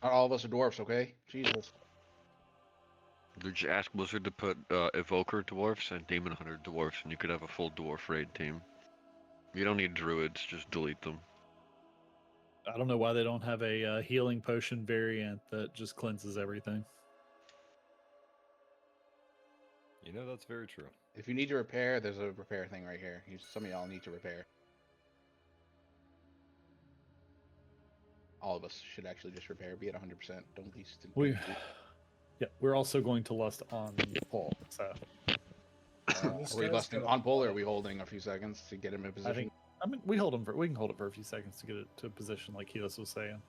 Not all of us are dwarfs, okay? Jesus. Did you ask Blizzard to put Evoker dwarfs and Demon Hunter dwarfs, and you could have a full dwarf raid team. You don't need druids, just delete them. I don't know why they don't have a healing potion variant that just cleanses everything. You know, that's very true. If you need to repair, there's a repair thing right here. Some of y'all need to repair. All of us should actually just repair. Be at 100%. Don't be stupid. We're also going to lust on Paul. So Are we lusting on Paul, or are we holding a few seconds to get him in position? I mean, we can hold it for a few seconds to get it to a position like Helis was saying.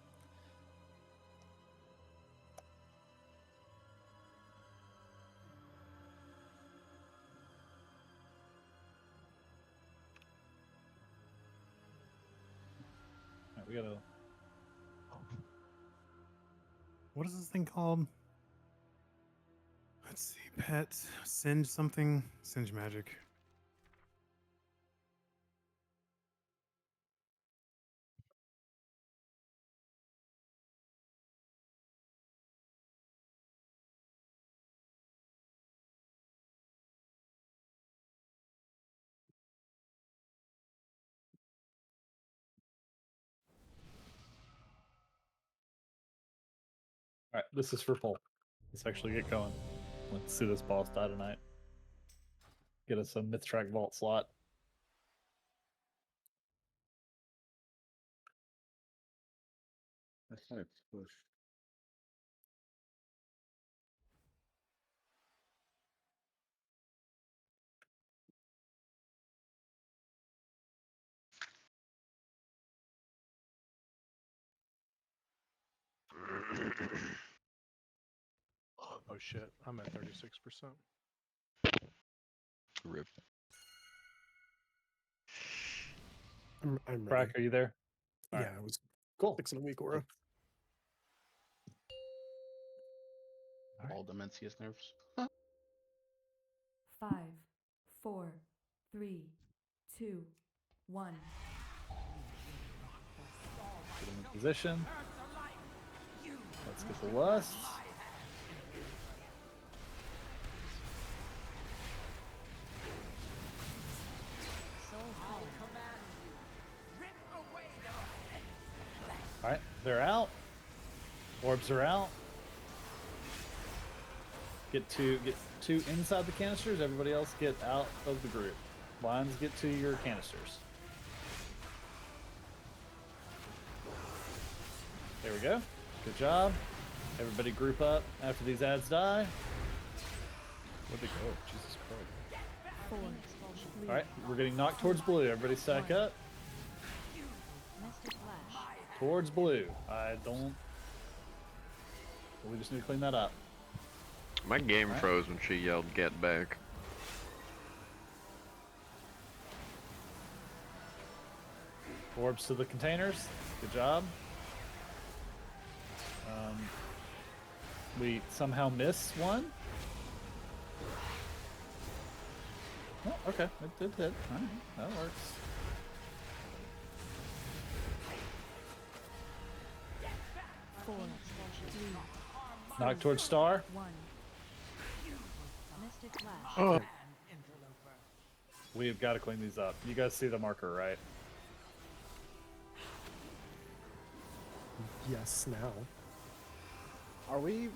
All right, we gotta. What is this thing called? Let's see. Pet. Singe something. Singe magic. All right, this is for Paul. Let's actually get going. Let's see this boss die tonight. Get us a Myth Track Vault slot. That's not a push. Oh shit, I'm at 36%. Rip. I'm ready. Brack, are you there? All Yeah, right. I was Cool. fixing a week, Aura. All Demencius nerfs. 5, 4, 3, 2, 1. Get in position. Let's get the lust. All right, they're out. Orbs are out. Get two inside the canisters. Everybody else get out of the group. Lions, get to your canisters. There we go. Good job. Everybody group up after these ads die. Where'd they go? Jesus Christ. 4, All right, we're getting knocked towards blue. Everybody stack up. Mystic Flash. Towards blue. We just need to clean that up. My game Alright. froze when she yelled, "Get back." Orbs to the containers. Good job. We somehow miss one. Oh, okay. It did hit. All right, that works. Four, 3, Knock towards star. 1. Mystic Flash. Oh, We've got to clean these up. You guys see the marker, right? yes, now. Are we?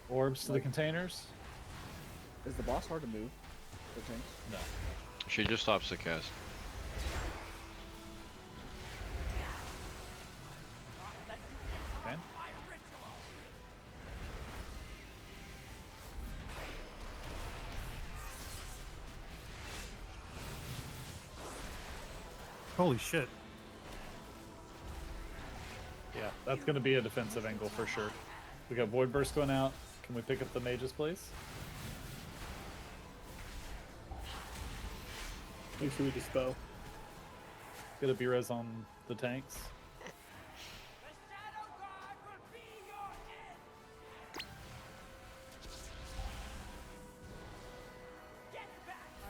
Orbs to the containers. Is the boss hard to move? The tanks? No. She just stops the cast. Okay. Holy shit. Yeah, that's going to be a defensive angle for sure. We got Void Burst going out. Can we pick up the mages, please? Make sure we dispel. Get a B-res on the tanks.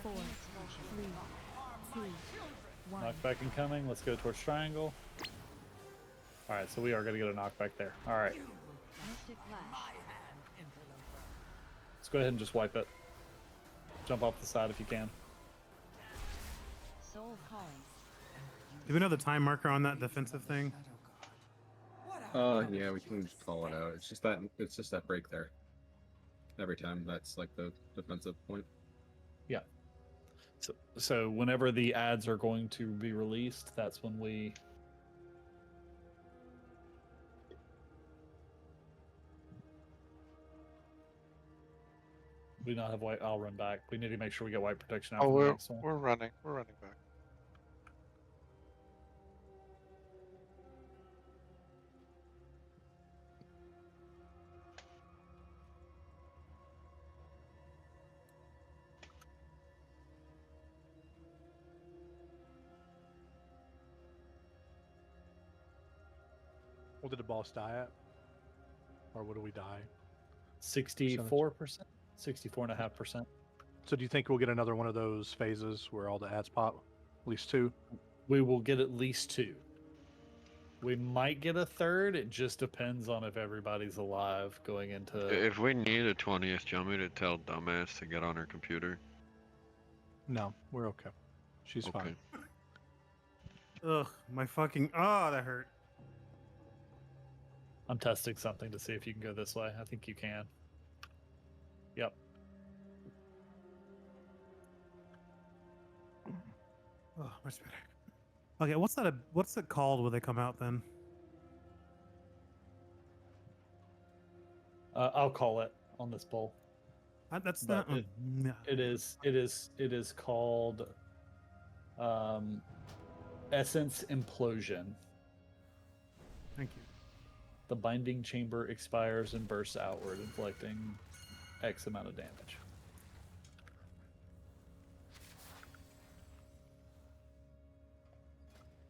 Four, 3, 2, 1. Knockback incoming. Let's go towards triangle. Alright, so we are going to get a knockback there. Alright. Mystic Flash. Let's go ahead and just wipe it. Jump off the side if you can. Soul Calling. Do we know the time marker on that defensive thing? Yeah, we can just call it out. It's just that break there. Every time that's like the defensive point. Yeah. So whenever the ads are going to be released, that's when we. We not have white. I'll run back. We need to make sure we get white protection out Oh, for the next one. we're running. We're running back. What did the boss die at? Or what do we die? 64%, 64.5%. So do you think we'll get another one of those phases where all the ads pop? At least 2? We will get at least 2. We might get a third. It just depends on if everybody's alive going into. If we need a 20th, do you want me to tell dumbass to get on her computer? No, we're okay. She's fine. Ugh, my fucking. Oh, that hurt. I'm testing something to see if you can go this way. I think you can. Yep. Oh, much better. Okay, what's it called when they come out then? I'll call it on this poll. That's But not. No. It is called Essence Implosion. Thank you. The binding chamber expires and bursts outward, inflicting X amount of damage.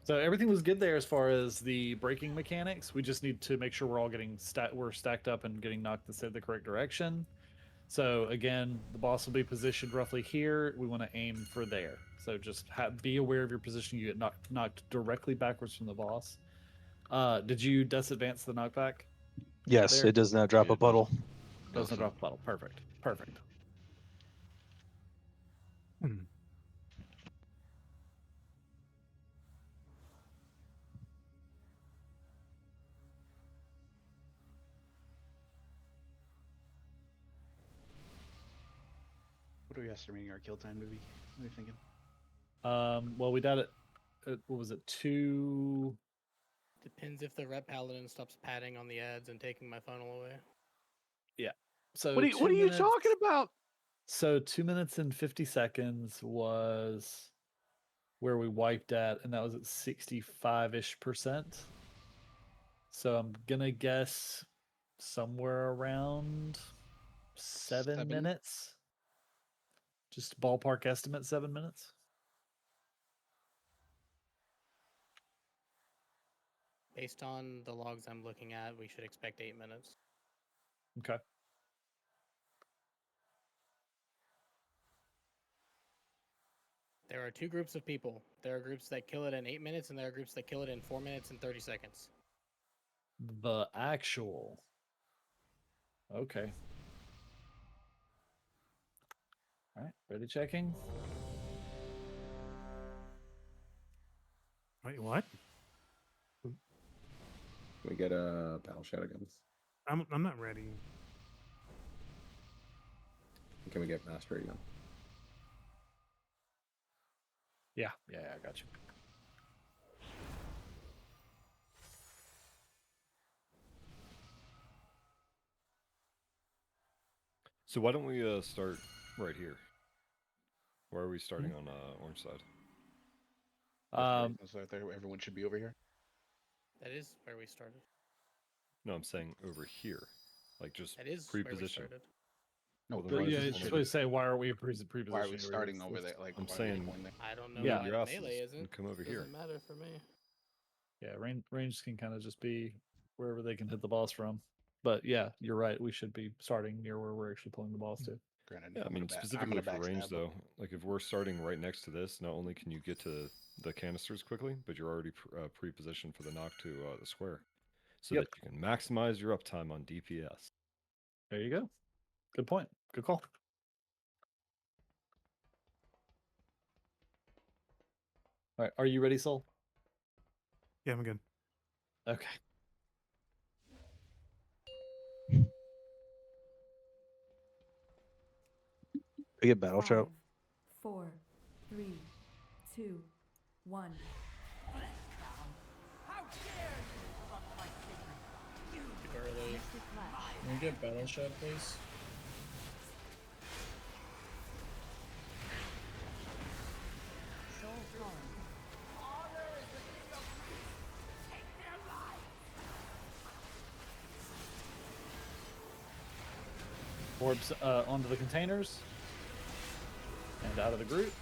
So everything was good there as far as the braking mechanics. We just need to make sure we're all getting stacked up and getting knocked in the correct direction. So again, the boss will be positioned roughly here. We want to aim for there. So just be aware of your position. You get knocked directly backwards from the boss. Did you disadvance the knockback? Yes, There? it does not drop a puddle. Doesn't drop a puddle. Perfect. Perfect. What are we estimating our kill time to be? What are you thinking? Well, we did it. What was it? 2. Depends if the rep paladin stops padding on the ads and taking my funnel away. Yeah. So What are you talking about? So 2 minutes and 50 seconds was where we wiped at, and that was at 65-ish%. So I'm gonna guess somewhere around 7 minutes. Just ballpark estimate, 7 minutes. Based on the logs I'm looking at, we should expect 8 minutes. Okay. There are 2 groups of people. There are groups that kill it in 8 minutes, and there are groups that kill it in 4 minutes and 30 seconds. The actual. Okay. All right, ready checking. Wait, what? Can we get a battle shotguns? I'm not ready. Can we get mastery gun? Yeah, I got you. So why don't we start right here? Where are we starting on orange side? So I think everyone should be over here. That is where we started. No, I'm saying over here. Like just That is where we pre-position. started. No, Well, then why Yeah, does it's this supposed one to say why are we pre-positioning? why are we starting over there? Like, I'm why are we saying- going there? I don't know Yeah. why Your ass melee is- isn't. come over Doesn't here. matter for me. Yeah, range can kind of just be wherever they can hit the boss from. But yeah, you're right. We should be starting near where we're actually pulling the boss to. Granted, Yeah, I I'm mean gonna specifically for backstab range him. though. Like if we're starting right next to this, not only can you get to the canisters quickly, but you're already pre-positioned for the knock to the square. so that you can maximize your uptime on DPS. There you go. Good point. Good call. All right, are you ready, Soul? Yeah, I'm good. Okay. We get battle 5, shout. 4, 3, 2, 1. Early. Mystic Flash. Can we get battle shot, please? Soul Calling. Orbs onto the containers. And out of the group.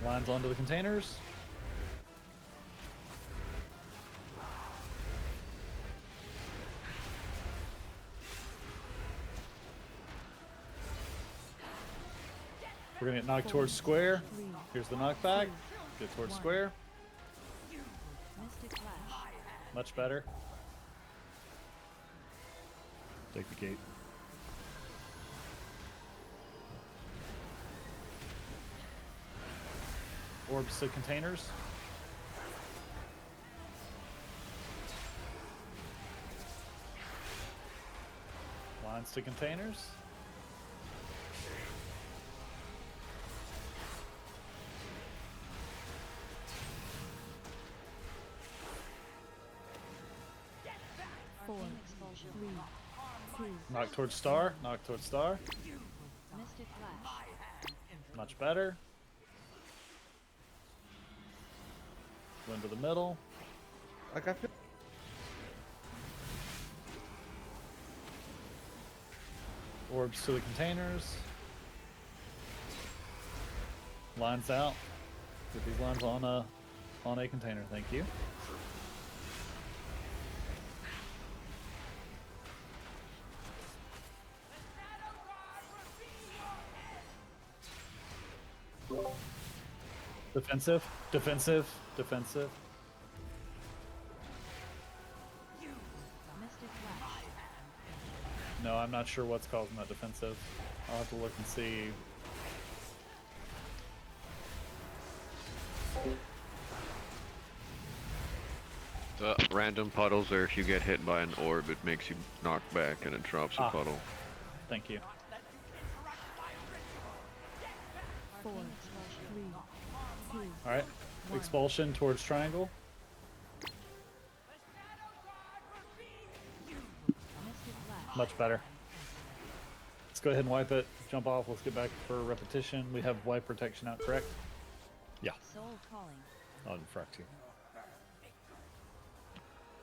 Lines onto the containers. We're gonna get knocked towards square. Here's the knockback. Get towards square. Mystic Flash. Much better. Take the gate. Orbs to containers. Lines to containers. Four, 3, 2. Knock towards star. Knock towards star. Mystic Flash. Much better. Go into the middle. Like I feel. Orbs to the containers. Lines out. Get these lines on a container. Thank you. Defensive. Defensive. Defensive. Mystic Flash. No, I'm not sure what's causing that defensive. I'll have to look and see. The random puddles are if you get hit by an orb, it makes you knock back and it drops a puddle. Thank you. 4, 3, 2. All right. Expulsion towards triangle. Mystic Flash. Much better. Let's go ahead and wipe it. Jump off. Let's get back for repetition. We have wipe protection out, correct? Soul Calling. On Fracty.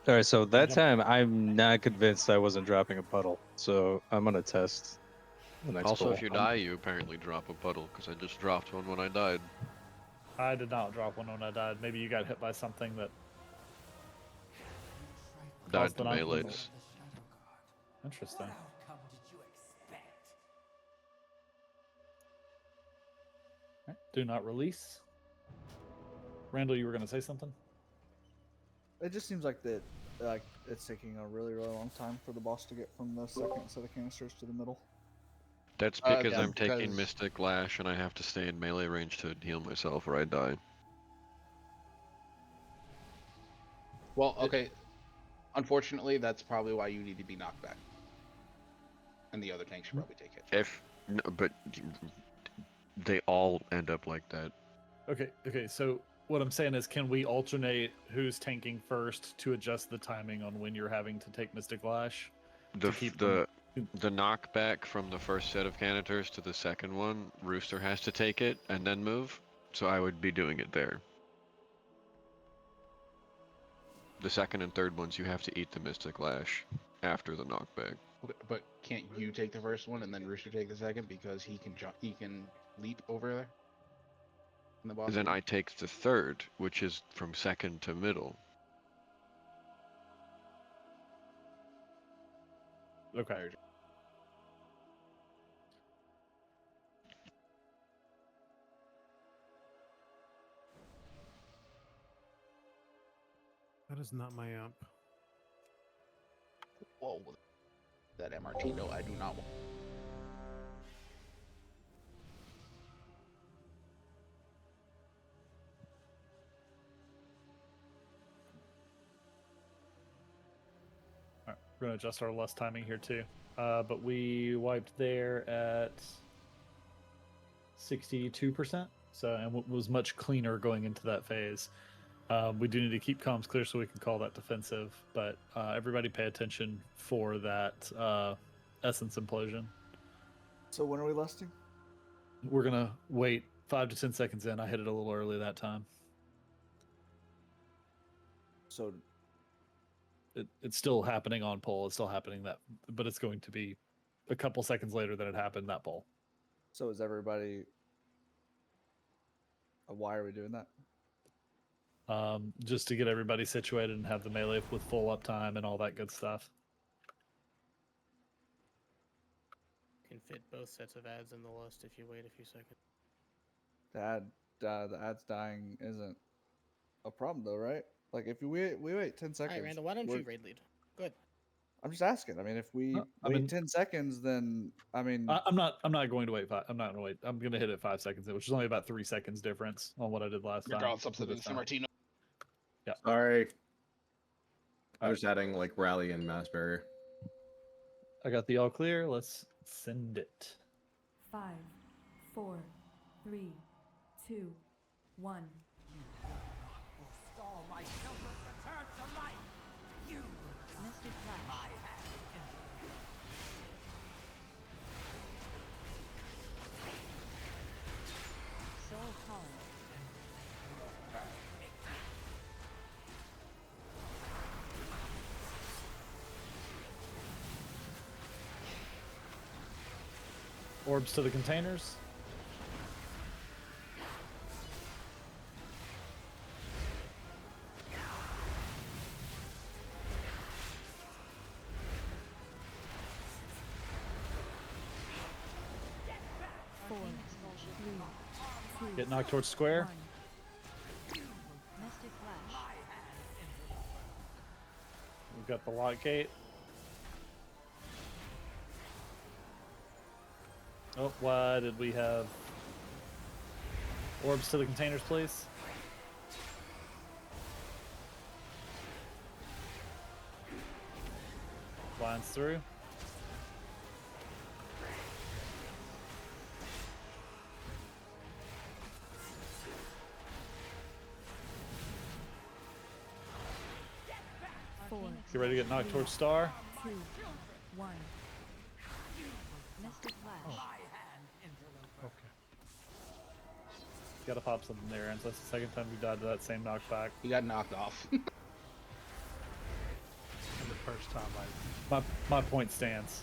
All right, so that time I'm not convinced I wasn't dropping a puddle, so I'm gonna test the next Also, pull. if you die, you apparently drop a puddle, because I just dropped one when I died. I did not drop one when I died. Maybe you got hit by something that Died caused to the knock- melees. Interesting. Alright, do not release. Randall, you were going to say something? It just seems like that, like it's taking a really, really long time for the boss to get from the second set of canisters to the middle. That's because Yeah, I'm taking because- Mystic Lash and I have to stay in melee range to heal myself or I die. Well, okay. Unfortunately, that's probably why you need to be knocked back. And the other tank should probably take it. But they all end up like that. Okay, so what I'm saying is, can we alternate who's tanking first to adjust the timing on when you're having to take Mystic Lash? The keep the knockback from the first set of canisters to the second one, Rooster has to take it and then move, so I would be doing it there. The second and third ones, you have to eat the Mystic Lash after the knockback. Okay, but can't you take the first one and then Rooster take the second because he can jump, he can leap over there? In the boss Then fight? I take the third, which is from second to middle. Okay. That is not my amp. Whoa, that MRT. No, I do not want. All right, we're gonna adjust our less timing here too. But we wiped there at 62%. So and was much cleaner going into that phase. We do need to keep comms clear so we can call that defensive. But everybody pay attention for that essence implosion. So when are we lusting? We're gonna wait 5 to 10 seconds in. I hit it a little early that time. So It's still happening on poll. It's still happening but it's going to be a couple seconds later than it happened that poll. so is everybody? Why are we doing that? Just to get everybody situated and have the melee with full uptime and all that good stuff. Can fit both sets of ads in the list if you wait a few seconds. The ad's dying isn't a problem though, right? Like if we wait 10 All seconds. right, Randall, why don't you raid lead? Good. I'm just asking. I mean, if we wait 10 seconds, then I mean, I'm not going to wait. I'm not going to wait. I'm going to hit it 5 seconds, which is only about 3 seconds difference on what I did last You're time. drawing something to this MRT. No. Yeah. Sorry. I was adding like rally and mass barrier. I got the all clear. Let's send it. 5, 4, 3, 2, 1. Mystic Flash. Soul Calling. Orbs to the containers. Arcane Expulsion. Get knocked towards square. Mystic Flash. We've got the lock gate. Oh, why did we have orbs to the containers, please? Lines through. Get ready to get knocked towards star. 2, 1. Mystic Flash. Okay. Gotta pop something there, and so that's the second time we died to that same knockback. He got knocked off. And the first time My point stands.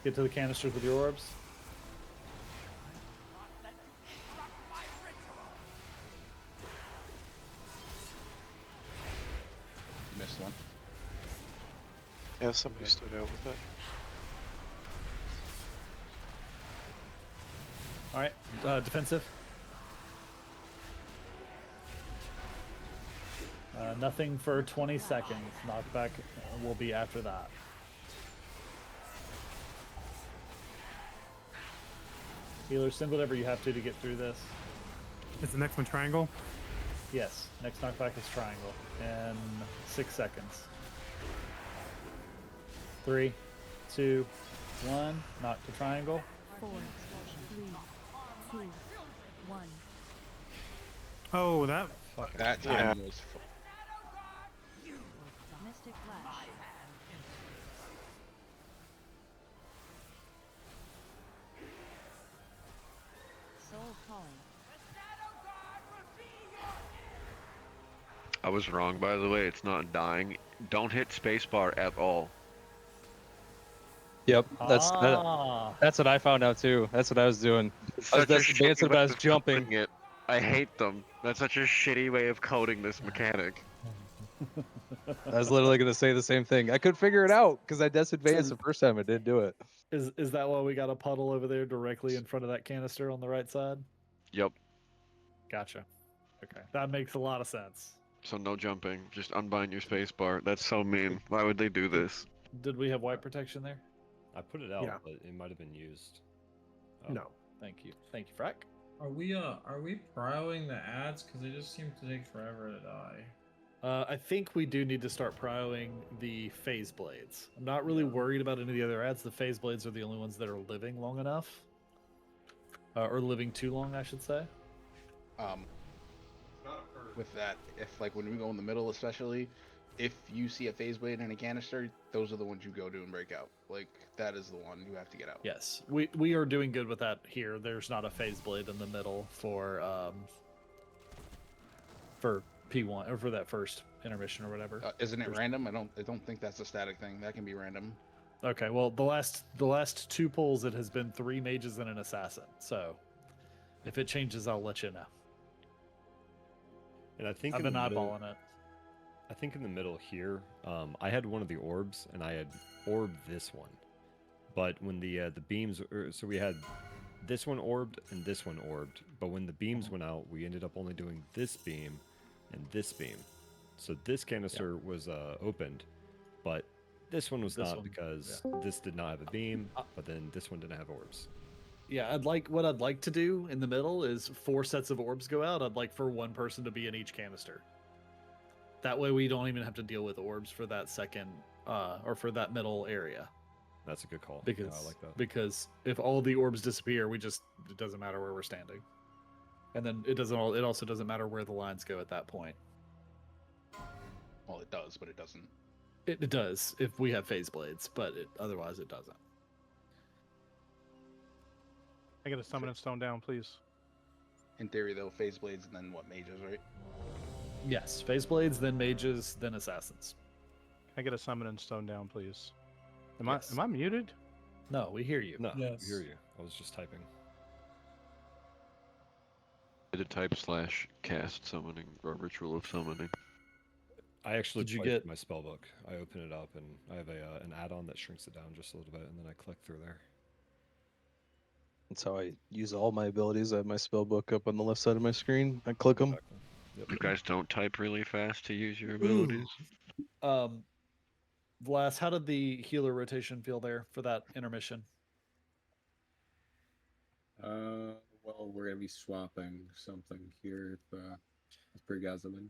Get to the canisters with your orbs. Missed one. Yeah, somebody stood out with it. All right, defensive. Nothing for 20 seconds. Knockback will be after that. Healer, send whatever you have to get through this. Is the next one triangle? Yes, next knockback is triangle in 6 seconds. 3, 2, 1. Knock to triangle. 4, 3, 2, 1. Oh, that. That time was. Mystic Flash. Soul Calling. I was wrong, by the way. It's not dying. Don't hit spacebar at all. Yep, that's Ah. that's what I found out too. That's what I was doing. I was just advancing, but I was jumping. It. I hate them. That's such a shitty way of coding this mechanic. I was literally gonna say the same thing. I couldn't figure it out because I disadvantaged the first time I didn't do it. Is that why we got a puddle over there directly in front of that canister on the right side? Yep. Gotcha. Okay, that makes a lot of sense. So no jumping, just unbind your space bar. That's so mean. Why would they do this? Did we have white protection there? I put it out, Yeah. but it might have been used. No. Thank you, Frack. Are we prioing the ads? Because they just seem to take forever to die. I think we do need to start prioing the phase blades. I'm not really worried about any of the other ads. The phase blades are the only ones that are living long enough, or living too long, I should say. With that, if like when we go in the middle, especially, if you see a phase blade and a canister, those are the ones you go to and break out. Like that is the one you have to get out. Yes, we are doing good with that here. There's not a phase blade in the middle for P1 or for that first intermission or whatever. Isn't it random? I don't think that's a static thing. That can be random. Okay, well the last two pulls it has been 3 mages and an assassin. So if it changes, I'll let you know. And I think I've in been the middle, eyeballing it. I think in the middle here, I had one of the orbs, and I had orbed this one. But when the beams, so we had this one orbed and this one orbed. But when the beams went out, we ended up only doing this beam and this beam. So this canister was opened, but this one was not because this did not have a beam. But then this one didn't have orbs. Yeah, what I'd like to do in the middle is 4 sets of orbs go out. I'd like for one person to be in each canister. That way we don't even have to deal with orbs for that second or for that middle area. That's a good call. Because Yeah, I like that. Because if all the orbs disappear, it doesn't matter where we're standing. And then it also doesn't matter where the lines go at that point. Well, it does, but it doesn't. It does if we have phase blades, but otherwise it doesn't. I get a summoning stone down, please. In theory, though, phase blades and then what, mages, right? Yes, phase blades, then mages, then assassins. Can I get a summoning stone down, please? Am Yes. I muted? No, we hear you. No, Yes. we hear you. I was just typing. I did type /cast summoning or ritual of summoning. I actually Did you played get- my spell book. I open it up and I have an add-on that shrinks it down just a little bit, and then I click through there. That's how I use all my abilities. I have my spell book up on the left side of my screen. I click them. Exactly. Yep. You guys don't type really fast to use your abilities. Vlas, how did the healer rotation feel there for that intermission? Well, we're gonna be swapping something here if Brigazamin.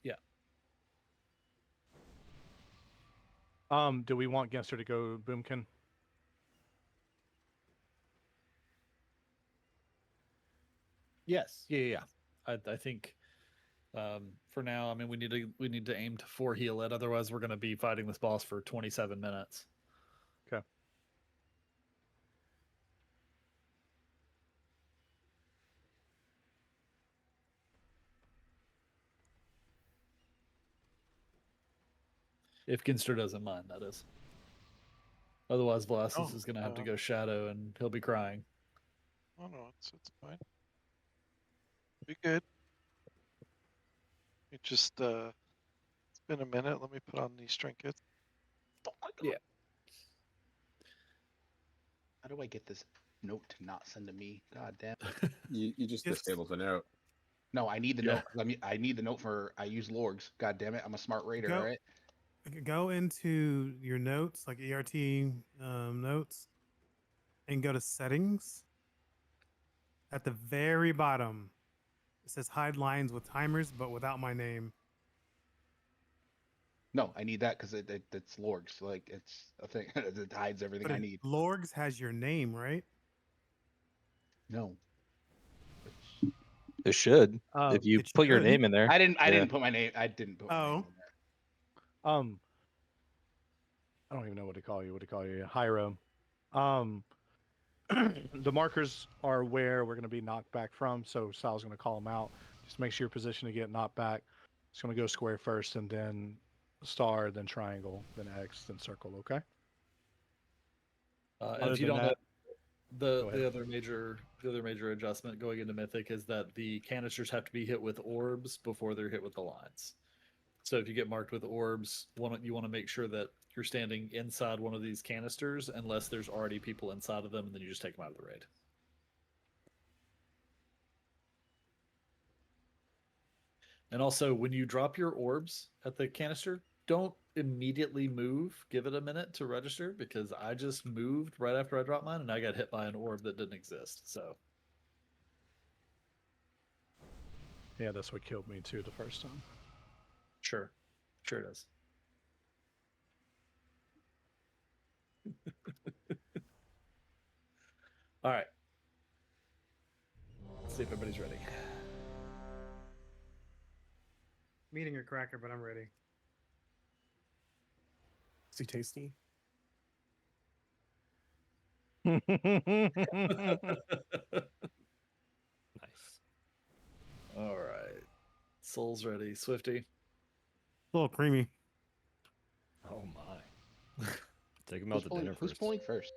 Yeah. Do we want Genster to go Boomkin? Yes. Yeah. I think for now, I mean, we need to aim to 4 heal it. Otherwise, we're going to be fighting this boss for 27 minutes. Okay. If Ginster doesn't mind, that is. Otherwise, Vlasis is going to have to go shadow, and he'll be crying. Oh no, it's fine. Be good. It just it's been a minute. Let me put on these trinkets. Oh my God. Yeah. How do I get this note to not send to me? God damn. You just Yes. disable the note. No, I need the Yeah. note. I need the note for I use Lorgs. God damn it. I'm a smart raider, Go- all right? Go into your notes, like ERT notes, and go to settings. At the very bottom, it says hide lines with timers, but without my name. No, I need that because it's Lorgs. Like it's a thing. It hides everything But I need. Lorgs has your name, right? No. It should. If you It put your should. name in there. I didn't Yeah. put my name. I didn't put my name in there. I don't even know what to call you. What to call you? Hyro. The markers are where we're going to be knocked back from, so Sal's going to call them out. Just make sure your position to get knocked back. It's going to go square first, and then star, then triangle, then X, then circle. Okay. Other If you than don't know, that- the ahead. other major adjustment going into Mythic is that the canisters have to be hit with orbs before they're hit with the lines. So if you get marked with orbs, you want to make sure that you're standing inside one of these canisters unless there's already people inside of them, and then you just take them out of the raid. And also, when you drop your orbs at the canister, don't immediately move. Give it a minute to register because I just moved right after I dropped mine and I got hit by an orb that didn't exist. So, Yeah, that's what killed me too the first time. sure. Sure it is. All right. Let's see if everybody's ready. Meeting a cracker, but I'm ready. Is he tasty? Nice. All right. Soul's ready. Swifty. A little creamy. Oh my. Take him out to dinner Who's first. pulling first?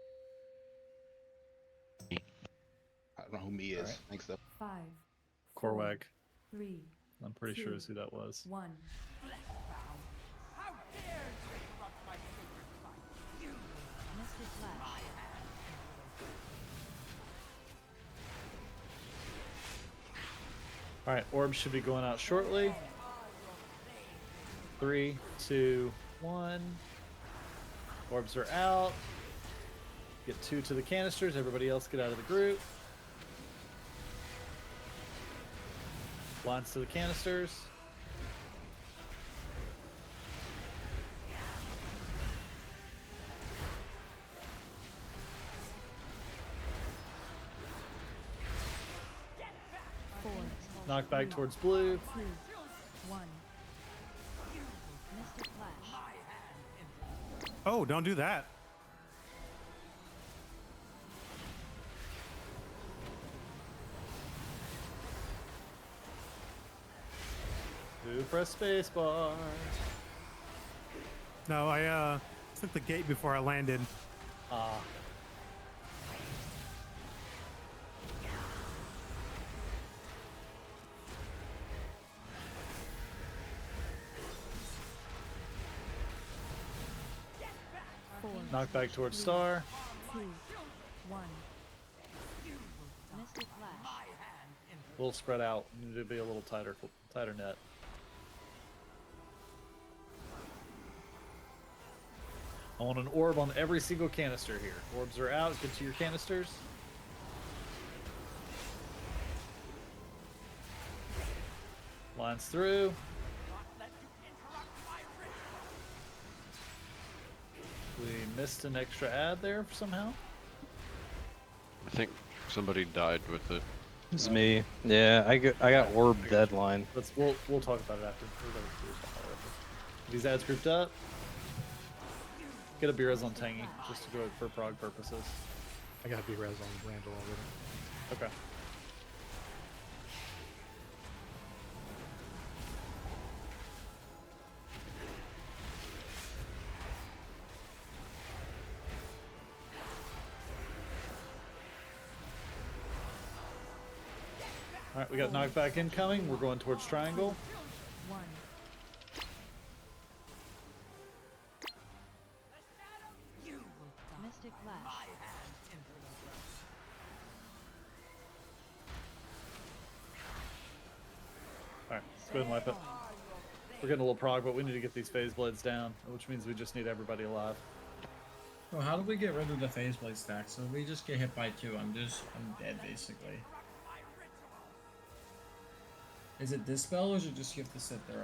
I don't know who me is. right. Thanks though. 5, Korwag. 3, I'm pretty sure two, is who that was. 1. Mystic Flash. All right. Orbs should be going out shortly. 3, 2, 1. Orbs are out. Get 2 to the canisters. Everybody else get out of the group. Lines to the canisters. Knock back towards blue. 2, 1. Mystic Flash. Oh, don't do that. Blue, press spacebar. No, I took the gate before I landed. Ah. Knock back towards star. 2, 1. Mystic Flash. A little spread out. Need to be a little tighter net. I want an orb on every single canister here. Orbs are out. Get to your canisters. Lines through. We missed an extra ad there somehow. I think somebody died with it. It's me. Yeah, I got orb deadline. We'll talk about it after. We'll talk about it after. These ads grouped up. Get a B-res on Tangy just to go for prog purposes. I got B-res on Randall already. Okay. All right, we got knockback incoming. We're going towards triangle. 1. Mystic Flash. All right, let's go ahead and wipe it. We're getting a little prog, but we need to get these phase blades down, which means we just need everybody alive. So how do we get rid of the phase blade stack? So we just get hit by 2. I'm dead basically. Is it dispel or is it just you have to sit through?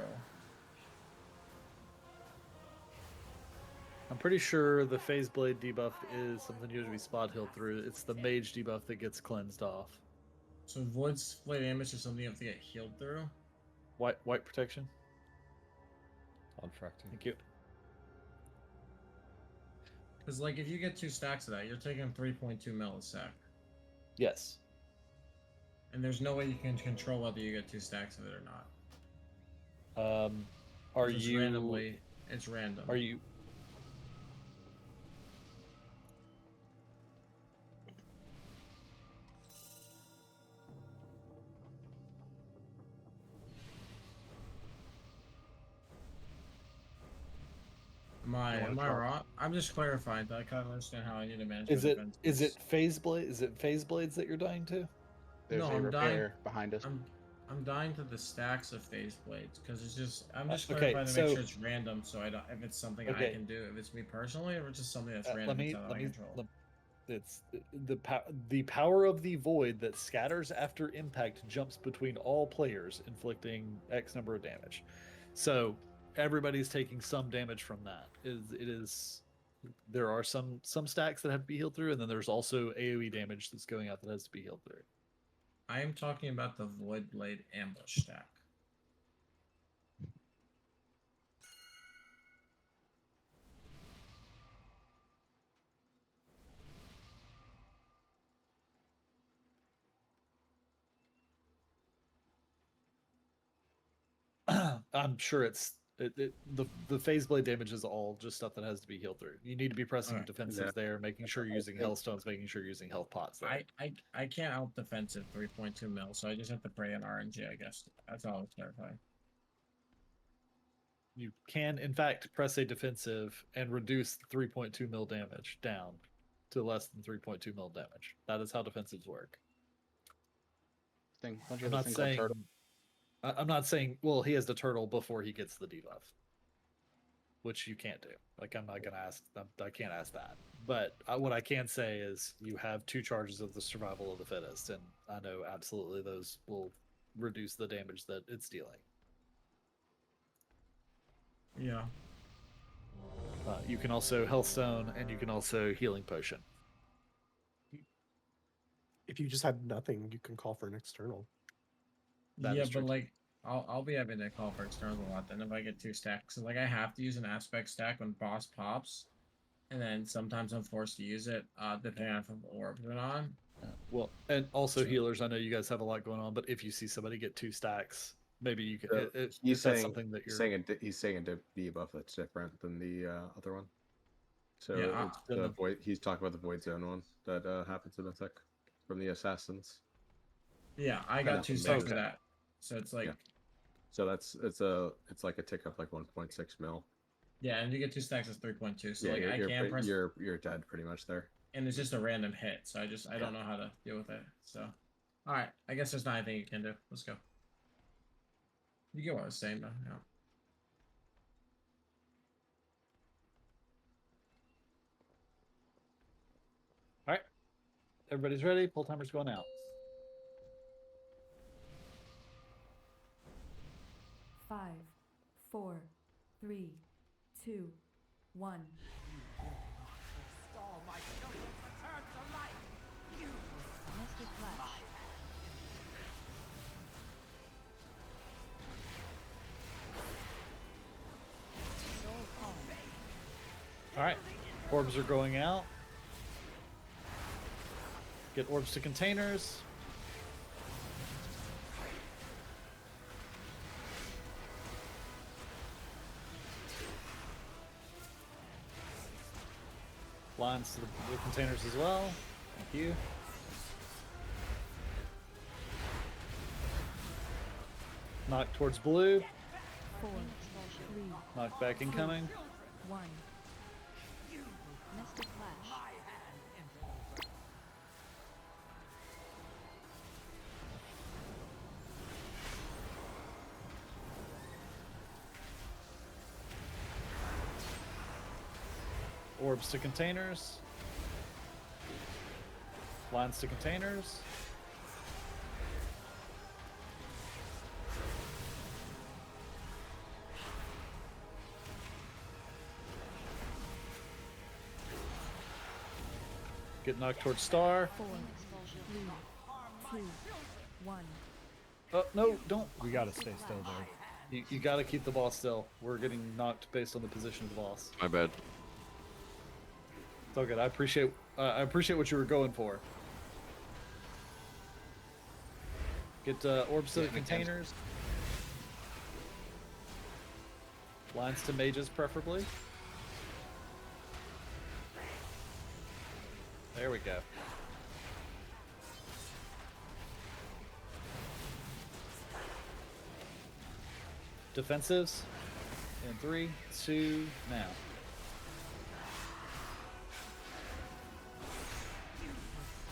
I'm pretty sure the phase blade debuff is something you have to be spot healed through. It's the mage debuff that gets cleansed off. So void split damage is something you have to get healed through? White protection. On fracking. Thank you. Because like if you get 2 stacks of that, you're taking 3.2 mil a sec. Yes. And there's no way you can control whether you get 2 stacks of it or not. Are Just you randomly? It's random. Are you? Am I wrong? I'm just clarifying. I kind of understand how I need to manage. Is my it defenses. phase blade? Is it phase blades that you're dying to? There's No, a I'm repair dying. behind us. I'm dying to the stacks of phase blades because it's just I'm just okay, clarifying to so- make sure it's random, so I don't if it's something I Okay. can do, if it's me personally, or if it's just something that's random. let me it's out of my control. it's the power of the void that scatters after impact jumps between all players, inflicting X number of damage. So everybody's taking some damage from that. It is there are some stacks that have to be healed through, and then there's also AoE damage that's going out that has to be healed through. I am talking about the Void Blade ambush stack. I'm sure the phase blade damage is all just stuff that has to be healed through. You need to be pressing Alright. defensives Yeah. there, making sure you're using health stones, making sure you're using health pots there. I can't out defensive 3.2 mil, so I just have to pray on RNG, I guess. That's all I was clarifying. You can, in fact, press a defensive and reduce 3.2 mil damage down to less than 3.2 mil damage. That is how defensives work. Thing. Don't you I'm have a not thing called saying. turtle? I'm not saying. Well, he has the turtle before he gets the debuff, which you can't do. Like I'm not gonna ask. I can't ask that. But what I can say is you have 2 charges of the survival of the fittest, and I know absolutely those will reduce the damage that it's dealing. Yeah. You can also health stone, and you can also healing potion. If you just had nothing, you can call for an external. That yeah, is true but too. like I'll be having to call for externals a lot then if I get 2 stacks. So like I have to use an aspect stack when boss pops, and then sometimes I'm forced to use it depending on if orbs are on. Well, and also healers. I know you guys have a lot going on, but if you see somebody get 2 stacks, maybe you can. He's if that's saying something that you're he's saying a debuff that's different than the other one. So Yeah, it's the void. He's talking about the void zone one that happens in Mythic from the assassins. Yeah, I got 2 stacks for that. So it's like So it's like a tick up like 1.6 mil. yeah, and you get 2 stacks as 3.2. So Yeah, like I can press you're dead pretty much there. and it's just a random hit, so I don't know how to deal with it. So alright, I guess there's not anything you can do. Let's go. You get what I was saying though, yeah. all right. Everybody's ready. Pull timer's going out. 5, 4, 3, 2, 1. Mystic Flash. Soul Calm. All right. Orbs are going out. Get orbs to containers. Lines to the containers as well. Thank you. Knock towards blue. 4, 3, Knock back incoming. 1. Mystic Flash. Orbs to containers. Lines to containers. Get knocked towards star. 4, 3, 2, 1. Oh, no, don't. We gotta stay still there. You gotta keep the boss still. We're getting knocked based on the position of the boss. My bad. It's all good. I appreciate what you were going for. Get orbs to the containers. Lines to mages, preferably. There we go. Defensives. In 3, 2, now.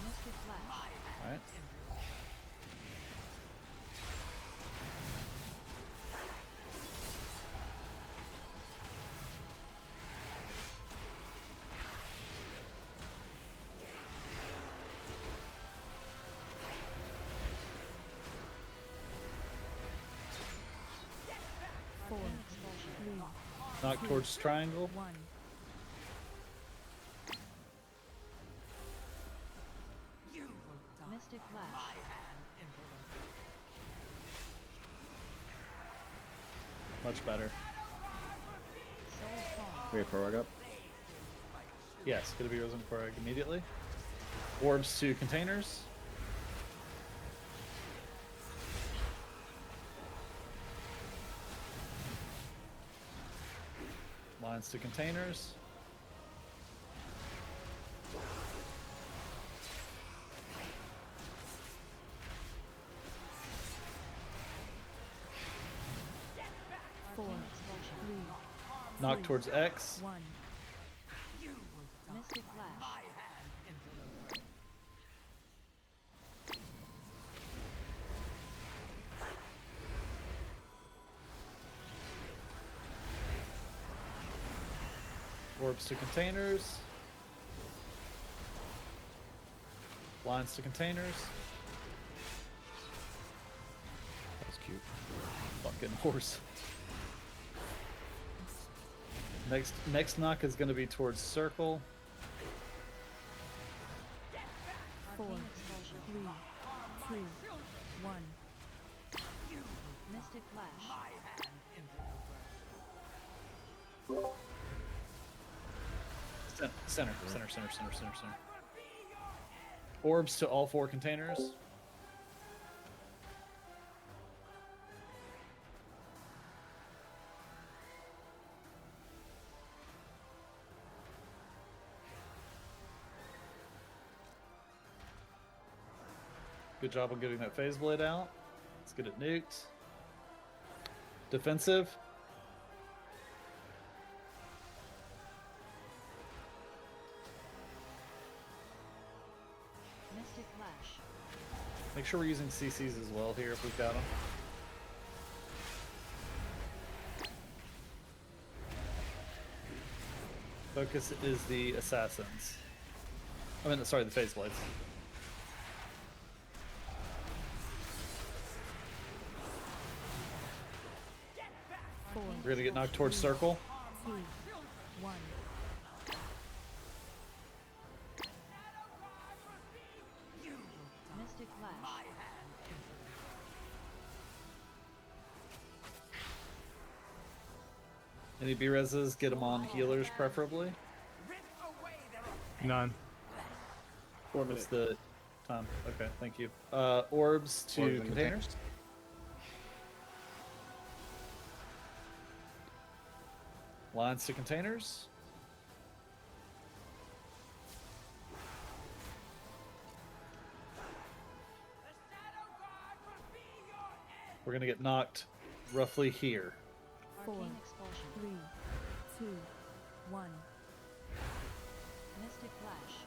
Mystic Flash. Alright. Knock towards triangle. 1. Mystic Flash. Much better. Soul Fall. Wait, prorog up. Yes, gonna be risen for immediately. Orbs to containers. Lines to containers. Four, Arcane Expulsion. 3, Knock towards X. 1. Mystic Flash. Orbs to containers. Lines to containers. That's cute. Fucking horse. Next knock is going to be towards circle. 4, Arcane Expulsion. 3, 2, 1. Mystic Flash. Center. Orbs to all 4 containers. Good job on getting that phase blade out. Let's get it nuked. Defensive. Mystic Flash. Make sure we're using CCs as well here if we've got them. Focus is the assassins. I mean, sorry, the phase blades. We're gonna get knocked towards circle. 2, 1. Mystic Flash. Any B-reses, get them on healers preferably. None. 4 minutes. What's the time? Okay, thank you. Orbs to Orbs and containers. Lines to containers. We're gonna get knocked roughly here. 4, Arcane Expulsion. 3, 2, 1. Mystic Flash.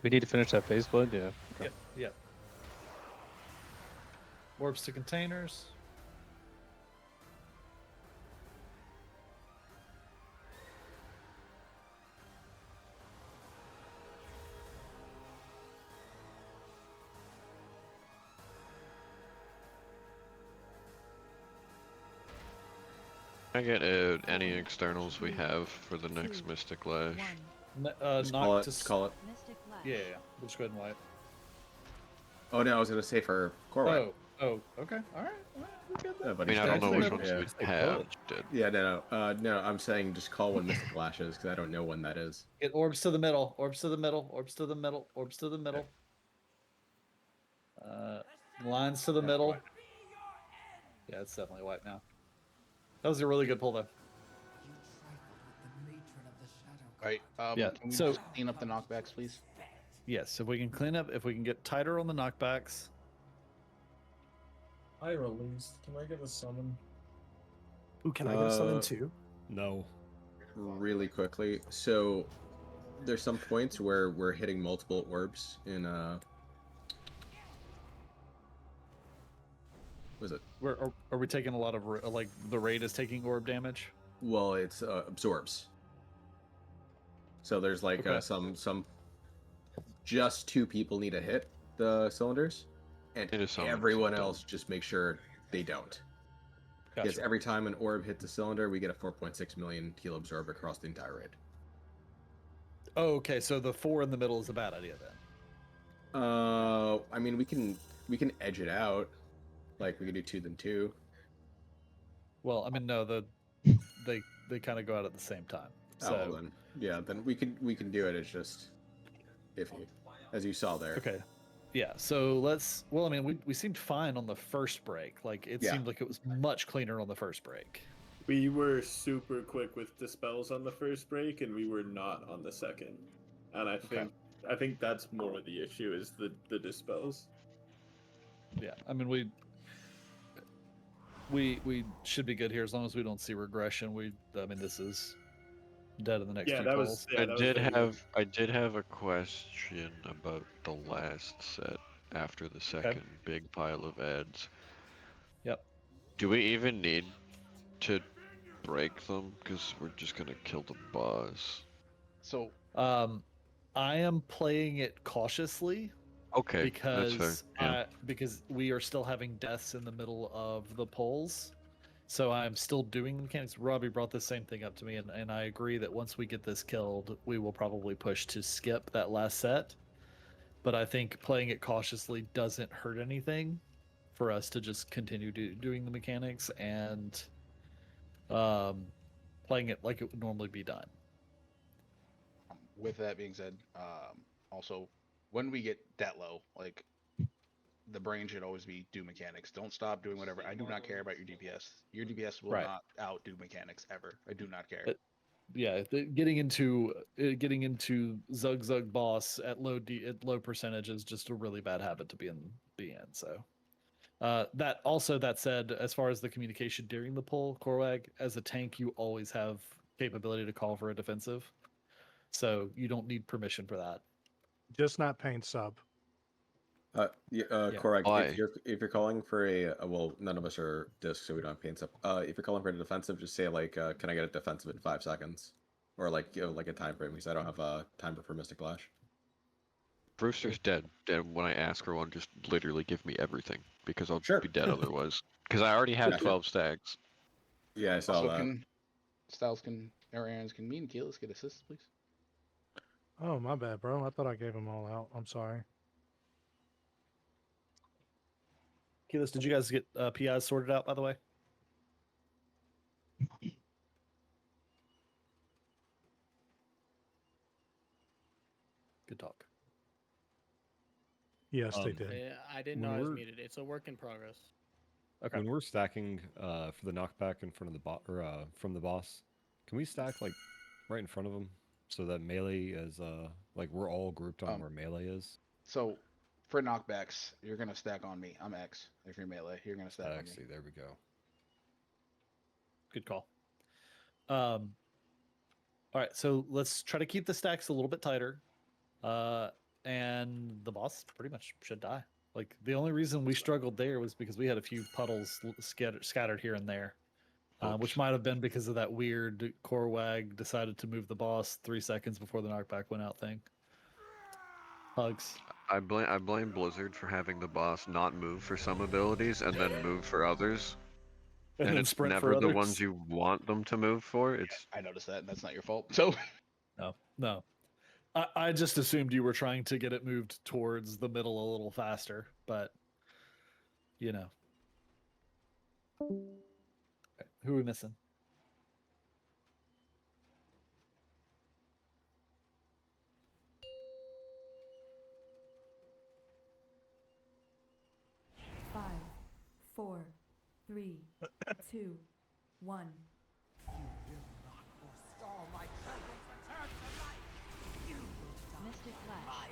We need to finish that phase blood, yeah. Okay. Yep. Orbs to containers. I get any externals we have for the next Mystic Lash. Just Knock call it. to Just call it. Mystic Flash. Yeah. We'll just go ahead and wipe. Oh no, I was gonna say for core wipe. Oh, okay. All right. We're good Yeah, then. but I mean, I don't know which ones yeah. we have. Yeah, no. I'm saying just call when Mystic Lash is because I don't know when that is. Get orbs to the middle. Orbs to the middle. Orbs to the middle. Orbs to the middle. Lines to the middle. Yeah, it's definitely white now. That was a really good pull though. Right. Yeah, Can we so- just clean up the knockbacks, please? Yes, if we can clean up, if we can get tighter on the knockbacks. I released. Can I get a summon? Ooh, can I get something too? No. Really quickly. So there's some points where we're hitting multiple orbs in was it? Are we taking a lot of like the raid is taking orb damage? Well, it's absorbs. So there's like Okay. some just 2 people need to hit the cylinders. and It is summon everyone dumb. else just make sure they don't. Because Gotcha. every time an orb hits a cylinder, we get a 4.6 million heal absorb across the entire raid. Oh, okay, so the 4 in the middle is a bad idea then. I mean, we can edge it out, like we could do 2 then 2. Well, I mean, no, they kind of go out at the same time. Oh, well So then, yeah, then we can do it. It's just iffy, as you saw there. okay, yeah. So let's. Well, I mean, we seemed fine on the first break. Like it Yeah. seemed like it was much cleaner on the first break. We were super quick with dispels on the first break, and we were not on the second. And I think that's more the issue is the dispels. Yeah, I mean we should be good here as long as we don't see regression. I mean, this is dead in the next few calls. I did have a question about the last set after the second big pile of ads. Yep. Do we even need to break them? Because we're just gonna kill the boss. So I am playing it cautiously. Okay, because that's fair. Yeah. because we are still having deaths in the middle of the polls, so I'm still doing the mechanics. Robbie brought the same thing up to me, and I agree that once we get this killed, we will probably push to skip that last set. But I think playing it cautiously doesn't hurt anything for us to just continue doing the mechanics and playing it like it would normally be done. With that being said, also when we get that low, like the brain should always be do mechanics. Don't stop doing whatever. I do not care about your DPS. Your DPS will Right. not outdo mechanics ever. I do not care. Yeah, getting into Zug boss at low percentage is just a really bad habit to be in. So that said, as far as the communication during the pull, Korwag, as a tank, you always have capability to call for a defensive, so you don't need permission for that. Just not pain sub. Correct. Why? If you're calling for well, none of us are discs, so we don't have pain stuff. If you're calling for a defensive, just say like, can I get a defensive in 5 seconds, or like like a time frame, because I don't have a timer for Mystic Lash. Brewster's dead, and when I ask for one, just literally give me everything, because I'll Sure. be dead otherwise. Because I already had 12 stacks. Yeah, I saw Also, that. Styles or Aaron's can me and Keyless get assists, please? Oh, my bad, bro. I thought I gave them all out. I'm sorry. Keyless, did you guys get PIs sorted out, by the way? Good talk. Yes, they did. I didn't know I was muted. It's a work in progress. Okay. When we're stacking for the knockback in front of the bot or from the boss, can we stack like right in front of him so that melee is like we're all grouped on where melee is? So for knockbacks, you're gonna stack on me. I'm X. If you're melee, you're gonna stack on me. Actually, there we go. Good call. All right, so let's try to keep the stacks a little bit tighter, and the boss pretty much should die. Like the only reason we struggled there was because we had a few puddles scattered here and there, which might have been because of that weird Korwag decided to move the boss 3 seconds before the knockback went out thing. Hugs. I blame Blizzard for having the boss not move for some abilities and then move for others. And then it's sprint never for the others? ones you want them to move for. It's I noticed that, and that's not your fault. So No. I just assumed you were trying to get it moved towards the middle a little faster, but you know. Okay, who are we missing? Five, 4, 3, 2, 1. Mystic Flash.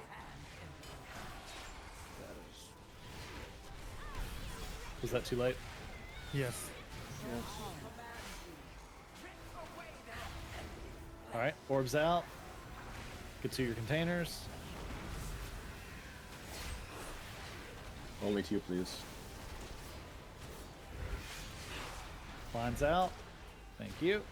Was that too late? Yes. All right, orbs out. Get to your containers. Only 2, please. Lines out. Thank you.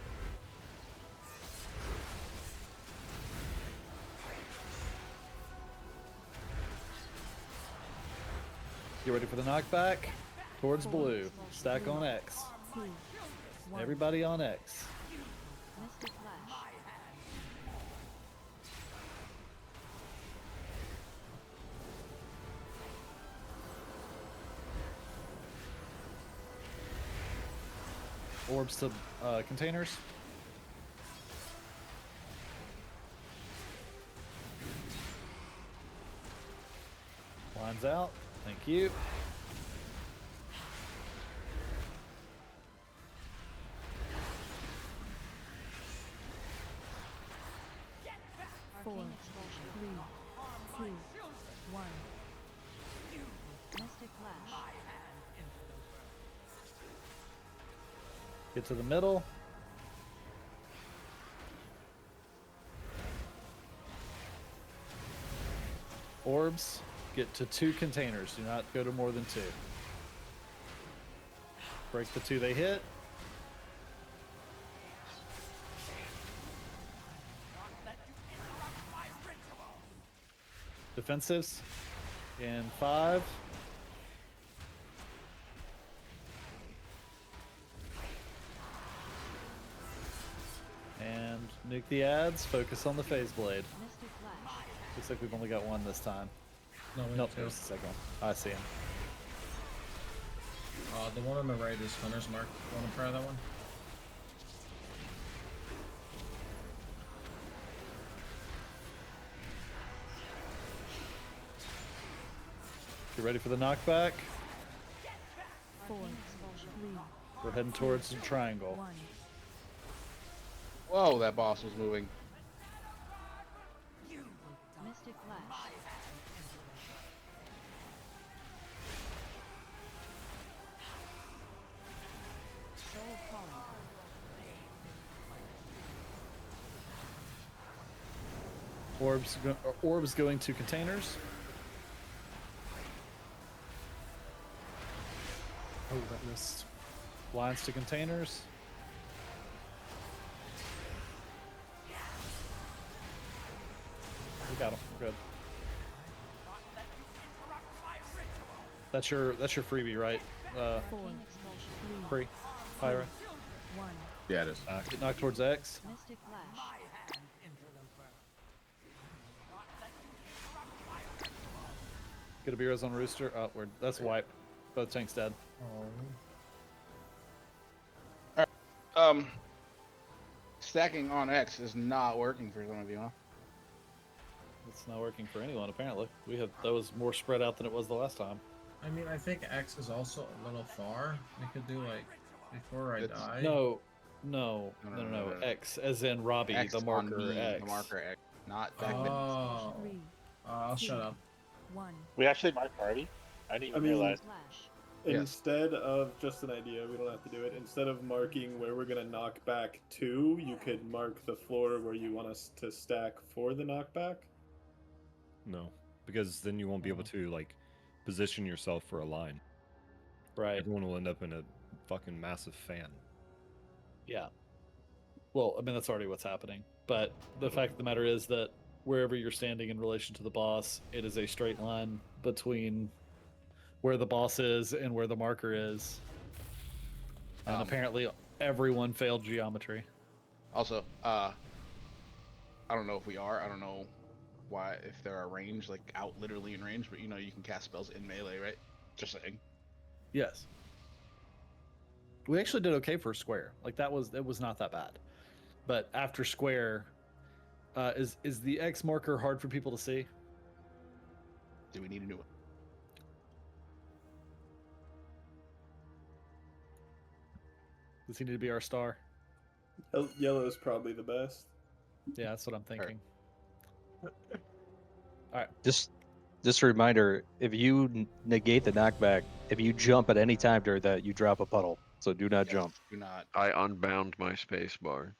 Get ready for the knockback. Towards blue. Stack on X. Everybody on X. Mystic Flash. Orbs to containers. Lines out. Thank you. Four, Arcane Expulsion. 3, 2, 1. Mystic Flash. Get to the middle. Orbs. Get to 2 containers. Do not go to more than 2. Break the 2 they hit. Defensives. In 5. And nuke the ads. Focus on the phase blade. Mystic Flash. Looks like we've only got 1 this time. No, we Nope, have two. there's the second one. I see him. The one on the right is Hunter's Mark. Want to try that one? Get ready for the knockback. 4, Arcane Expulsion. 3, We're heading towards the triangle. 1. Whoa, that boss was moving. Mystic Flash. Soul Calling. Orbs going to containers. Oh, that missed. Lines to containers. We got him. We're good. That's your freebie, right? 4, Arcane Expulsion. 3. Pyra. 1. Yeah, it is. Get knocked towards X. Mystic Flash. Get a Beerus on Rooster. Oh, that's wipe. Both tanks dead. Stacking on X is not working for some of you, huh? It's not working for anyone apparently. That was more spread out than it was the last time. I mean, I think X is also a little far. We could do like before I die. No. No. X as in Robbie, X the on marker me, X. the marker X, not back. Oh. 3, I'll shut up. 1. We actually marked party. I didn't even realize. Flash. Yes. Instead of just an idea, we don't have to do it. Instead of marking where we're gonna knock back to, you could mark the floor where you want us to stack for the knockback. No, because then you won't be able to like position yourself for a line. Right. Everyone will end up in a fucking massive fan. Yeah. Well, I mean that's already what's happening. But the fact of the matter is that wherever you're standing in relation to the boss, it is a straight line between where the boss is and where the marker is. And apparently everyone failed geometry. Also, I don't know if we are. I don't know why, if there are range, like out literally in range, but you can cast spells in melee, right? Just saying. Yes. We actually did okay for square. Like it was not that bad. But after square, is the X marker hard for people to see? Do we need a new one? Does he need to be our star? Yellow is probably the best. Yeah, that's what I'm thinking. Just a reminder: if you negate the knockback, if you jump at any time during that, you drop a puddle. So do not jump. Do not. I unbound my space bar.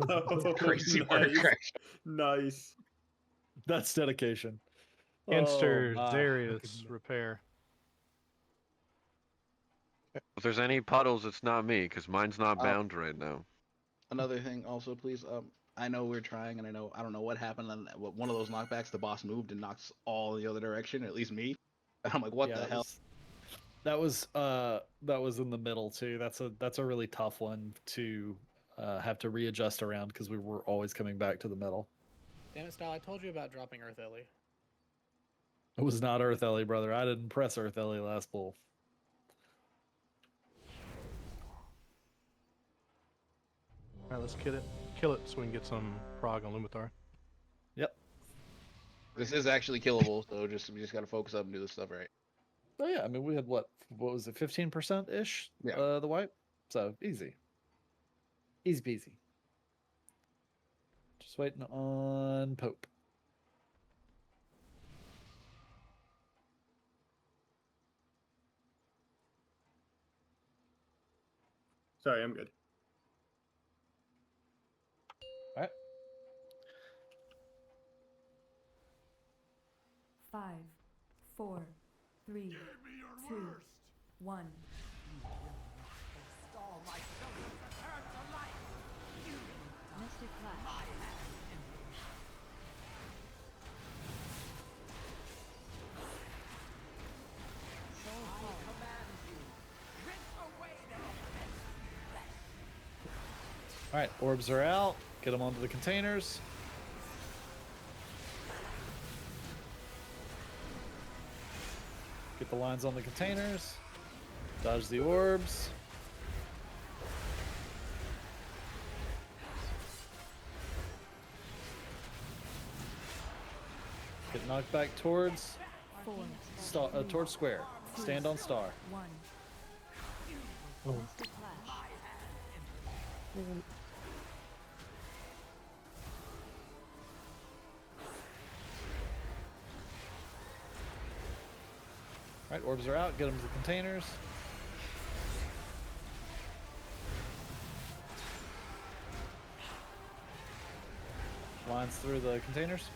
Oh, Crazy work. Nice. That's dedication. Inster my. Darius repair. If there's any puddles, it's not me, because mine's not bound right now. Another thing, also, please. I know we're trying, and I don't know what happened on one of those knockbacks. The boss moved and knocks all the other direction. At least me. And I'm like, what Yeah, the that hell? that was in the middle too. That's a really tough one to have to readjust around because we were always coming back to the middle. Damn it, Style, I told you about dropping Earth Ellie. It was not Earth Ellie, brother. I didn't press Earth Ellie last bull. All right, let's kill it so we can get some prog on Lumitar. Yep. This is actually killable, so we just gotta focus up and do this stuff right. Oh yeah, I mean we had what was it, 15% ish? Yeah. The wipe. So easy. Easy peasy. Just waiting on Pope. Sorry, I'm good. All right. 5, 4, 3, 2, 1. Mystic Flash. Soul Calling. All right, orbs are out. Get them onto the containers. Get the lines on the containers. Dodge the orbs. Get knocked back towards 4, towards square. Stand on star. 1. Mystic Flash. All right, orbs are out. Get them to the containers. Lines through the containers.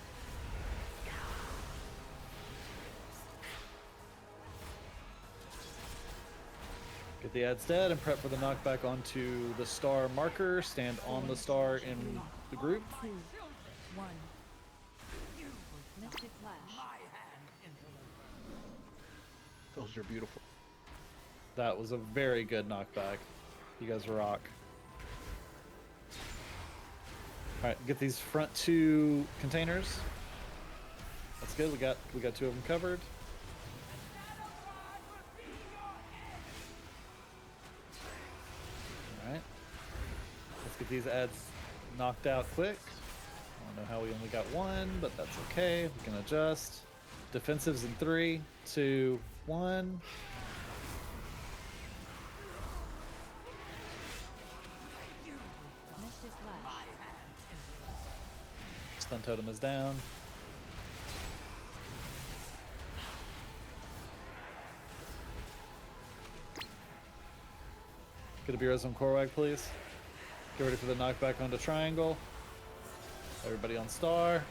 Get the ads dead and prep for the knockback onto the star marker. Stand on the star in the group. 2, 1. Mystic Flash. Those are beautiful. That was a very good knockback. You guys rock. All right, get these front 2 containers. That's good. We got 2 of them covered. All right. Let's get these ads knocked out quick. I don't know how we only got 1, but that's okay. We can adjust. Defensives in 3, 2, 1. Mystic Flash. Stun totem is down. Get a Beerus on Korwag, please. Get ready for the knockback onto triangle. Everybody on star.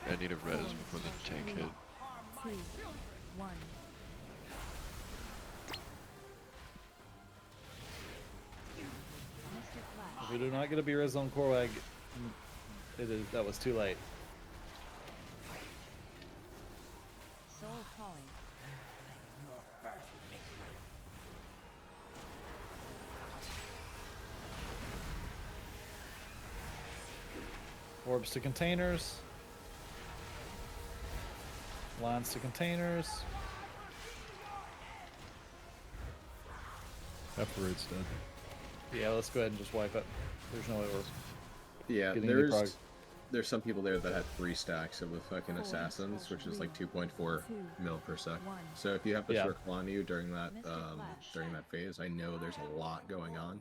I need a res before the tank hit. 2, 1. Mystic Flash. If we do not get a Beerus on Korwag, that was too late. Soul Calling. Orbs to containers. Lines to containers. Separate's dead. Yeah, let's go ahead and just wipe it. There's no way we're Yeah, getting any prog. there's some people there that had 3 stacks of the fucking assassins, which is like 2.4 mil per sec. So if you have the Yeah. circle on you during that phase, I know there's a lot going on,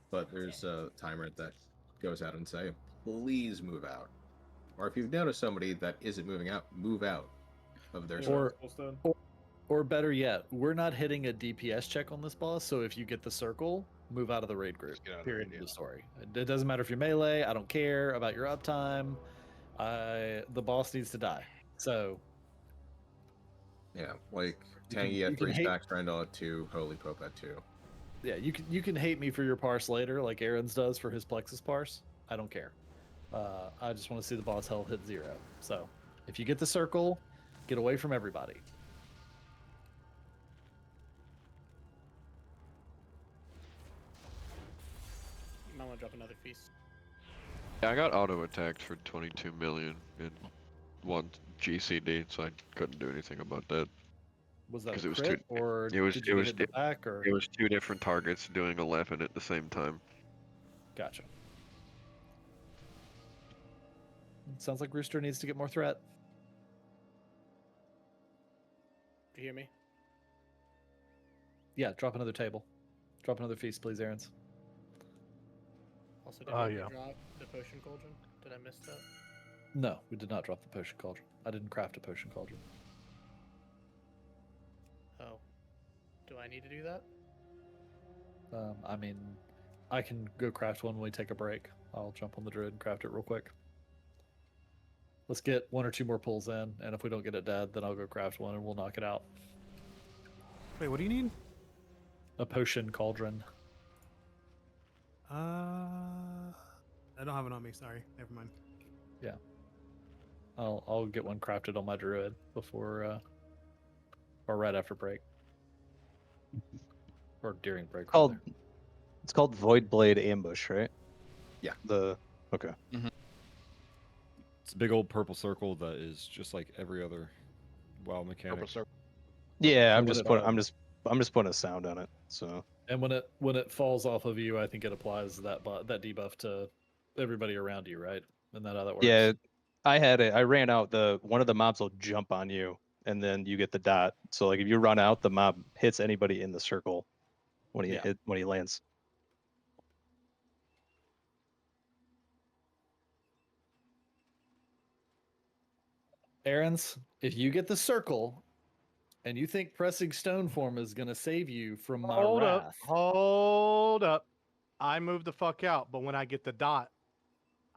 but there's a timer that goes out and say, please move out. Or if you've noticed somebody that isn't moving out, move out of their circle. Or better yet, we're not hitting a DPS check on this boss, so if you get the circle, move out of the raid group. Period of the story. It doesn't matter if you're melee. I don't care about your uptime. The boss needs to die. So yeah, like You can- Tangy you at can 3 hate- stacks, Randall at 2, Holy Pope at 2. yeah, you can hate me for your parse later, like Aaron's does for his plexus parse. I don't care. I just want to see the boss health hit 0. So If you get the circle, get away from everybody. You might want to drop another feast. Yeah, I got auto attacked for 22 million in one GCD, so I couldn't do anything about that. Was that a Because it was crit, or it was did it you was get hit in the back, or? it was two different targets doing 11 at the same time. Gotcha. Sounds like Rooster needs to get more threat. Do you hear me? Yeah, drop another table. Drop another feast, please, Aaron's. Also, did you ever drop the potion cauldron? Did I miss that? No, we did not drop the potion cauldron. I didn't craft a potion cauldron. Oh. Do I need to do that? I mean, I can go craft one when we take a break. I'll jump on the druid and craft it real quick. Let's get 1 or 2 more pulls in, and if we don't get it dead, then I'll go craft one and we'll knock it out. Wait, what do you need? A potion cauldron. I don't have it on me. Sorry, never mind. Yeah. I'll get one crafted on my druid before, or right after break, or during break. It's called Void Blade Ambush, right? Yeah. Okay. It's a big old purple circle that is just like every other WoW mechanic. Purple circle. Yeah, So I'm when just it- putting I'm just putting a sound on it. So. And when it falls off of you, I think it applies that debuff to everybody around you, right? Isn't that how that works? Yeah, I had it. I ran out. One of the mobs will jump on you, and then you get the dot. So like if you run out, the mob hits anybody in the circle when he lands. Aaron's, if you get the circle, and you think pressing stone form is gonna save you from my wrath, Hold up. I move the fuck out, but when I get the dot,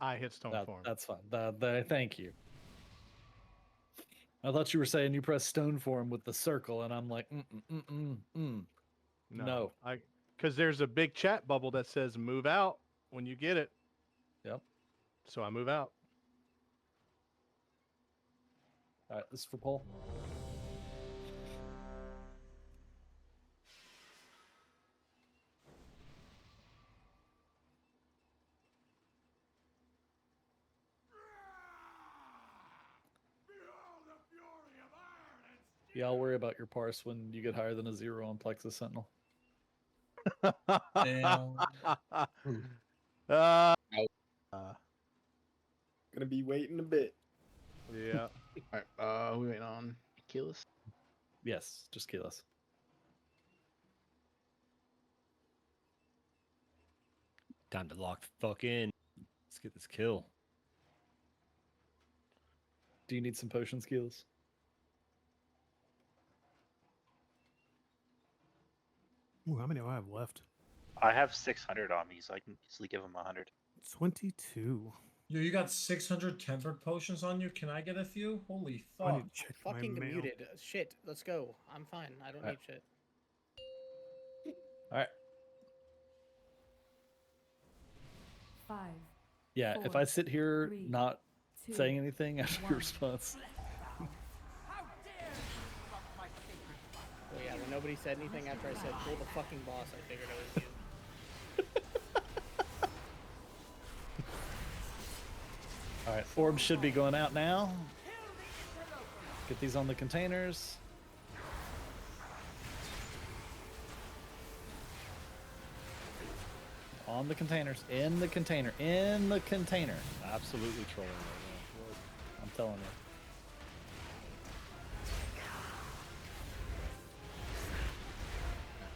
I hit stone form. that's fine. Thank you. I thought you were saying you press stone form with the circle, and I'm like, no. Because there's a big chat bubble that says move out when you get it. Yep. So I move out. All right, this is for Paul. Yeah, I'll worry about your parse when you get higher than a 0 on Plexus Sentinel. Damn. Gonna be waiting a bit. Yeah. All right. We waiting on Keyless. Yes, just Keyless. Time to lock the fuck in. Let's get this kill. Do you need some potion skills? Ooh, how many do I have left? I have 600 on me, so I can easily give him 100. 22. Yo, you got 600 tempered potions on you? Can I get a few? Holy I fuck. need to check my Fucking mail. muted. Shit, let's go. I'm fine. I don't need shit. All right. 5. Yeah, if I sit here not 2, saying anything after your response. Well, yeah, when nobody said anything after I said pull the fucking boss, I figured it was you. All right, orbs should be going out now. Get these on the containers. On the containers. In the container. In the container. Absolutely trolling right now. I'm telling you.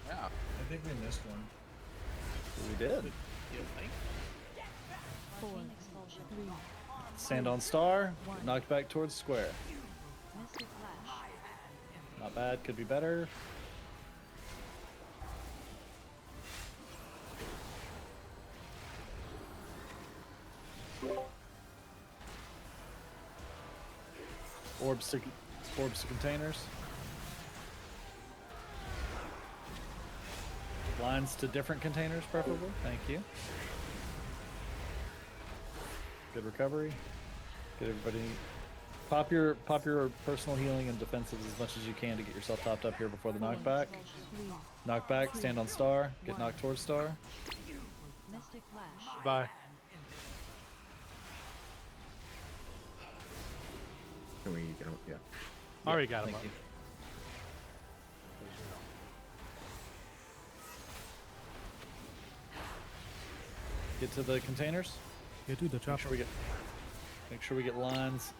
Yeah. I think we missed one. We did. You don't think? 4, 3, Stand on star. Knocked back towards square. Mystic Flash. Not bad. Could be better. Orbs to containers. Lines to different containers, preferably. Thank you. Good recovery. Get everybody Pop your personal healing and defensives as much as you can to get yourself topped up here before the knockback. Knockback, stand on star, get knocked towards star. Mystic Flash. Bye. Can we get him? Yeah. Already got him Thank up. you. Get to the containers. Yeah, dude, the Make chopper. sure we get lines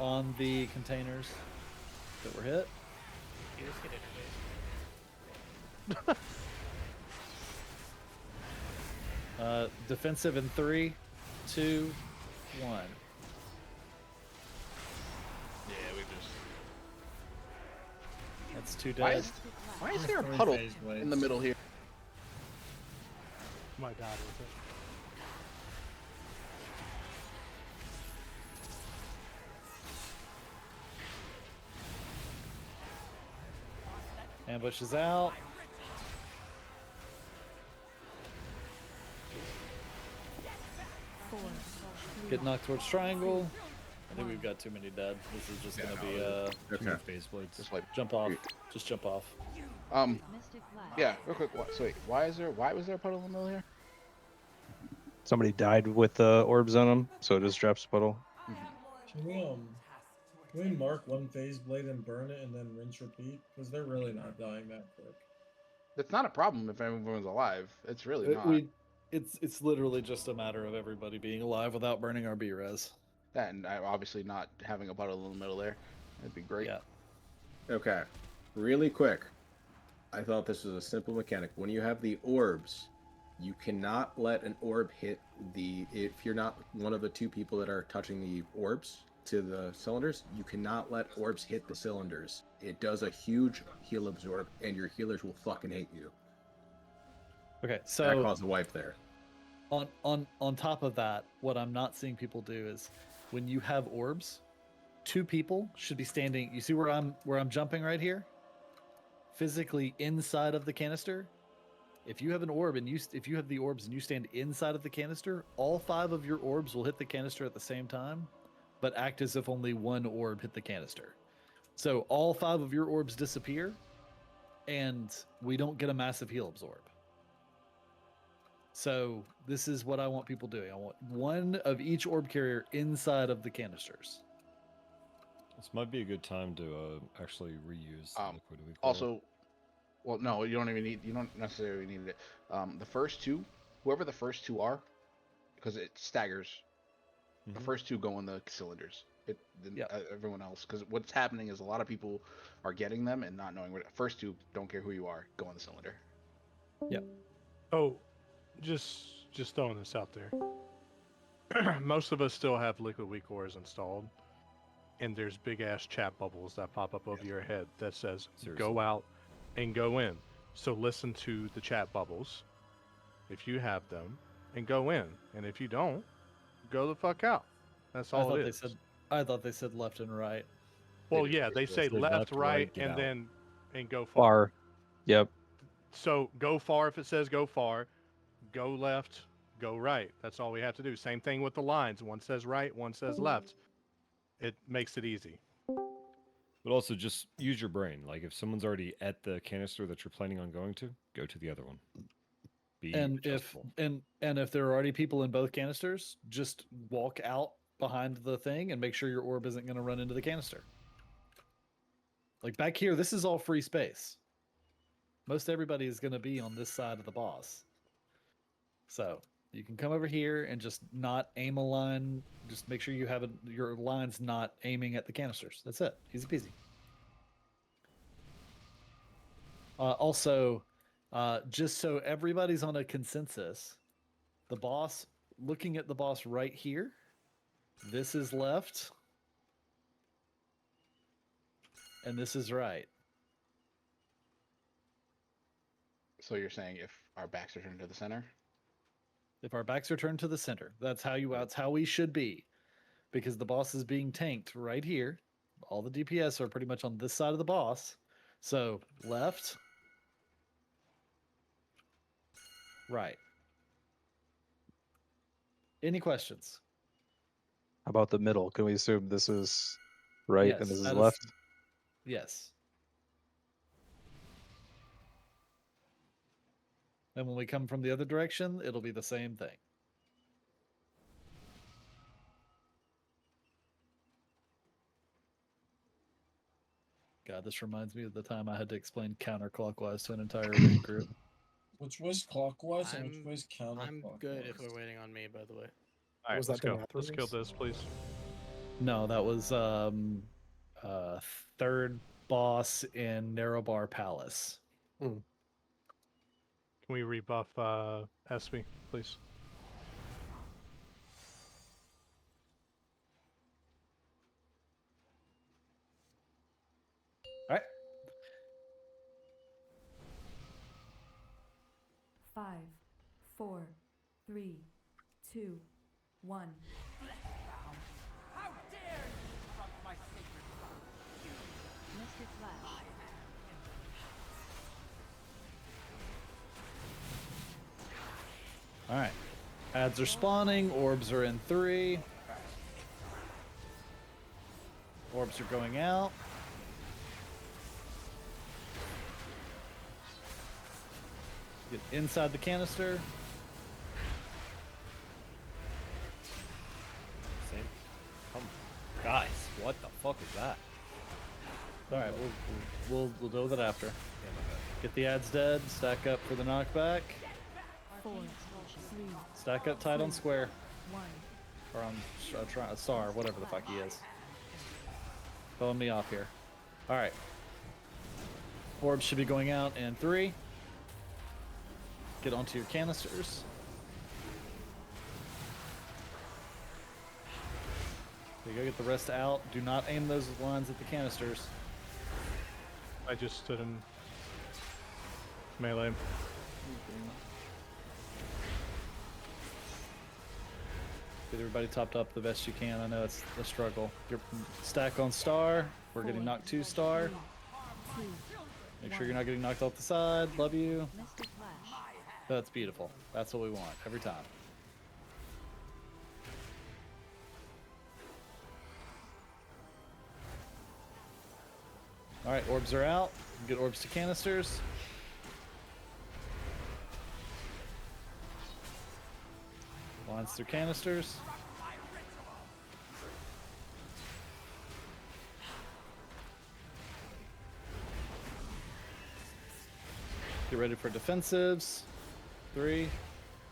on the containers that were hit. You just get introduced. Defensive in 3, 2, 1. Yeah, we just. That's 2 Why dead. why is there a Three puddle phase blades. in the middle here? My dad with it. Ambush is out. Get knocked towards triangle. I think we've got too many dead. This is just Yeah, gonna be Okay. Two phase blades. Just like jump off. Just jump off. Mystic Flash. yeah, real quick. So wait, why was there a puddle in the middle here? Somebody died with the orbs on them, so it just drops a puddle. Can we mark one phase blade and burn it and then rinse repeat? Because they're really not dying that quick. It's not a problem if everyone's alive. It's really not. It's literally just a matter of everybody being alive without burning our B-res. That and obviously not having a puddle in the middle there. That'd be great. Yeah. Okay. Really quick. I thought this was a simple mechanic. When you have the orbs, you cannot let an orb hit if you're not one of the two people that are touching the orbs to the cylinders, you cannot let orbs hit the cylinders. It does a huge heal absorb, and your healers will fucking hate you. Okay, That so caused a wipe there. on top of that, what I'm not seeing people do is when you have orbs, 2 people should be standing. You see where I'm jumping right here? Physically inside of the canister. If you have an orb and if you have the orbs and you stand inside of the canister, all 5 of your orbs will hit the canister at the same time, but act as if only 1 orb hit the canister. So all 5 of your orbs disappear, and we don't get a massive heal absorb. So this is what I want people doing. I want 1 of each orb carrier inside of the canisters. This might be a good time to actually reuse the liquid we Also, well, no, you don't necessarily need it. The first 2, whoever the first 2 are, because it staggers. The first 2 go in the cylinders. Everyone else, because what's happening is a lot of people are getting them and not knowing where. First 2, don't care who you are, go in the cylinder. Yep. Oh, just throwing this out there. Most of us still have liquid weak cores installed, and there's big ass chat bubbles that pop up over your head that says go out and go in. So listen to the chat bubbles if you have them, and go in. And if you don't, go the fuck out. That's all it is. I thought they said left and right. Well, yeah, they say left, right, and then go far. Far. Yep. So go far if it says go far, go left, go right. That's all we have to do. Same thing with the lines. One says right, one says left. It makes it easy. But also just use your brain. Like if someone's already at the canister that you're planning on going to, go to the other one. And if there are already people in both canisters, just walk out behind the thing and make sure your orb isn't going to run into the canister. Like back here, this is all free space. Most everybody is going to be on this side of the boss. So you can come over here and just not aim a line. Just make sure you have your line's not aiming at the canisters. That's it. Easy peasy. Also, just so everybody's on a consensus, the boss, looking at the boss right here, this is left, and this is right. So you're saying if our backs are turned to the center? If our backs are turned to the center, that's how we should be, because the boss is being tanked right here. All the DPS are pretty much on this side of the boss. So left, right. Any questions? How about the middle? Can we assume this is right, Yes, and this is that left. Yes. And when we come from the other direction, it'll be the same thing. God, this reminds me of the time I had to explain counterclockwise to an entire raid group. Which was clockwise and which was counterclockwise? I'm good if we're waiting on me, by the way. All right, Was let's that the go. Let's kill Mathers? this, please. No, that was third boss in Narrow Bar Palace. Can we rebuff Espy, please? All right. 5, 4, 3, 2, 1. Mystic Flash. All right. Ads are spawning. Orbs are in 3. Orbs are going out. Get inside the canister. Same. Come. Guys, what the fuck is that? All right, we'll deal with it after. Get the ads dead. Stack up for the knockback. 4, 3, Stack up tight on square 1. or on star, whatever the fuck he is. Throwing me off here. All right. Orbs should be going out in 3. Get onto your canisters. There you go. Get the rest out. Do not aim those lines at the canisters. I just stood in melee. Get everybody topped up the best you can. I know it's a struggle. Your stack on star. We're getting knocked 2 star. Make sure you're not getting knocked off the side. Love you. Mystic Flash. That's beautiful. That's what we want every time. All right, orbs are out. Get orbs to canisters. Lines through canisters. Get ready for defensives. 3,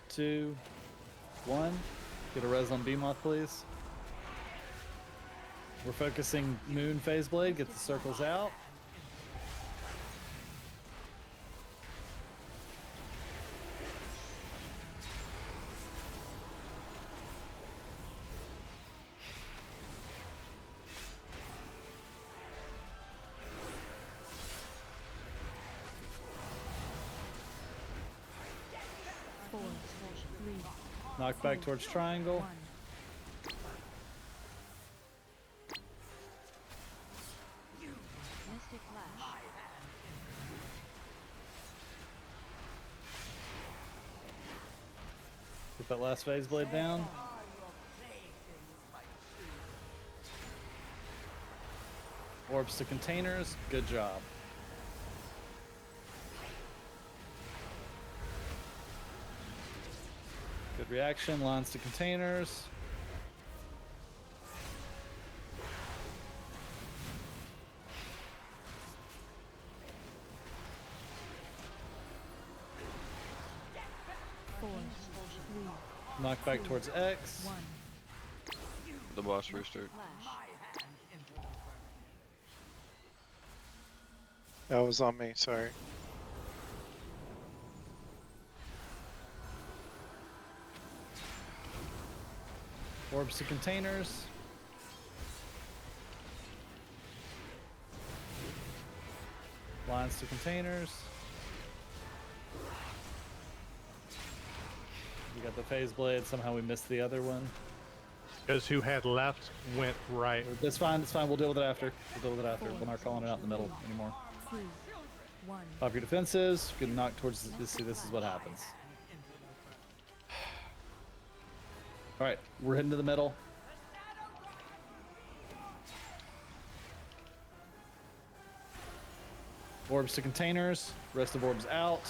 2, 1. Get a res on Beamoth, please. We're focusing Moon Phase Blade. Get the circles out. Knock back towards triangle. Mystic Flash. Get that last phase blade down. Orbs to containers. Good job. Good reaction. Lines to containers. Knock back towards X. The boss restart. That was on me, sorry. Orbs to containers. Lines to containers. We got the phase blade. Somehow we missed the other one. Because who had left went right. That's fine. It's fine. We'll deal with it after. We'll deal with it after. We're not calling it out in the middle anymore. 2, 1. Pop your defenses. Get knocked towards this. See, this is what happens. All right, we're heading to the middle. Orbs to containers. Rest of orbs out.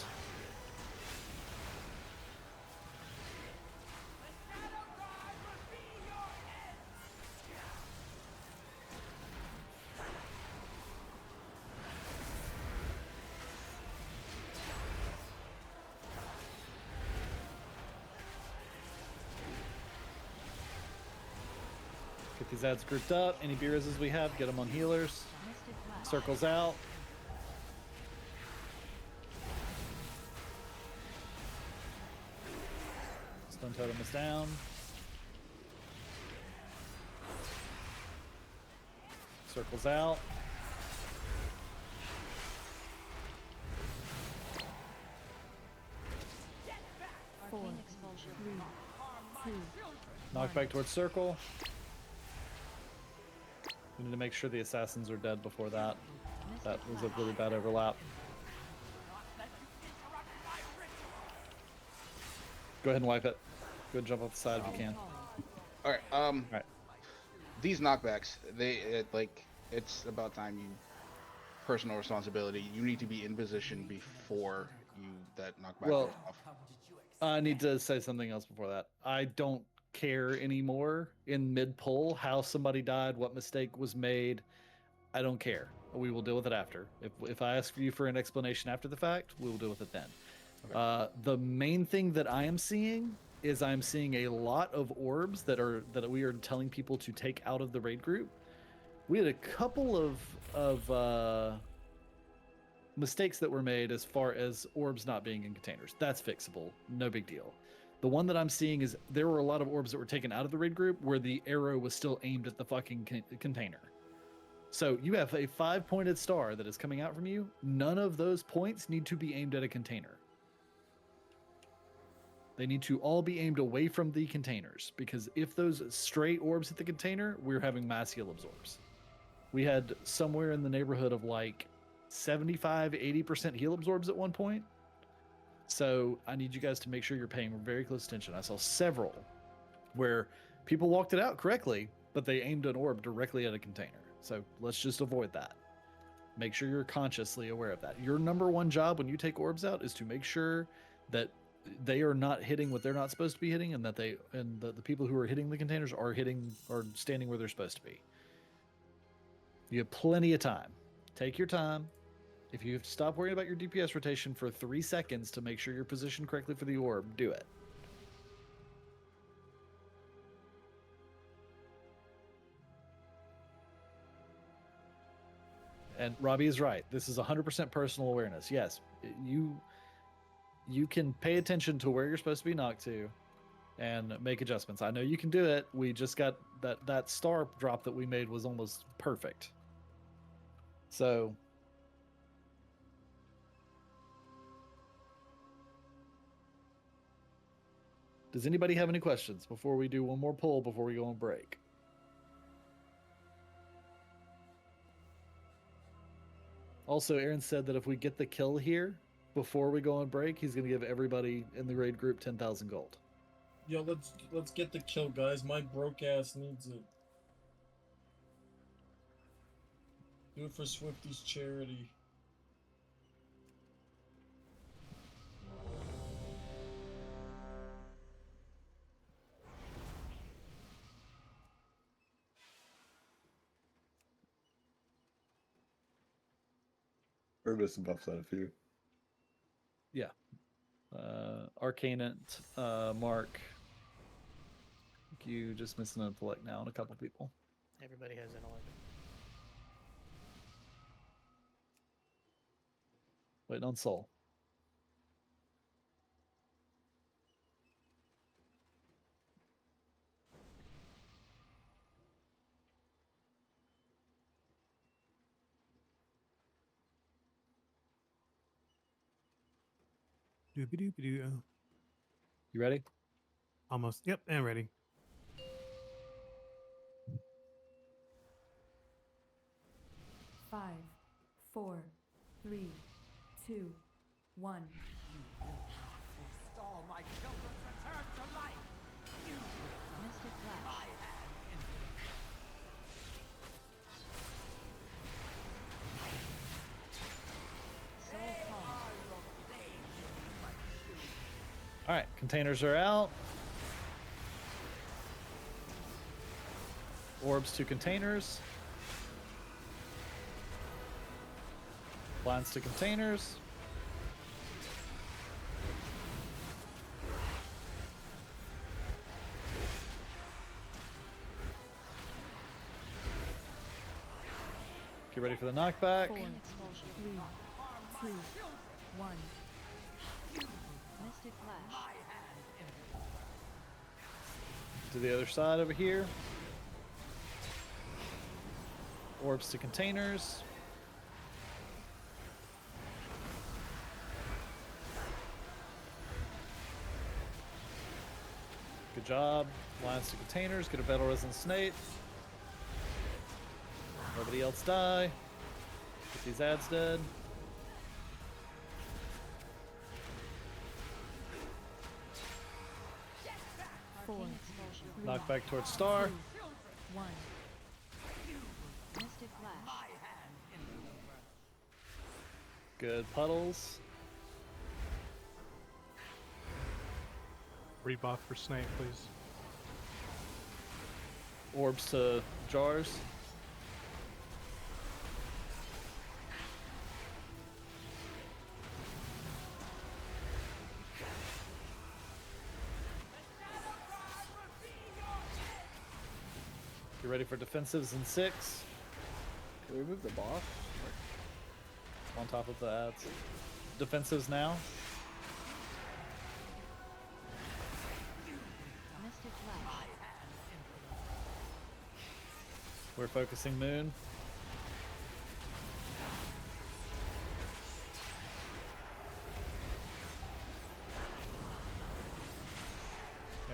Get these ads grouped up. Any B-Reses we have, get them on healers. Circles out. Stun totem is down. Circles out. Four, three, two, Knock back towards circle. We need to make sure the assassins are dead before that. That was a really bad overlap. Go ahead and wipe it. Go jump off the side if you can. All right. These knockbacks, it's about time you personal responsibility. You need to be in position before that knockback goes off. I need to say something else before that. I don't care anymore in mid-pull how somebody died, what mistake was made. I don't care. We will deal with it after. If I ask you for an explanation after the fact, we will deal with it then. Okay. The main thing that I am seeing is I'm seeing a lot of orbs that we are telling people to take out of the raid group. We had a couple of mistakes that were made as far as orbs not being in containers. That's fixable. No big deal. The one that I'm seeing is there were a lot of orbs that were taken out of the raid group where the arrow was still aimed at the fucking container. So you have a 5-pointed star that is coming out from you. None of those points need to be aimed at a container. They need to all be aimed away from the containers, because if those stray orbs hit the container, we're having mass heal absorbs. We had somewhere in the neighborhood of like 75-80% heal absorbs at one point. So I need you guys to make sure you're paying very close attention. I saw several where people walked it out correctly, but they aimed an orb directly at a container. So let's just avoid that. Make sure you're consciously aware of that. Your number one job when you take orbs out is to make sure that they are not hitting what they're not supposed to be hitting, and that the people who are hitting the containers are standing where they're supposed to be. You have plenty of time. Take your time. If you have to stop worrying about your DPS rotation for 3 seconds to make sure you're positioned correctly for the orb, do it. And Robbie is right. This is 100% personal awareness. Yes, you can pay attention to where you're supposed to be knocked to and make adjustments. I know you can do it. We just got that star drop that we made was almost perfect. So does anybody have any questions before we do one more pull before we go on break? Also, Aaron said that if we get the kill here before we go on break, he's going to give everybody in the raid group 10,000 gold. Yo, let's get the kill, guys. My broke ass needs it. Do it for Swifty's charity. Or missing buffs on a few. Yeah. Arcanant, Mark. You just missing an intellect now and a couple people. Everybody has intellect. Waiting on Soul. Doobie-doobie-doo. You ready? Almost. Yep, and ready. Five, 4, 3, 2, 1. Stall my children's return to life. Mystic Flash. All right, containers are out. Orbs to containers. Lines to containers. Get ready for the knockback. 4, 3, 2, 1. Mystic Flash. To the other side over here. Orbs to containers. Good job. Lines to containers. Get a battle resonant snake. Nobody else die. Get these ads dead. Arcane Expulsion. Knock back towards Star. 2, 1. Mystic Flash. Good puddles. Rebuff for Snake, please. Orbs to jars. Get ready for defensives in 6. Can we move the boss? On top of the ads. Defensives now. Mystic Flash. We're focusing Moon.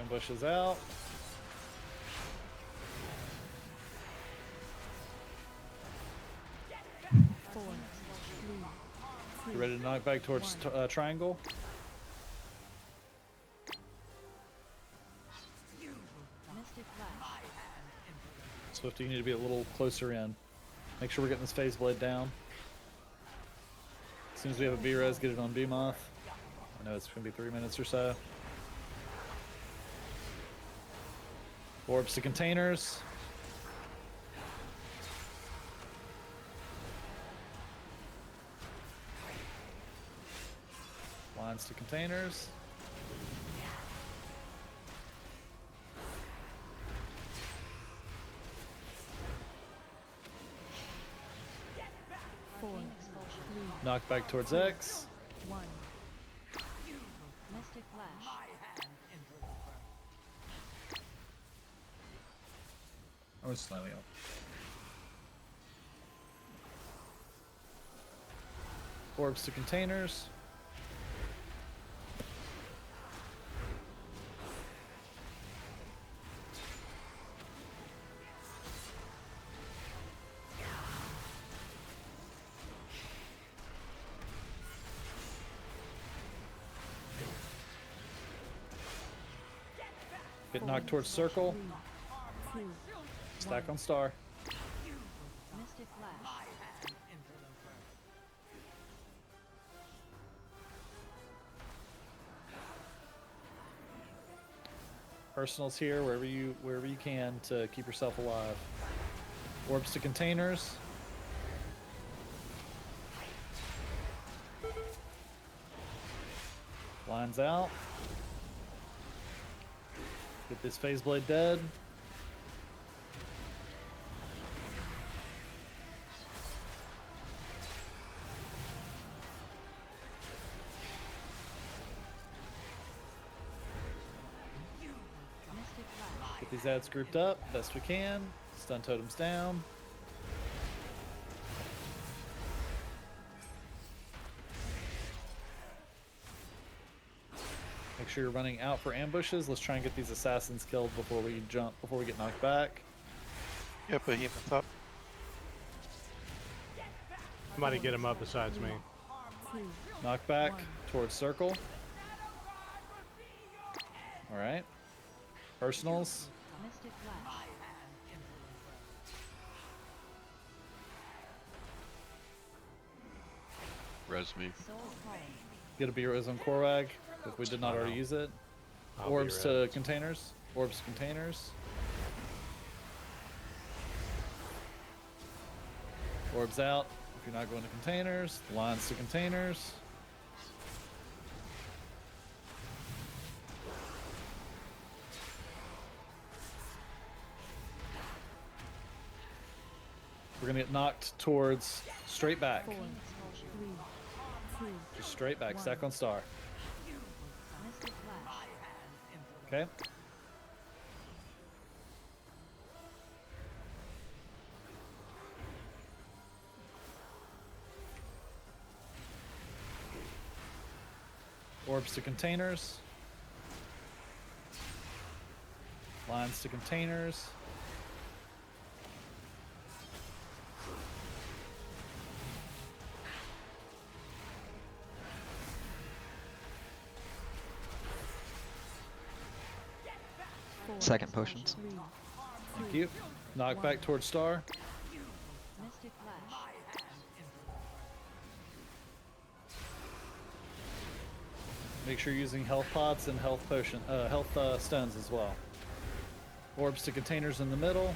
Ambush is out. You ready to knock back towards triangle? Mystic Flash. Swifty, you need to be a little closer in. Make sure we're getting this phase blade down. As soon as we have a B-res, get it on B-Moth. I know it's going to be 3 minutes or so. Orbs to containers. Lines to containers. Arcane Expulsion. Knock back towards X. 1. Mystic Flash. I was slightly off. Orbs to containers. Get knocked towards circle. 2, Stack on star. Mystic Flash. Personals here wherever you can to keep yourself alive. Orbs to containers. Lines out. Get this phase blade dead. Mystic Flash. Get these ads grouped up best we can. Stun totems down. Make sure you're running out for ambushes. Let's try and get these assassins killed before we get knocked back. Yeah, Behemoth up. Somebody get him up besides me. 2, Knock back towards circle. Alright. Personals. Mystic Flash. Res me. Soul Calling. Get a B-Res on Korwag. if we did not Oh, already no. use it. I'll be Orbs red. to containers. Orbs to containers. Orbs out. If you're not going to containers, lines to containers. We're gonna get knocked towards straight back. 4, 3, 2, Just straight back. Stack on star. Mystic Flash. Okay. Orbs to containers. Lines to containers. Second potions. 3, 2, Thank you. Knock back towards star. Mystic Flash. Make sure you're using health pots and health stones as well. Orbs to containers in the middle.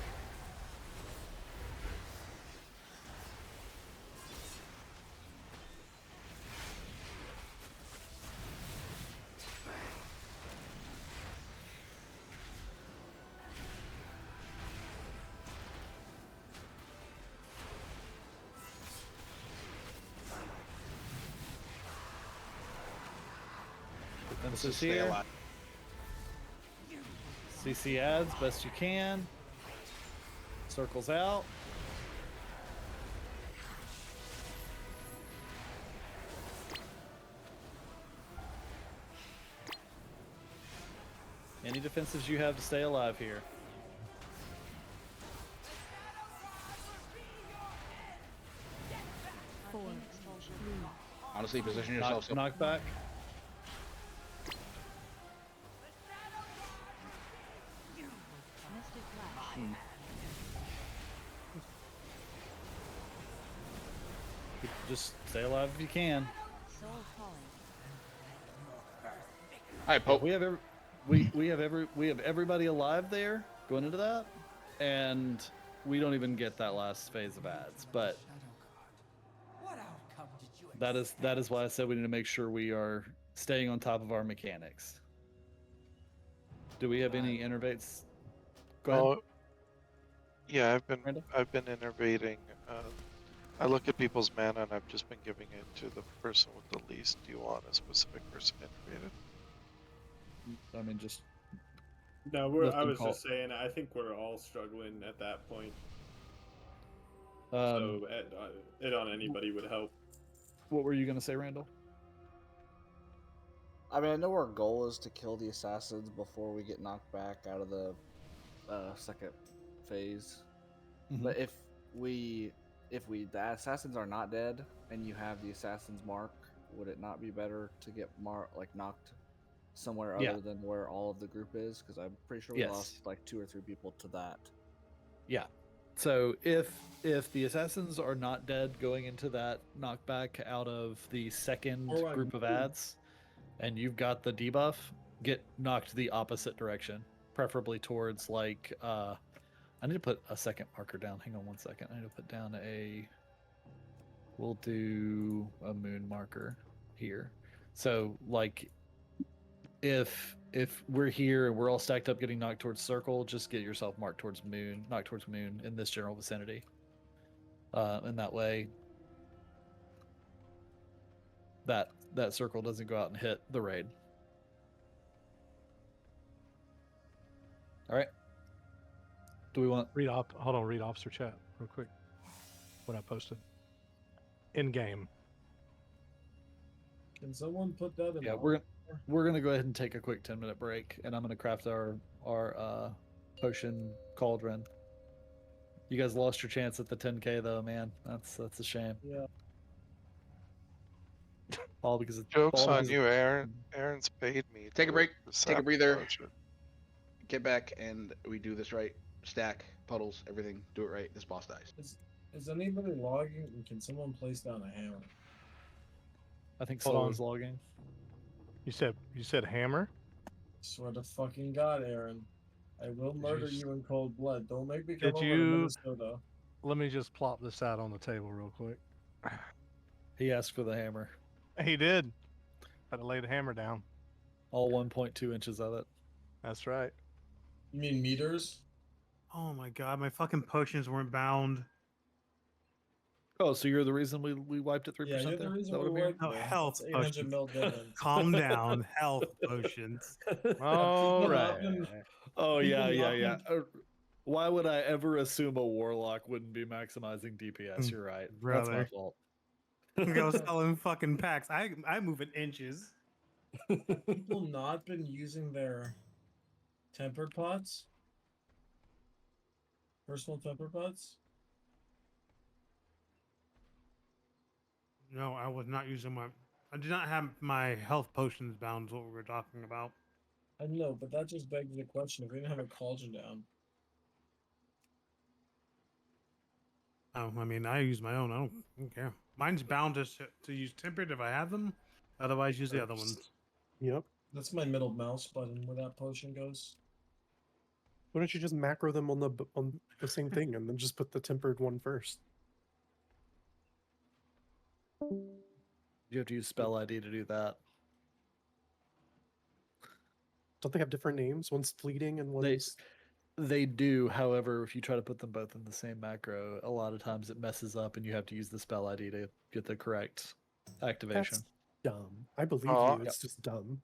Defenses stay here. alive. CC adds best you can. Circles out. Any defenses you have to stay alive here. four, three, Honestly, position yourself. so- Knock back. Mystic Flash. Just stay alive if you can. Soul Calling. All right, Pope. We have everybody alive there going into that, and we don't even get that last phase of ads. But that is why I said we need to make sure we are staying on top of our mechanics. Do we have any innervates? Go ahead. Oh, yeah, Randall? I've been innervating. I look at people's mana and I've just been giving it to the person with the least. Do you want a specific person innervated? I mean, just No, let I them was call- just saying. I think we're all struggling at that point. Um, So it on anybody would help. what were you gonna say, Randall? I mean, I know our goal is to kill the assassins before we get knocked back out of the second phase. Mhm. But if the assassins are not dead and you have the assassins mark, would it not be better to get knocked somewhere other Yeah. than where all of the group is? Because I'm pretty sure we Yes. lost like 2 or 3 people to that. Yeah. So if the assassins are not dead going into that knockback out of the second Or like group of ads, and you've got the debuff, get knocked the opposite direction, preferably towards like I need to put a second marker down. Hang on one second. I need to put down we'll do a moon marker here. So like if we're here and we're all stacked up getting knocked towards circle, just get yourself knocked towards moon in this general vicinity. And that way that circle doesn't go out and hit the raid. All right. Do we want read officer chat real quick? What I posted in game. Can someone put that in? Yeah, we're gonna go ahead and take a quick 10-minute break, and I'm gonna craft our potion cauldron. You guys lost your chance at the 10K though, man. That's a shame. Yeah. All because of Joke's all on because you, of- Aaron. Aaron's paid me. Take a break. Take a breather. Potion. Get back, and we do this right. Stack puddles, everything. Do it right. This boss dies. Is anybody logging? And can someone place down a hammer? I think Hold Soul on. is logging. You said hammer? Swear to fucking God, Aaron. I will murder you in cold blood. Don't make me come Did over to you? Minnesota. Let me just plop this out on the table real quick. He asked for the hammer. He did. Had to lay the hammer down. All 1.2 inches of it. That's right. You mean meters? Oh my god, my fucking potions weren't bound. Oh, so you're the reason we wiped it 3% Yeah, you're the there? Is reason that we what I'm hearing? wiped No, there. health That's 800 potions. mil difference. Calm down. Health potions. All People right. not been- Oh, people yeah, not yeah, been- yeah. Why would I ever assume a warlock wouldn't be maximizing DPS? You're right. That's my Brother. fault. Go selling fucking packs. I move in inches. People not been using their tempered pots? Personal temper pots? No, I was not using my. I did not have my health potions bound. Is what we were talking about. I know, but that just begs the question: if we didn't have a cauldron down, Oh, I mean, I use my own. I don't care. Mine's bound to use tempered if I have them. Otherwise, use the other ones. Yep. that's my middle mouse button where that potion goes. Why don't you just macro them on the same thing and then just put the tempered one first? You have to use spell ID to do that. Don't they have different names? One's fleeting and one's. They do. However, if you try to put them both in the same macro, a lot of times it messes up and you have to use the spell ID to get the correct activation. That's dumb. I believe Oh, you. It's just dumb.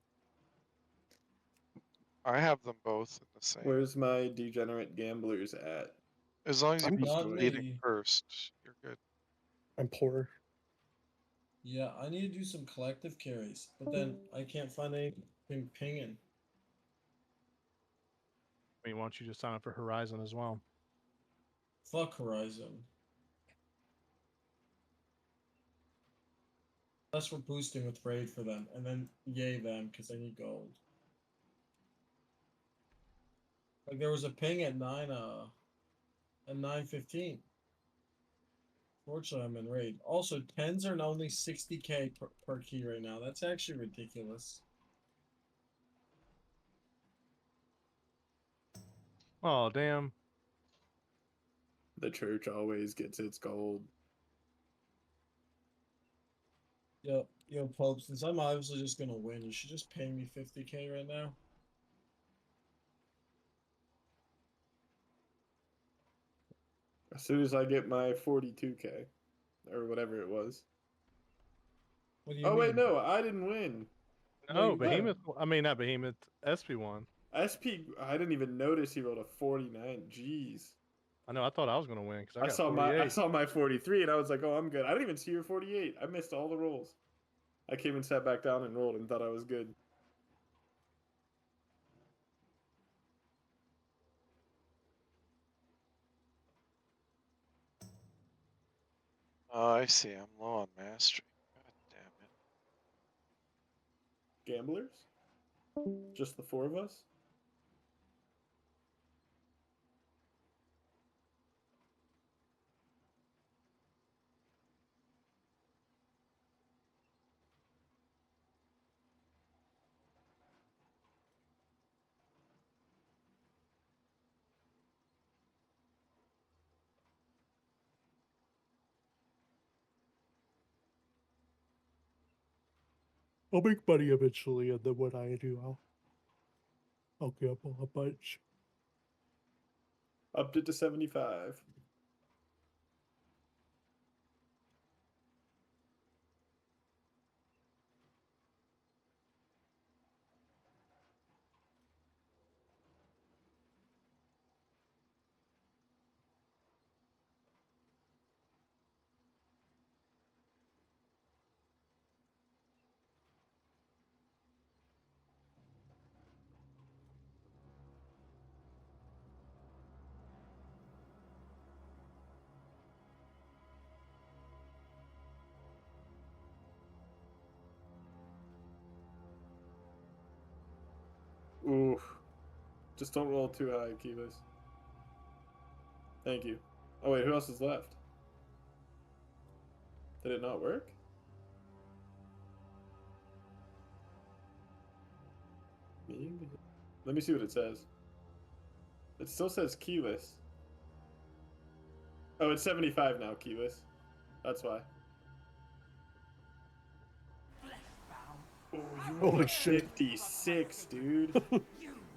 I have them both in the same. Where's my degenerate gamblers at? As long as you I'm put not the bleeding me. first, you're good. I'm poor. Yeah, I need to do some collective carries, but then I can't find anything pinging. I mean, why don't you just sign up for Horizon as well? Fuck Horizon. Unless we're boosting with raid for them, and then yay them because I need gold. Like there was a ping at 9:15. Fortunately, I'm in raid. Also, 10s are only 60k per key right now. That's actually ridiculous. Oh damn! The church always gets its gold. Yo, Pope, since I'm obviously just gonna win, you should just pay me 50k right now. As soon as I get my 42k, or whatever it was. What do you Oh mean? wait, no, I didn't win. No, you Behemoth. I mean, not Behemoth. SP won. SP, I didn't even notice he rolled a 49. Jeez. I know. I thought I was gonna win because I I got saw 48. I saw my 43 and I was like, oh, I'm good. I didn't even see your 48. I missed all the rolls. I came and sat back down and rolled and thought I was good. Oh, I see. I'm low on mastery. God damn it. Gamblers? Just the four of us? I'll make money eventually, and then what I do, I'll gamble a bunch. Upped it to 75. Oof. Just don't roll too high, Kivas. Thank you. Oh wait, who else is left? Did it not work? Let me see what it says. It still says keyless. Oh, it's 75 now, keyless. That's why. Oh, you Holy rolled shit. 56, dude.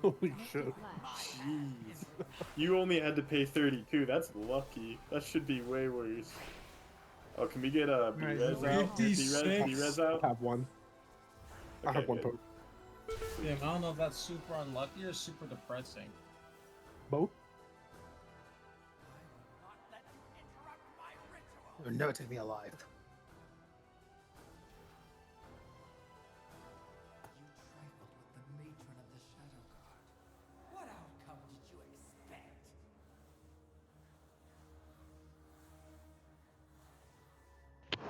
Holy shit. Jeez. You only had to pay 32. That's lucky. That should be way worse. Oh, can we get a B-res out? B-res I out? have one. I have one good. poke. Damn, I don't know if that's super unlucky or super depressing. Both? You'll never take me alive. What outcome did you expect?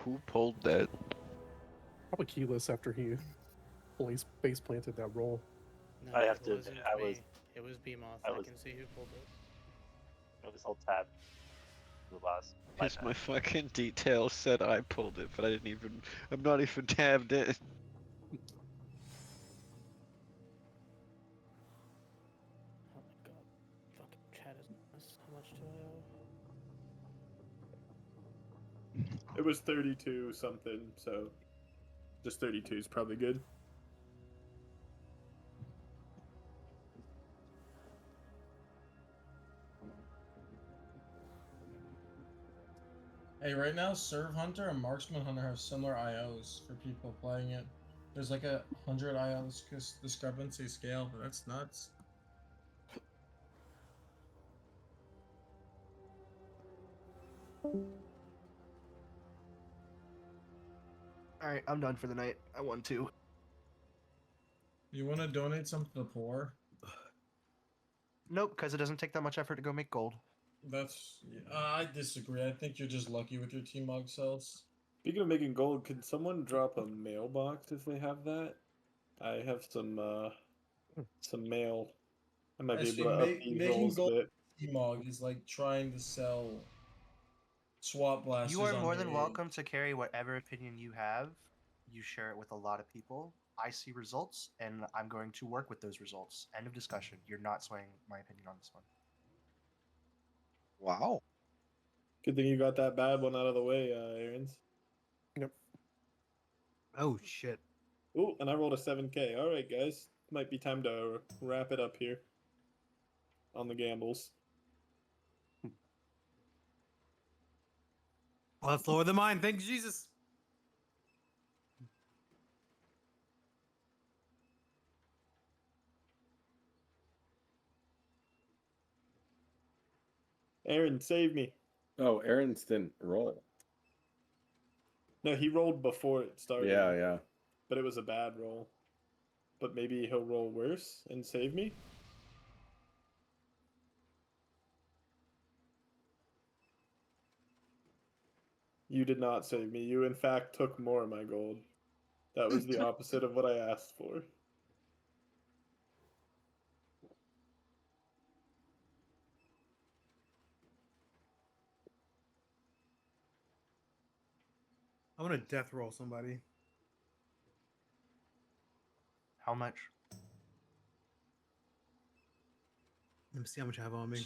Who pulled that? Probably keyless after he face planted that roll. No, I have it to admit, wasn't I me. was- It was BMoth. I I was- can see who pulled it. It was all tabbed. The boss. Because my fucking details said I pulled it, but I didn't even. I'm not even tabbed in. Oh my god. Fucking chat is nuts. How much do I owe? It was 32 something, so just 32 is probably good. Hey, right now, Serve Hunter and Marksman Hunter have similar IOs for people playing it. There's like 100 IOs discrepancy scale, but that's nuts. Alright, I'm done for the night. I won 2. You want to donate some to the poor? Nope, because it doesn't take that much effort to go make gold. That's. I disagree. I think you're just lucky with your T-Mog cells. Speaking of making gold, can someone drop a mailbox if they have that? I have some mail. I might be able to up these making rolls a gold bit. T-Mog is like trying to sell swap blasters. You are on more your than age. welcome to carry whatever opinion you have. You share it with a lot of people. I see results, and I'm going to work with those results. End of discussion. You're not swaying my opinion on this one. Wow. Good thing you got that bad one out of the way, Aaron's. Yep. Oh shit. Oh, and I rolled a 7K. All right, guys. Might be time to wrap it up here on the gambles. Well, that's lower than mine. Thank Jesus. Aaron, save me. Oh, Aaron's didn't roll. No, he rolled before it started. Yeah, yeah. But it was a bad roll. But maybe he'll roll worse and save me? You did not save me. You, in fact, took more of my gold. That was the opposite of what I asked for. I'm gonna death roll somebody. How much? Let me see how much I have on me.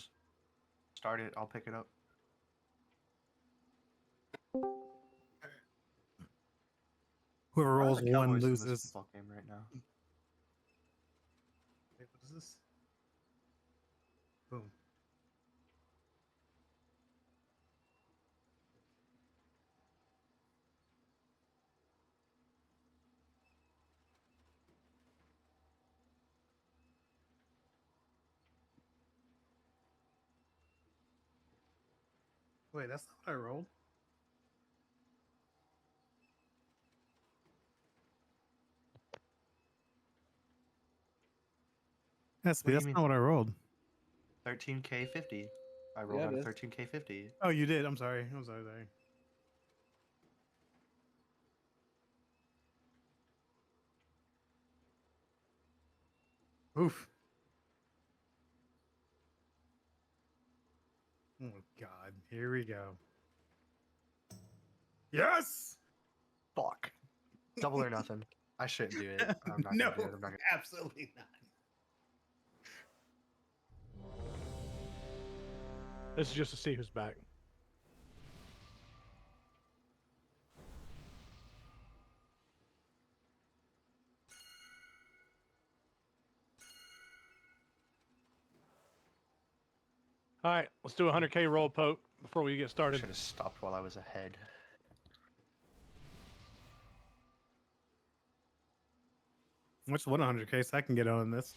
Start it. I'll pick it up. Whoever How are rolls the one Cowboys in this loses. football game right now. Wait, what is this? Boom. Wait, that's not what I rolled. That's What do you that's mean? not what I rolled. 13K 50. I rolled Yeah, out it a is. 13K 50. Oh, you did. I'm sorry. I'm sorry. Sorry. Oof. Oh God. Here we go. Yes. Fuck. Double or nothing. I shouldn't do it. I'm not No, gonna do it. I'm not gonna... absolutely not. This is just to see who's back. All right, let's do a 100K roll poke before we get started. Should have stopped while I was ahead. What's 100K so I can get on this?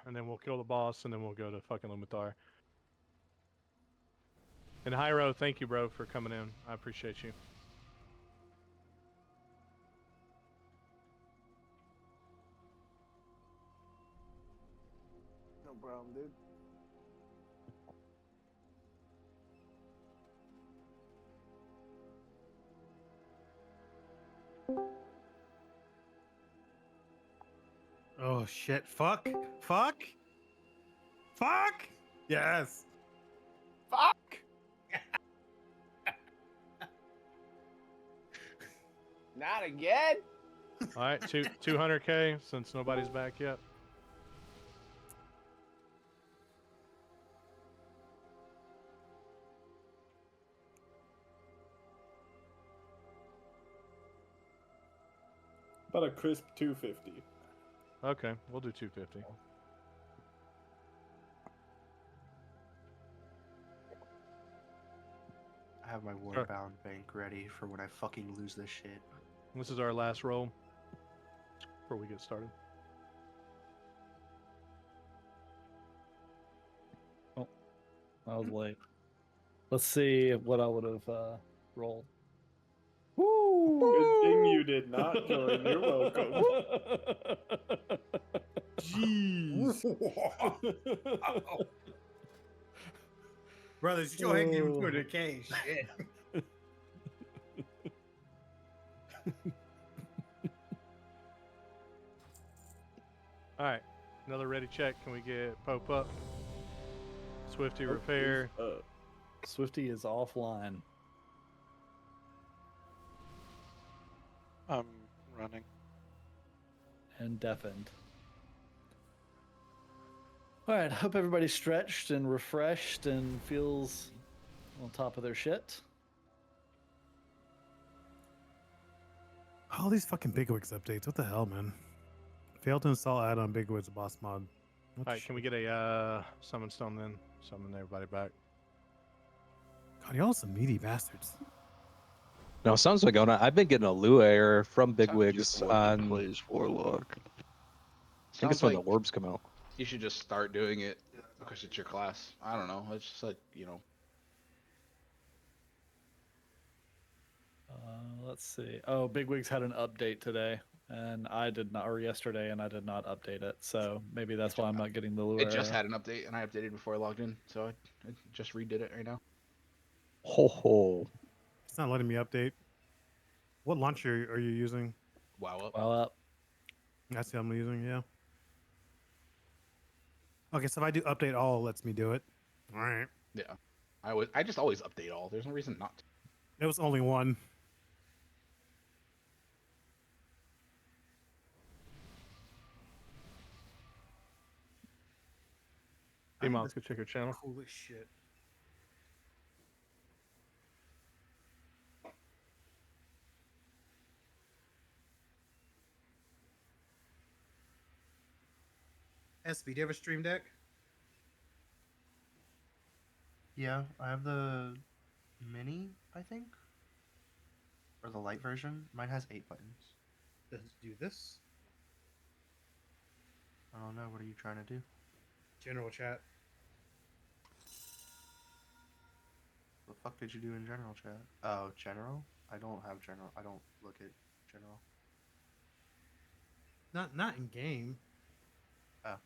And then we'll kill the boss, and then we'll go to fucking Lumitar. And Hyro, thank you, bro, for coming in. I appreciate you. No problem, dude. Oh shit! Fuck! Fuck! Fuck! Yes. Fuck! Not again? All right, 200K since nobody's back yet. About a crisp 250. Okay, we'll do 250. I have my Warbound bank ready for when I fucking lose this shit. This is our last roll before we get started. Oh, I was late. Let's see what I would have rolled. Good thing you did not join. You're welcome. Jeez. Brothers, you go ahead and give him 200K. Shit. All right, another ready check. Can we get Pope up? Swifty repair. Swifty is offline. I'm running. And deafened. All right, hope everybody's stretched and refreshed and feels on top of their shit. All these fucking Bigwigs updates. What the hell, man? Failed to install add-on Bigwigs boss mod. What All right, can we get a summon stone then? Summon everybody back. God, y'all some meaty bastards. No, sounds like I've been getting a Lua error from Bigwigs on. Plays Warlock. I think it's when the orbs come out. You should just start doing it because it's your class. I don't know. It's just like, Let's see. Oh, Bigwigs had an update today, and I did not, or yesterday, and I did not update it. So maybe that's why I'm not getting the Lua It just error. had an update, and I updated before I logged in, so I just redid it right now. Ho ho. It's not letting me update. What launcher are you using? Wow up. Wow up. That's the I'm using, yeah. Okay, so if I do update all, it lets me do it. All right. Yeah. I just always update all. There's no reason not to. It was only one. Hey, Mom, go check your channel. Cool as shit. SB, do you have a stream deck? Yeah, I have the mini, I think. Or the light version. Mine has 8 buttons. Does it do this? I don't know. What are you trying to do? General chat. The fuck did you do in general chat? Oh, general? I don't have general. I don't look at general. Not in game. Oh.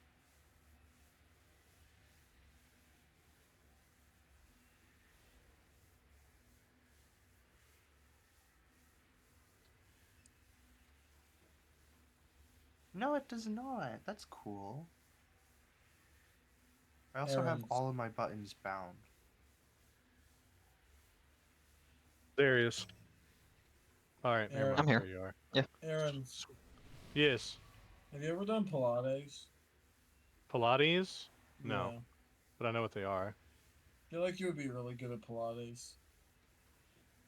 No, it does not. That's cool. I also have all of my buttons bound. There he is. All right, never mind. I'm here. There you are. Yeah. Aaron, Yes. have you ever done Pilates? Pilates? No, Yeah. but I know what they are. I feel like you would be really good at Pilates.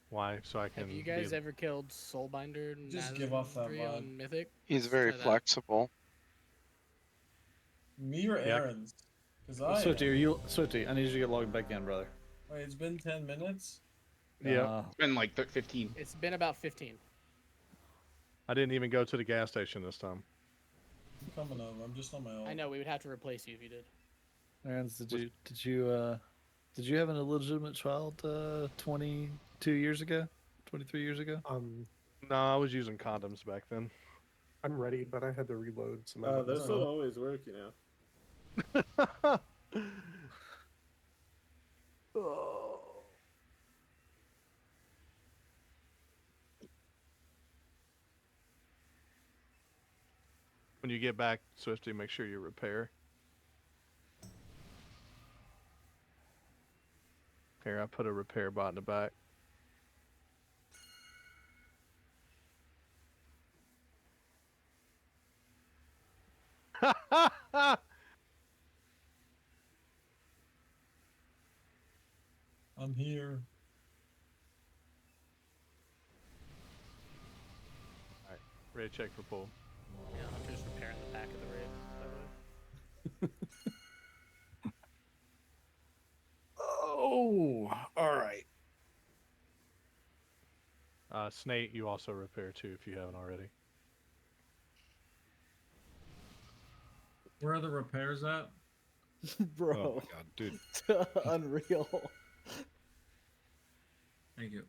Why? So I can. Have you guys ever killed Soulbinder Just give off that Nazandry vibe. on Mythic? He's Let's very try that. flexible. Me or Yeah. Aaron's? Because I Swifty, I need you to get logged back in, brother. Wait, it's been 10 minutes? Yeah. It's been like 15. It's been about 15. I didn't even go to the gas station this time. I'm coming over. I'm just on my own. I know we would have to replace you if you did. Aaron's, did you have an illegitimate child 22 years ago? 23 years ago? No, I was using condoms back then. I'm ready, but I had to reload some. Those don't always work, you know. When you get back, Swifty, make sure you repair. Here, I put a repair bot in the back. I'm here. Alright, ready to check for pull. Yeah, Hunter's repairing the back of the raid, by the way. Oh, alright. Snake, you also repair too if you haven't already. Where are the repairs at? Oh my god, dude. Unreal. Thank you.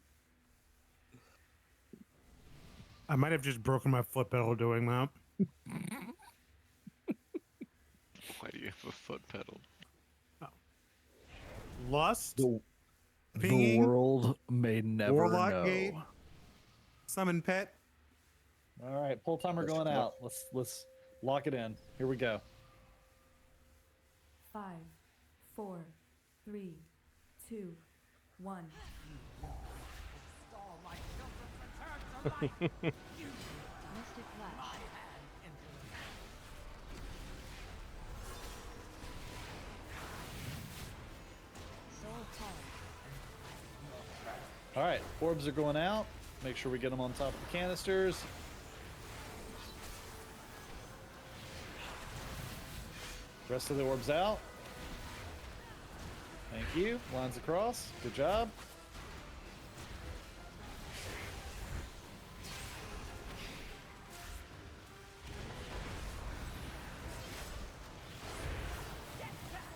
I might have just broken my foot pedal doing that. Why do you have a foot pedal? Lust. The pinging, world may never Warlock know. Gate, Summon Pet. All right, pull timer going out. Let's lock it in. Here we go. 5, 4, 3, 2, 1. Mystic Flash. Soul Tongue. All right, orbs are going out. Make sure we get them on top of the canisters. Rest of the orbs out. Thank you. Lines across. Good job.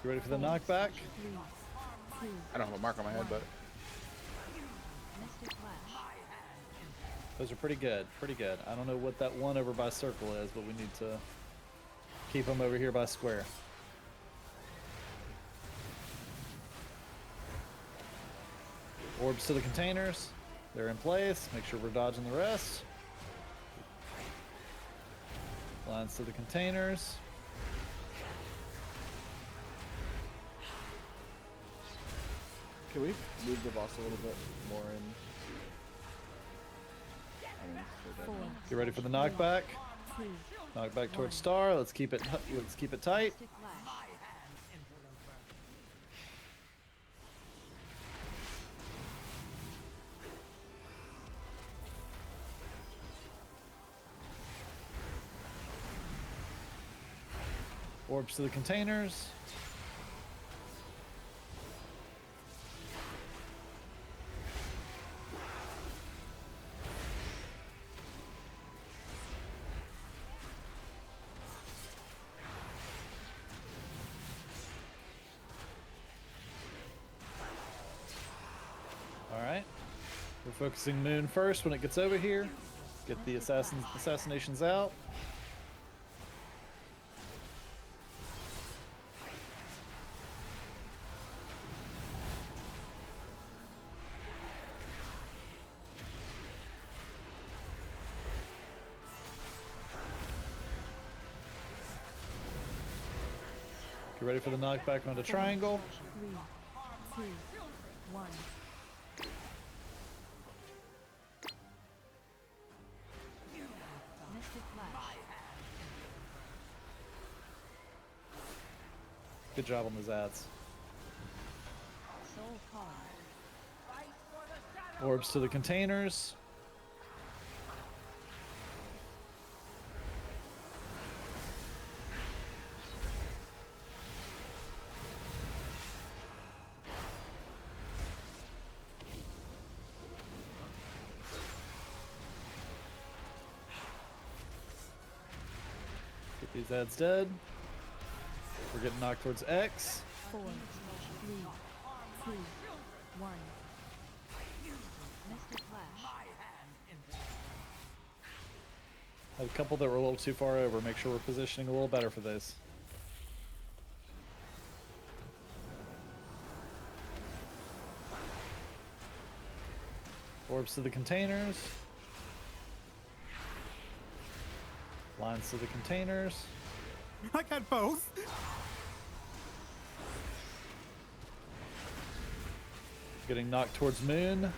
You ready for the knockback? I don't have a mark on my head, but Mystic Flash. Those are pretty good. Pretty good. I don't know what that one over by circle is, but we need to keep them over here by square. Orbs to the containers. They're in place. Make sure we're dodging the rest. Lines to the containers. Can we move the boss a little bit more in? Get ready for the knockback. Knockback towards star. Let's keep it tight. Mystic Flash. Orbs to the containers. Alright. We're focusing Moon first when it gets over here. Get the assassinations out. Get ready for the knockback onto triangle. 3, 2, 1. Mystic Flash. Good job on the Zats. Soul calling. Orbs to the containers. Get these ads dead. We're getting knocked towards X. 4, 3, 2, 1. Mystic Flash. Had a couple that were a little too far over. Make sure we're positioning a little better for this. Orbs to the containers. Lines to the containers. I got both. Getting knocked towards Moon.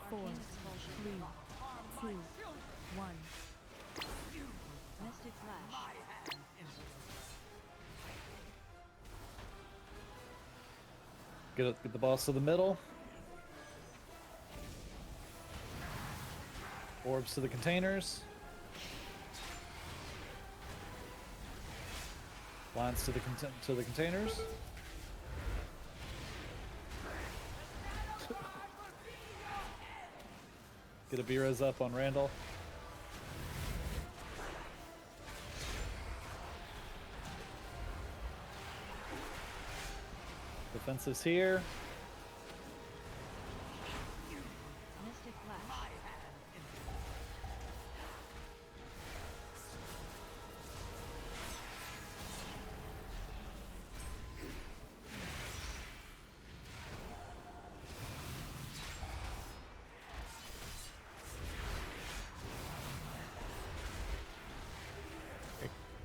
4, 3, 2, 1. Mystic Flash. Get the boss to the middle. Orbs to the containers. Lines to the containers. Get a B-res up on Randall. Defensives here. Mystic Flash.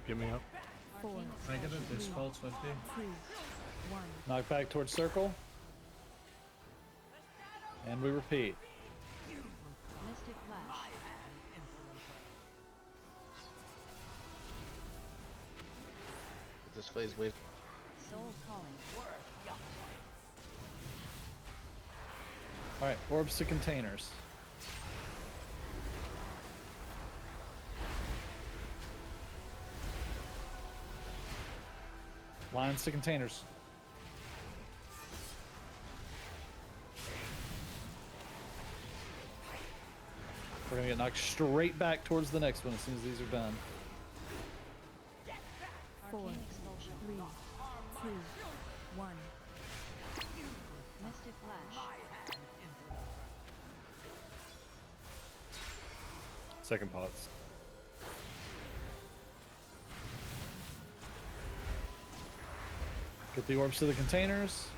Get me up. 4, Can I get a dispel 50? 2, 1. Knock back towards circle. And we repeat. Mystic Flash. This phase wave. Soul calling. Alright, orbs to containers. Lines to containers. We're gonna get knocked straight back towards the next one as soon as these are done. 4, 3, Expulsion. 2, 1. Mystic Flash. Second pots. Get the orbs to the containers.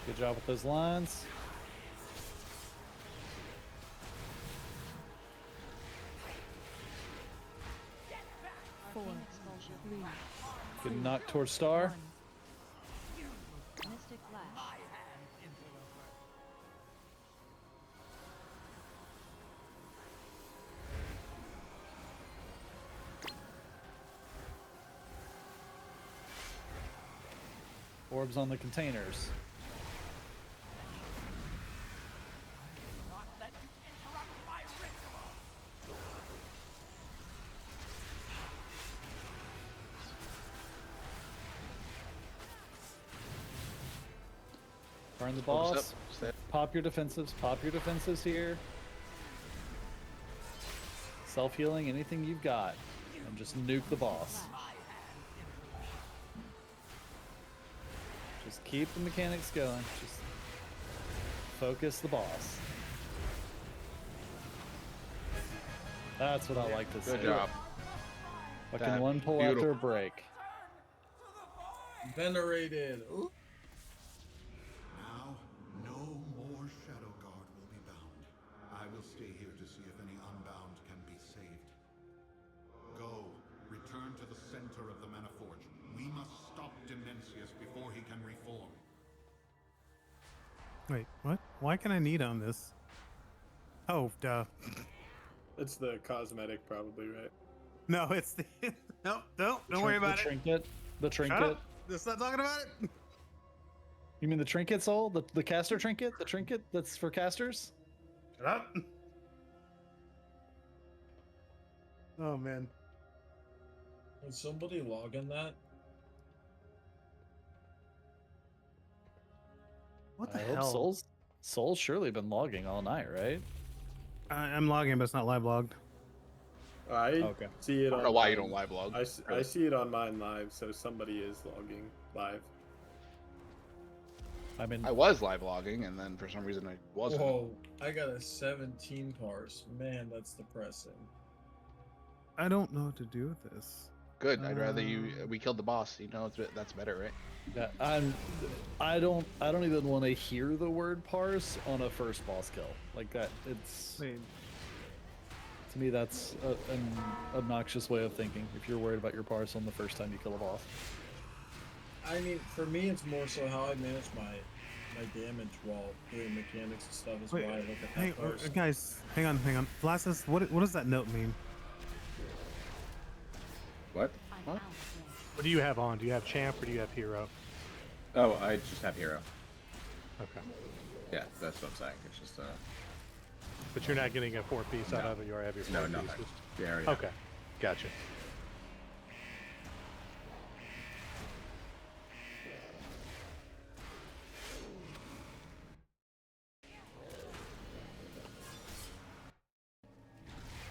Good job with those lines. Four, Expulsion. 3, Getting knocked towards Star. Mystic Flash. Orbs on the containers. Burn the Orbs boss. up. Pop your defensives. Pop your defensives here. Self-healing, anything you've got. And just nuke the boss. Just keep the mechanics going. Just focus the boss. That's what I like to see. Good job. Fucking That one pull after a beautiful. break. Venerated. Ooh. Now, no more Shadow Guard will be bound. I will stay here to see if any unbound can be saved. Go, return to the center of the Manaforge. We must stop Dimensius before he can reform. Wait, what? Why can I need on this? Oh, duh. It's the cosmetic, probably, right? No, it's the. No, don't worry about the it. Trinket. The Shut trinket. up. Let's not talking about it. You mean the trinket soul? The caster trinket? The trinket that's for casters? Shut up. Oh man. Can somebody log in that? What the I hope hell? Soul's surely been logging all night, right? I'm logging, but it's not live logged. I see it I don't on know why you mine. don't live log. I see it on mine live, so somebody is logging live. I mean, I was live logging, and then for some reason I wasn't. Whoa, I got a 17 parse. Man, that's depressing. I don't know what to do with this. Good. I'd rather we killed the boss. You know, that's better, right? Yeah, I don't even want to hear the word parse on a first boss kill like that. It's to me that's an obnoxious way of thinking. If you're worried about your parse on the first time you kill a boss. I mean, for me, it's more so how I manage my damage while doing mechanics and stuff is why I look at that Hey, parse. guys, hang on. Blastus, what does that note mean? What? What do you have on? Do you have champ or do you have hero? Oh, I just have hero. Okay. Yeah, that's what I'm saying. It's just But you're not getting a 4-piece out of it. You already have your 4 No, nothing. pieces. Yeah, I already have. Okay. Gotcha.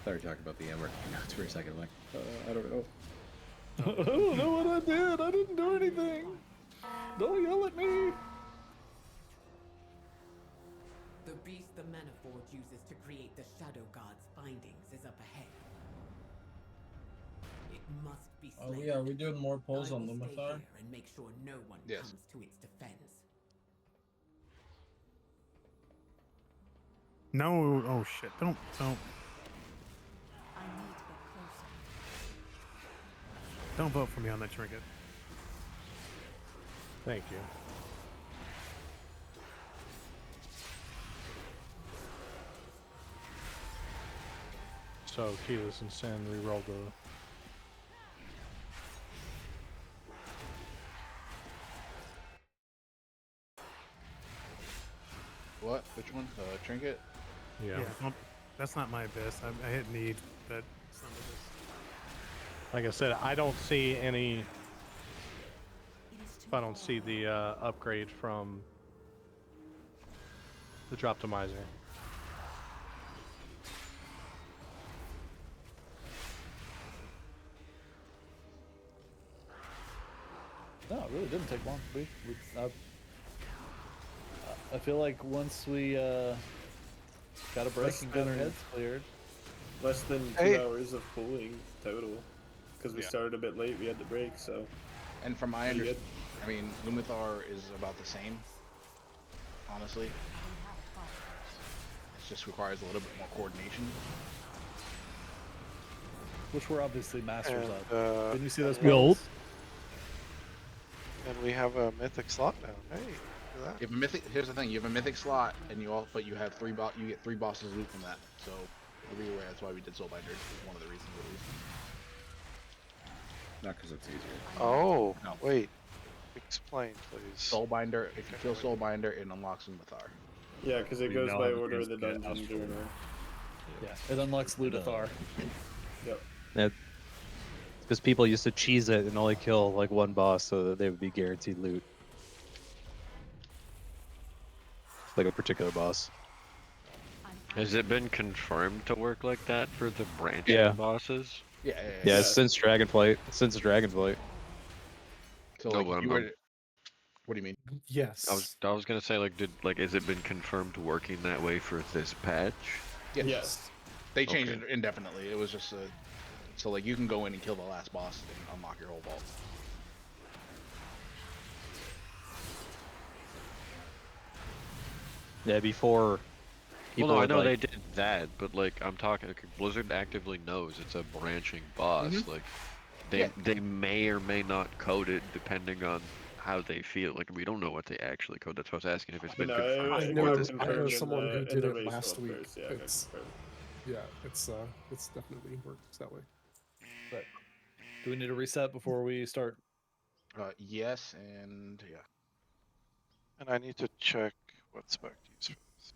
I thought you were talking about the Emerald notes for a second. I'm like, I don't know. I don't know what I did. I didn't do anything. Don't yell at me. The beast the Manaforge uses to create the Shadow God's bindings is up ahead. It must be Oh slain. yeah, are we doing more polls I on will stay Lumathar? here and make sure no one Yes. comes to its defense. No. Oh shit. Don't. I need to get closer. Don't vote for me on that trinket. Thank you. So, Keyless and Sin reroll the. What? Which one? Trinket? Yeah. That's not my abyss. I hit need, but it's not abyss. Like I said, I don't see any. I don't see the upgrade from the Droptimizer. No, it really didn't take long. I feel like once we got a break and got our heads cleared. Less than 2 hours of pooling total, because we started a bit late. We had to break, so. And from my Pretty understanding, I mean, Lumathar is about the same. Honestly, it just requires a little bit more coordination. Which we're obviously masters And, of. Didn't you see those Gold. builds? And we have a mythic slot now. Hey, look at that. You have a mythic. Here's the thing: you have a mythic slot, and you have you get 3 bosses loot from that. So either way, that's why we did Soulbinder. Is one of the reasons, at least. Not because it's easier. Oh, No. wait. Explain, please. Soulbinder. If you kill Soulbinder, it unlocks Lumathar. Yeah, because it We goes know by how to order of use the the dungeon Astral. journal. Yeah, it unlocks Ludathar. Yep. That, because people used to cheese it and only kill like one boss so that they would be guaranteed loot. Like a particular boss. Has it been confirmed to work like that for the branching Yeah. bosses? Yeah, since Dragonflight. Since Dragonflight. So No, like, but you I'm- were. What do you mean? Yes. I was gonna say has it been confirmed working that way for this patch? Yes. They changed Okay. it indefinitely. It was just a. So like you can go in and kill the last boss and unlock your whole vault. Yeah, before Well, people no, I would, know like, they did that, but like I'm talking, Blizzard actively knows it's a branching boss. Mhm. Like Yeah. they may or may not code it depending on how they feel. Like we don't know what they actually code. That's why I was asking if it's been No, confirmed I it for know. got this I know confirmed patch. someone who in did the it race last week. first. Yeah, it got It's confirmed. it's definitely works that way. Right. Do we need to reset before we start? Yes, and yeah. And I need to check what spec to use for this.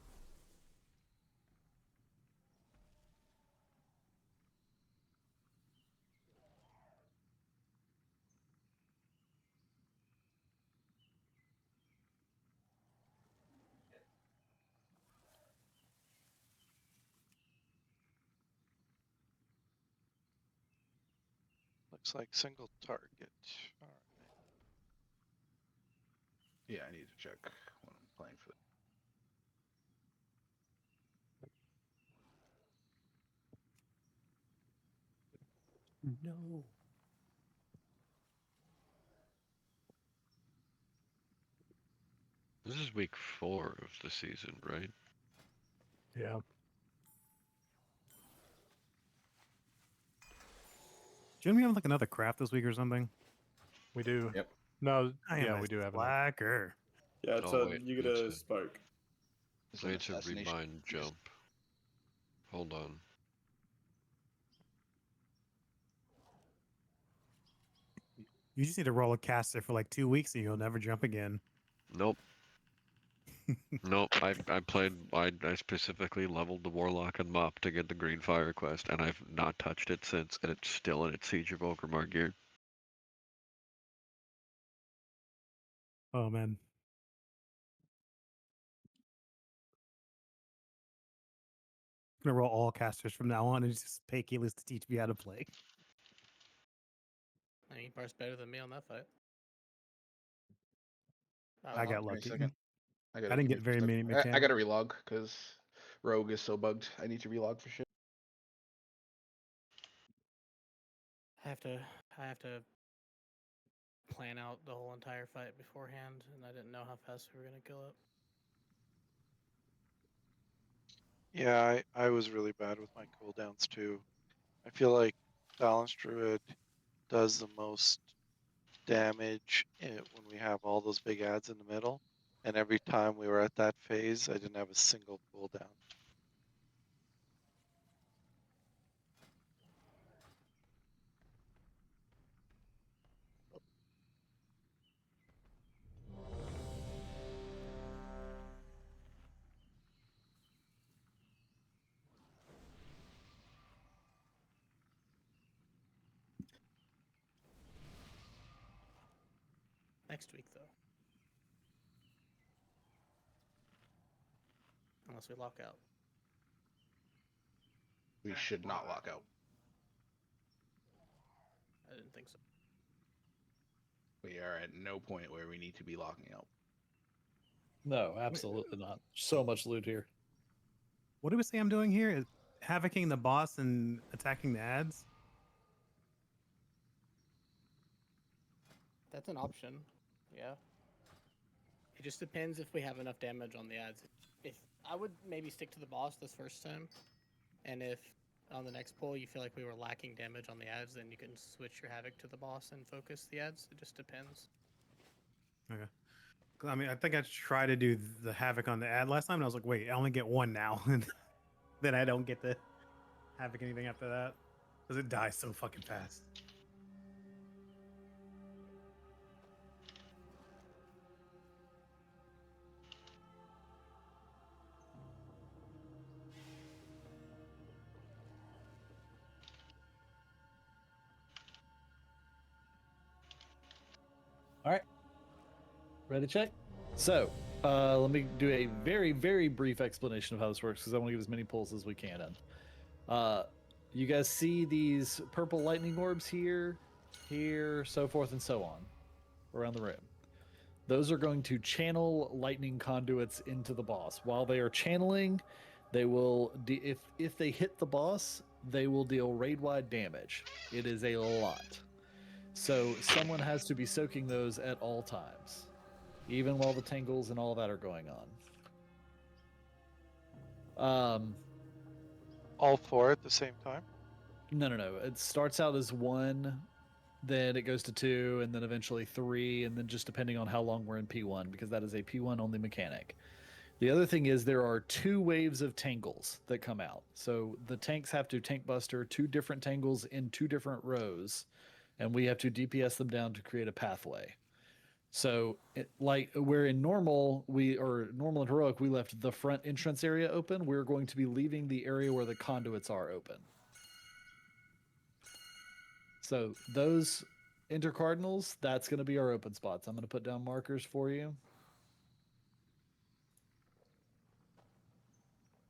Looks like single target. All right. Yeah, I need to check when I'm playing for. No. This is week 4 of the season, right? Yeah. Didn't we have like another craft this week or something? We do. Yep. No, I am yeah, a we do have another. slacker. Yeah, it's Oh, wait, you get a spark. It's I an need to assassination. remind jump. Hold on. You just need to roll a caster for like 2 weeks and you'll never jump again. Nope. Nope. I specifically leveled the Warlock and Mop to get the Green Fire quest, and I've not touched it since, and it's still in its Siege of Orgrimmar gear. Oh man. I'm gonna roll all casters from now on and just pay Keyless to teach me how to play. I mean, Bart's better than me on that fight. I got Give me a lucky. second. I didn't get very many I mechanics. gotta relog because Rogue is so bugged. I need to relog for shit. I have to plan out the whole entire fight beforehand, and I didn't know how fast we were gonna kill it. Yeah, I was really bad with my cooldowns too. I feel like Balanced Druid does the most damage when we have all those big ads in the middle. And every time we were at that phase, I didn't have a single cooldown. Next week, though. Unless we lock out. We should not lock out. I didn't think so. We are at no point where we need to be locking out. No, absolutely not. So much loot here. What do we say I'm doing here? Is havocing the boss and attacking the ads? That's an option. Yeah. It just depends if we have enough damage on the ads. If I would maybe stick to the boss this first time, and if on the next pull you feel like we were lacking damage on the ads, then you can switch your havoc to the boss and focus the ads. It just depends. Okay. I mean, I think I tried to do the havoc on the ad last time, and I was like, wait, I only get one now. And then I don't get the havoc anything after that. Because it dies so fucking fast. All right. Ready to check? So, let me do a very, very brief explanation of how this works because I want to get as many pulls as we can in. You guys see these purple lightning orbs here, so forth and so on around the room. Those are going to channel lightning conduits into the boss. While they are channeling, they will, if they hit the boss, they will deal raid-wide damage. It is a lot. So someone has to be soaking those at all times, even while the tangles and all that are going on. All 4 at the same time? No. It starts out as one then it goes to 2, and then eventually 3, and then just depending on how long we're in P1, because that is a P1 only mechanic. The other thing is there are 2 waves of tangles that come out. So the tanks have to tank buster 2 different tangles in 2 different rows, and we have to DPS them down to create a pathway. So, like where in normal and heroic, we left the front entrance area open, we're going to be leaving the area where the conduits are open. So those intercardinals, that's going to be our open spots. I'm going to put down markers for you.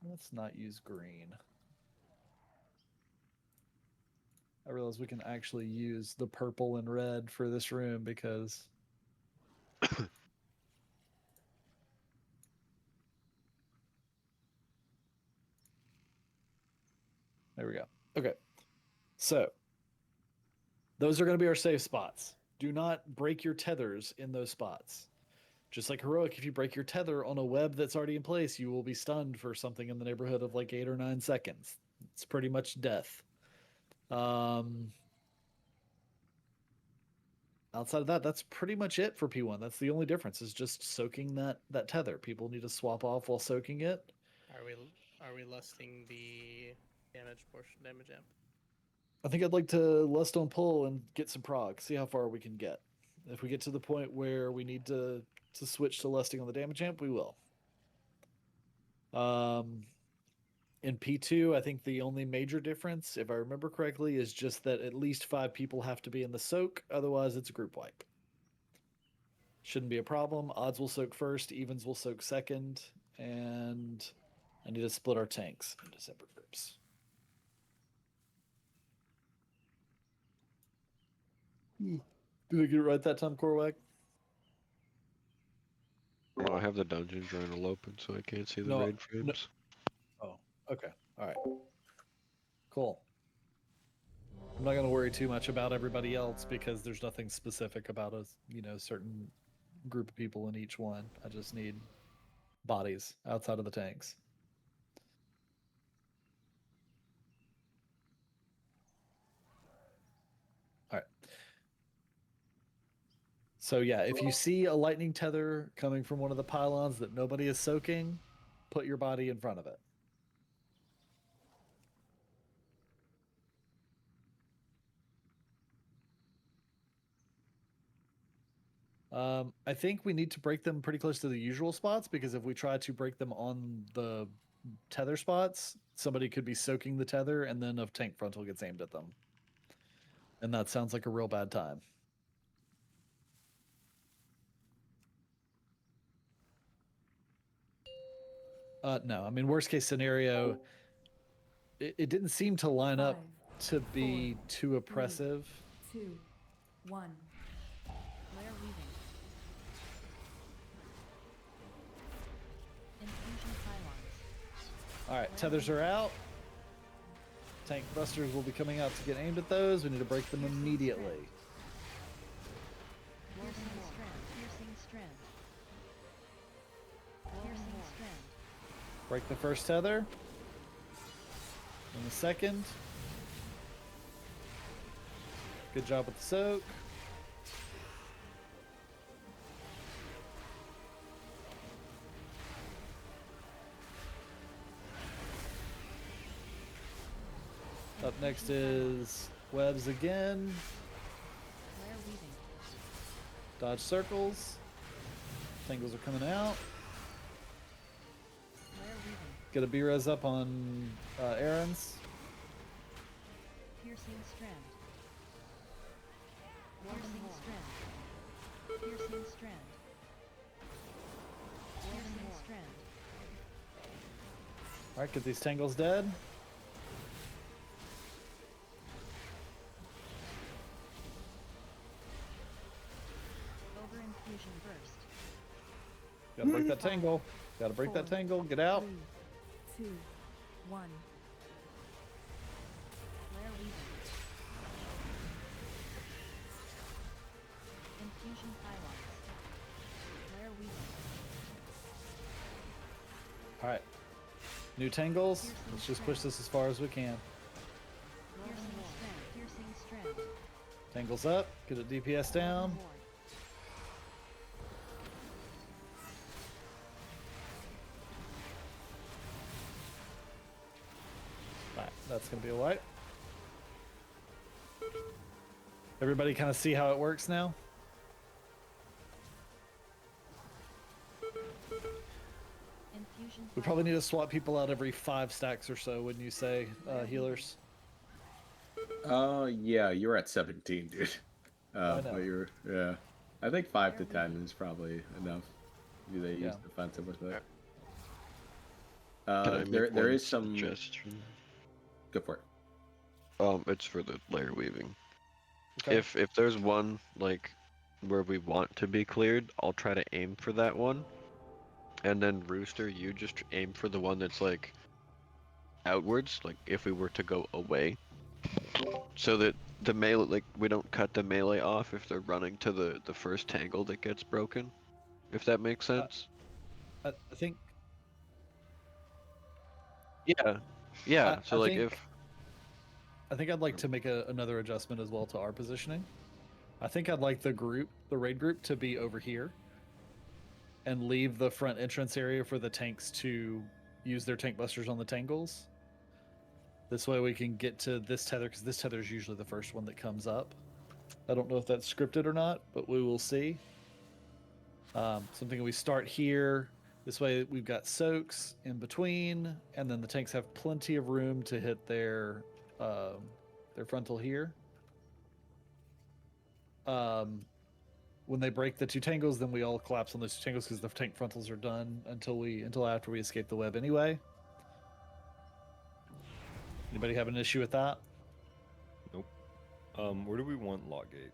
Let's not use green. I realize we can actually use the purple and red for this room because there we go. Okay. So those are going to be our safe spots. Do not break your tethers in those spots. Just like heroic, if you break your tether on a web that's already in place, you will be stunned for something in the neighborhood of like 8 or 9 seconds. It's pretty much death. Outside of that, that's pretty much it for P1. That's the only difference, is just soaking that tether. People need to swap off while soaking it. Are we lusting the damage amp? I think I'd like to lust on pull and get some prog. See how far we can get. If we get to the point where we need to switch to lusting on the damage amp, we will. In P2, I think the only major difference, if I remember correctly, is just that at least 5 people have to be in the soak. Otherwise, it's a group wipe. Shouldn't be a problem. Odds will soak first, evens will soak second, and I need to split our tanks into separate groups. Did I get it right that time, Korwag? No, I have the dungeon journal open, so I can't see the raid frames. Oh, okay. All right. Cool. I'm not going to worry too much about everybody else because there's nothing specific about a certain group of people in each one. I just need bodies outside of the tanks. All right. So yeah, if you see a lightning tether coming from one of the pylons that nobody is soaking, put your body in front of it. I think we need to break them pretty close to the usual spots, because if we try to break them on the tether spots, somebody could be soaking the tether and then a tank frontal gets aimed at them. And that sounds like a real bad time. No, I mean, worst case scenario, it didn't seem to line up to be too oppressive. 3, 2, 1. Flare weaving. Infusion pylons. All right, tethers are out. Tank thrusters will be coming out to get aimed at those. We need to break them immediately. Piercing strand. Piercing strand. Piercing strand. Break the first tether. And the second. Good job with the soak. Up next is webs again. Flare weaving. Dodge circles. Tangles are coming out. Flare weaving. Get a B-res up on Aaron's. Piercing strand. Piercing strand. Piercing strand. Piercing strand. Alright, get these tangles dead. Over infusion burst. Gotta break that tangle. Gotta break that tangle. Get out. 3, 2, 1. Flare weaving. Infusion pylons. Flare weaving. Alright. New tangles. Let's just push this as far as we can. Piercing strand. Piercing strand. Tangles up. Get a DPS down. Alright, that's going to be a wipe. Everybody kind of see how it works now? We probably need to swap people out every 5 stacks or so, wouldn't you say, healers? Yeah, you're at 17, dude. I know. But you're, yeah. I think 5 to 10 is probably enough. Do they use defensive with it? Can I make There one is some. suggestion? Go for it. It's for the layer weaving. Okay. If there's one like where we want to be cleared, I'll try to aim for that one. And then Rooster, you just aim for the one that's like outwards, like if we were to go away. So that the melee, like we don't cut the melee off if they're running to the first tangle that gets broken. If that makes sense. I think. Yeah. Yeah. So like think, if. I think I'd like to make another adjustment as well to our positioning. I think I'd like the raid group, to be over here. And leave the front entrance area for the tanks to use their tank busters on the tangles. This way we can get to this tether, because this tether is usually the first one that comes up. I don't know if that's scripted or not, but we will see. Something we start here. This way we've got soaks in between, and then the tanks have plenty of room to hit their frontal here. When they break the 2 tangles, then we all collapse on those 2 tangles because the tank frontals are done until after we escape the web anyway. Anybody have an issue with that? Nope. Where do we want Lockgate?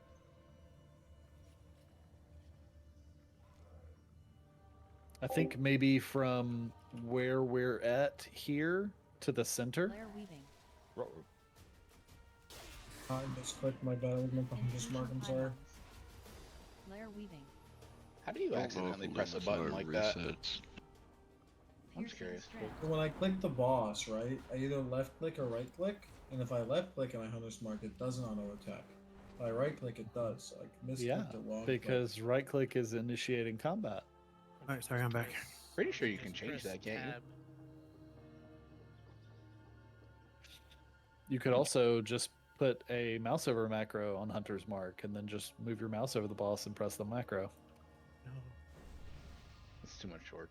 I think maybe from where we're at here to the center. Layer weaving. I just clicked my battle movement. I'm just marking, sorry. Layer weaving. How do you accidentally press a button like that? I'm just curious. So when I click the boss, right, I either left click or right click, and if I left click and I hunter's mark, it doesn't auto attack. If I right click, it does. So I misclicked it wrong. Because right click is initiating combat. All right, sorry, I'm back. Pretty sure you can change that, can't you? You could also just put a mouse over macro on hunter's mark, and then just move your mouse over the boss and press the macro. No. It's too much short.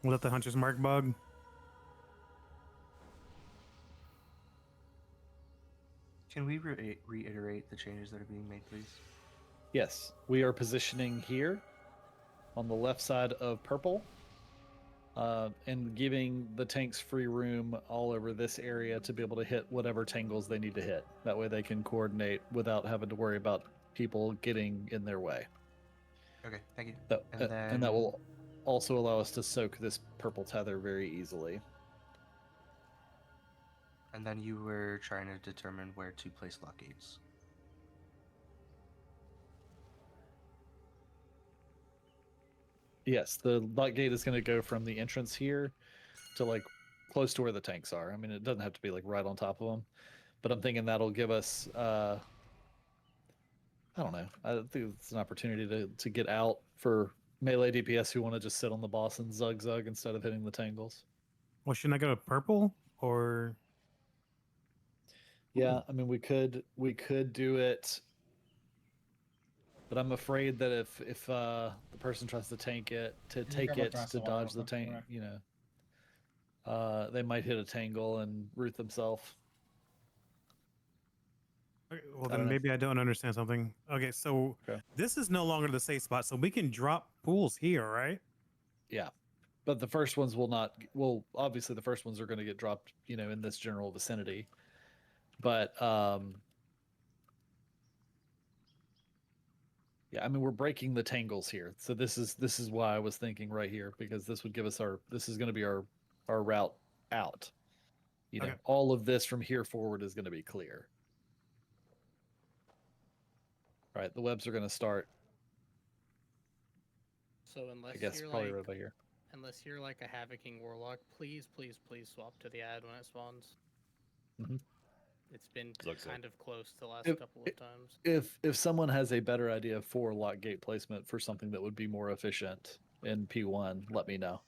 We'll let the hunter's mark bug. Can we reiterate the changes that are being made, please? Yes, we are positioning here on the left side of purple, and giving the tanks free room all over this area to be able to hit whatever tangles they need to hit. That way they can coordinate without having to worry about people getting in their way. Okay, thank you. And that will also allow us to soak this purple tether very easily. And then you were trying to determine where to place lock gates. Yes, the lock gate is going to go from the entrance here to like close to where the tanks are. I mean, it doesn't have to be like right on top of them, but I'm thinking that'll give us, I don't know. I think it's an opportunity to get out for melee DPS who want to just sit on the boss and zug instead of hitting the tangles. Well, shouldn't I go to purple or? Yeah, I mean, we could do it, but I'm afraid that if the person tries to tank it, to dodge the tank, you know, they might hit a tangle and root themselves. Okay, well, then maybe I don't understand something. Okay, so this is no longer the safe spot, so we can drop pools here, right? Yeah, but the first ones will not. Well, obviously the first ones are going to get dropped, you know, in this general vicinity. But yeah, I mean, we're breaking the tangles here, so this is why I was thinking right here, because this would give us this is going to be our route out. You know, all of this from here forward is going to be clear. All right, the webs are going to start. So unless I guess you're probably like, right by here. Unless you're like a Havocing Warlock, please swap to the ad when it spawns. Mm-hmm. It's been Looks kind of close the last If- couple of times. If someone has a better idea for lock gate placement for something that would be more efficient in P1, let me know.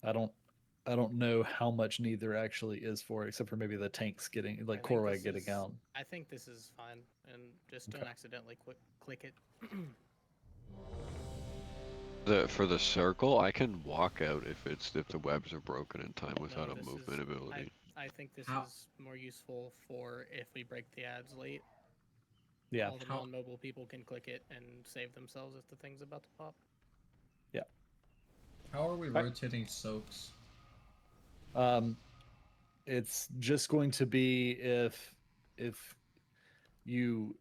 I don't know how much need there actually is for it, except for maybe the tanks getting like I think Korwag this getting is- out. I think this is fine, and just don't Okay. accidentally click it. For the circle, I can walk out if the webs are broken in time without a this movement is, ability. I think this How- is more useful for if we break the ads late. Yeah. All the How- non-mobile people can click it and save themselves if the thing's about to pop. How are we Right. rotating soaks? It's just going to be if you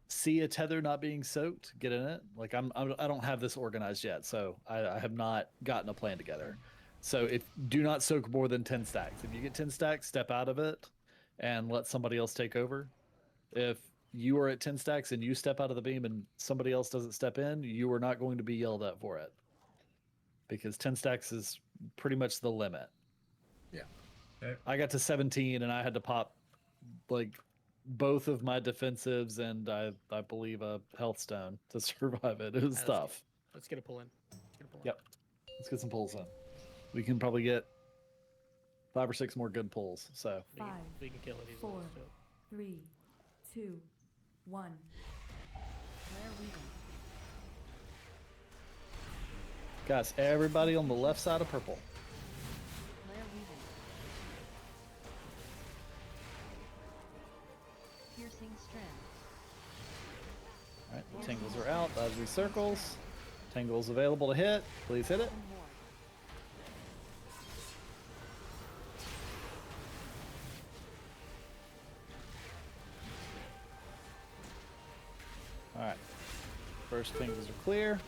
see a tether not being soaked, get in it. Like I don't have this organized yet, so I have not gotten a plan together. So if do not soak more than 10 stacks. If you get 10 stacks, step out of it and let somebody else take over. If you are at 10 stacks and you step out of the beam and somebody else doesn't step in, you are not going to be yelled at for it. Because 10 stacks is pretty much the limit. Yeah. Okay. I got to 17 and I had to pop like both of my defensives and I believe a health stone to survive it. It was Alright, tough. Let's get a pull in. Yep. Let's get some pulls in. We can probably get 5 or 6 more good pulls. So We can kill it easily. 4, Let's do it. 3, 2, 1. Flare weaving. guys, everybody on the left side of purple. Flare weaving. Piercing strand. All right, the tangles are out. Dodgy circles. Tangles available to hit. Please hit it. All right. First tangles are clear.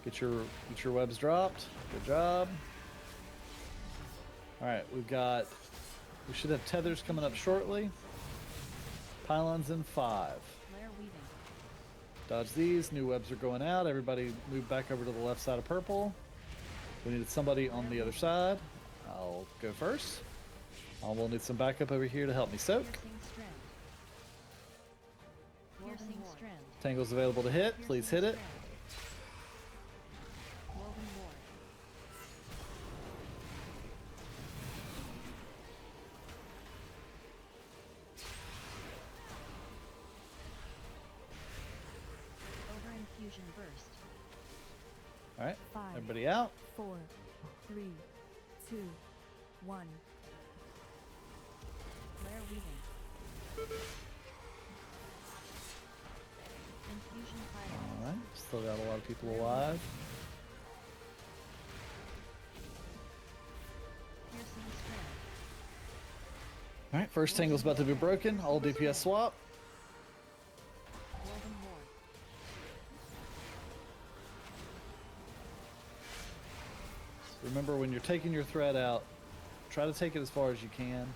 Get your webs dropped. Good job. All right, we should have tethers coming up shortly. Pylons in 5. Flare weaving. Dodge these. New webs are going out. Everybody move back over to the left side of purple. We needed somebody on the other side. I'll go first. We'll need some backup over here to help me soak. Piercing strand. Piercing strand. Tangles available to hit. Please hit it. Woven ward. Over infusion burst. All right. 5, Everybody out. 4, 3, 2, 1. Flare weaving. Infusion pylon. All right. Still got a lot of people alive. Piercing strand. All right. First tangle's about to be broken. All DPS swap. Woven ward. Remember, when you're taking your thread out, try to take it as far as you can.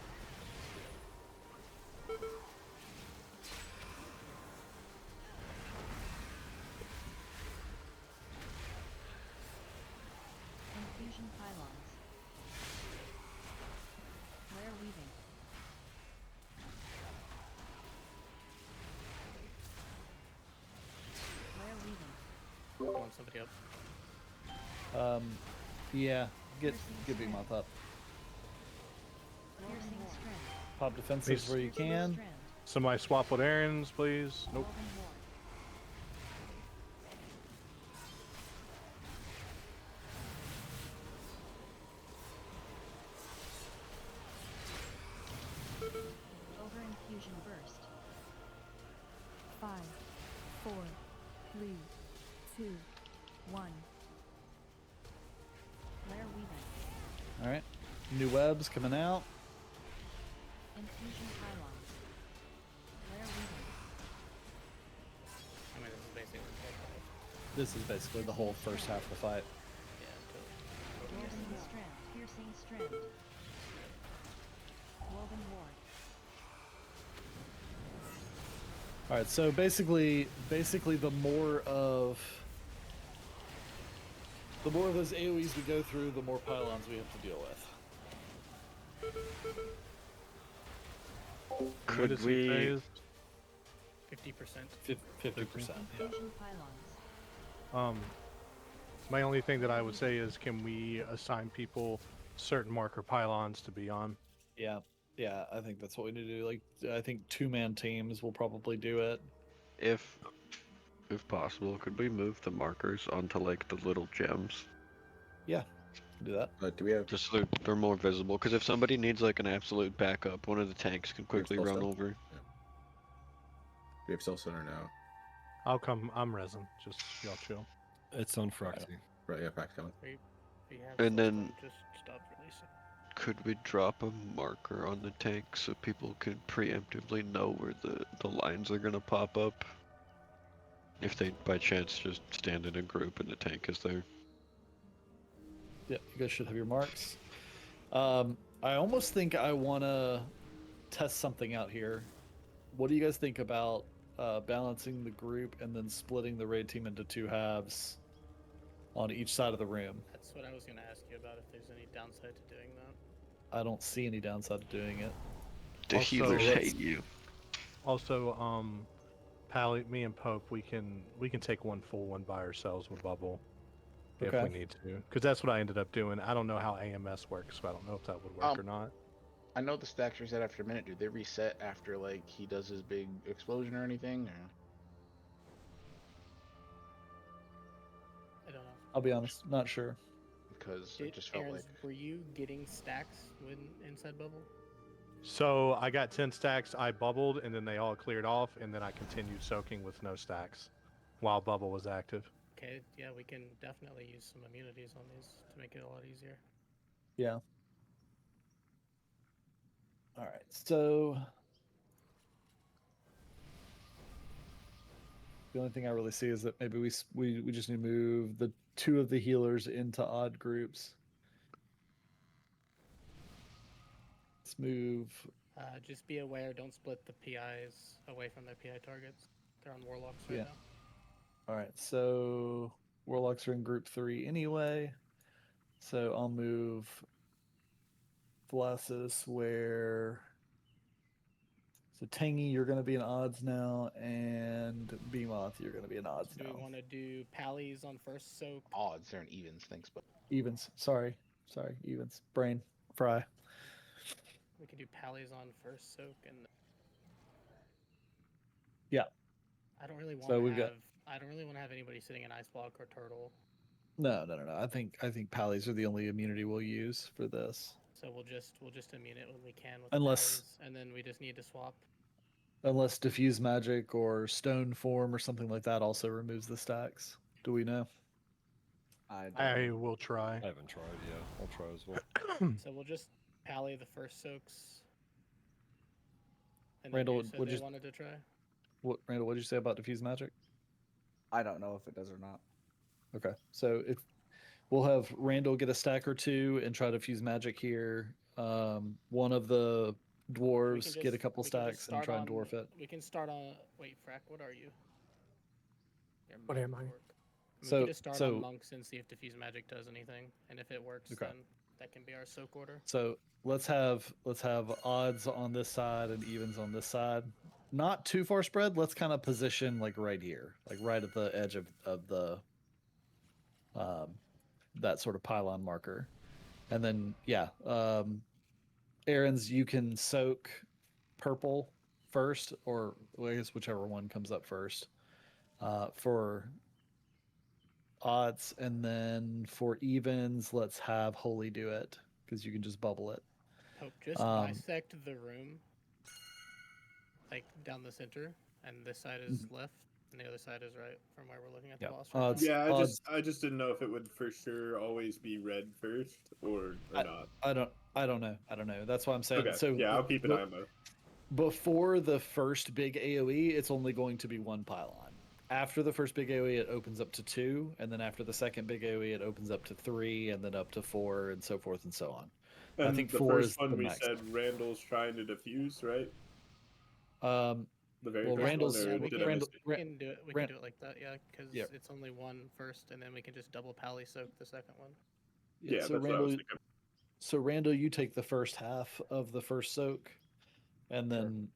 Infusion pylons. Flare weaving. Flare weaving. Want somebody up? Yeah. Get beam up. Piercing strand. Pop defensives where you can. Strand. Somebody swap with Aaron's, please. Nope. Woven ward. Over infusion burst. 5, 4, 3, 2, 1. Flare weaving. All right. New webs coming out. Infusion pylons. Flare weaving. I mean, this is basically the whole fight. This is basically the whole first half of the fight. Yeah, Piercing strand. Piercing strand. Woven ward. All right. So basically, the more of those AoEs we go through, the more pylons we have to deal with. Could does he we? phase? 50%. 50%. Yeah. Infusion pylons. My only thing that I would say is, can we assign people certain marker pylons to be on? Yeah. Yeah, I think that's what we need to do. Like, I think 2-man teams will probably do it. If possible, could we move the markers onto like the little gems? Yeah, do that. Do we have Just so they're more visible? Because if somebody needs like an absolute backup, one of the tanks can quickly still run set? over. Yeah. Do we have still center now? I'll come. I'm resin. Just y'all chill. It's on Froxy. Right, yeah, pack's coming. We have And then- Soulstone just stopped releasing. Could we drop a marker on the tank so people can preemptively know where the lines are gonna pop up? If they by chance just stand in a group and the tank is there. Yeah, you guys should have your marks. I almost think I want to test something out here. What do you guys think about balancing the group and then splitting the raid team into 2 halves on each side of the room? That's what I was going to ask you about, if there's any downside to doing that. I don't see any downside to doing it. The healers hate you. Also, Pally, me and Pope, we can take one full one by ourselves with Bubble if Okay. we need to, because that's what I ended up doing. I don't know how AMS works, so I don't know if that would work or not. I know the stacks reset after a minute. Do they reset after like he does his big explosion or anything? Or? I don't know. I'll be honest, not sure. Because it just felt like. Were you getting stacks when inside bubble? So I got 10 stacks. I bubbled, and then they all cleared off, and then I continued soaking with no stacks while Bubble was active. Okay, yeah, we can definitely use some immunities on these to make it a lot easier. Yeah. All right, so the only thing I really see is that maybe we just need to move the 2 of the healers into odd groups. Let's move. Just be aware, don't split the PIs away from their PI targets. They're on Warlocks right Yeah. now. All right, so Warlocks are in group 3 anyway. So I'll move Thlassus where. So Tangy, you're going to be in odds now, and Beamoth, you're going to be in odds Do now. we want to do Pallies on first soak? Odds, they're in evens, thanks, but. Evens. Sorry, evens. Brain fry. We can do Pallies on first soak, and Yeah. I don't really want So to we've have. got. I don't really want to have anybody sitting in Ice Block or Turtle. No. I think Pallies are the only immunity we'll use for this. So we'll just immune it when we can with Unless- the Pallies, and then we just need to swap. Unless diffuse magic or stone form or something like that also removes the stacks. Do we know? I will try. I haven't tried. Yeah, I'll try as well. So we'll just Pally the first soaks. And Randall, then you said would they you- wanted to try. Randall, what did you say about diffuse magic? I don't know if it does or not. Okay, so if we'll have Randall get a stack or 2 and try to fuse magic here. One of the dwarves get a couple stacks and try and dwarf it. We can start on. Wait, Frack, what are you? Your What monk am I? work. We So- can just start so- on monks and see if diffuse magic does anything, and if it works, Okay. then that can be our soak order. So let's have odds on this side and evens on this side. Not too far spread. Let's kind of position like right here, like right at the edge of the that sort of pylon marker. And then Aaron's, you can soak purple first, or I guess whichever one comes up first for odds, and then for evens, let's have Holy do it because you can just bubble it. Hope just bisect the room, like down the center, and this side is left, and the other side is right from where we're looking at the boss. Right now. Yeah, I just didn't know if it would for sure always be red first or not. I don't know. That's why I'm saying. Okay. So yeah, I'll keep an eye on both. Before the first big AoE, it's only going to be 1 pylon. After the first big AoE, it opens up to 2, and then after the second big AoE, it opens up to 3, and then up to 4, and so forth and so on. And I think the 4 first is one the we max. said Randall's trying to defuse, right? The very well, first Randall's one, or we did can, I miss we it? can do it. We can do it like that, yeah, because it's only 1 first, and then we can just double Pally soak the second one. Yeah, so that's what I was thinking. Randall, you take the first half of the first soak, and then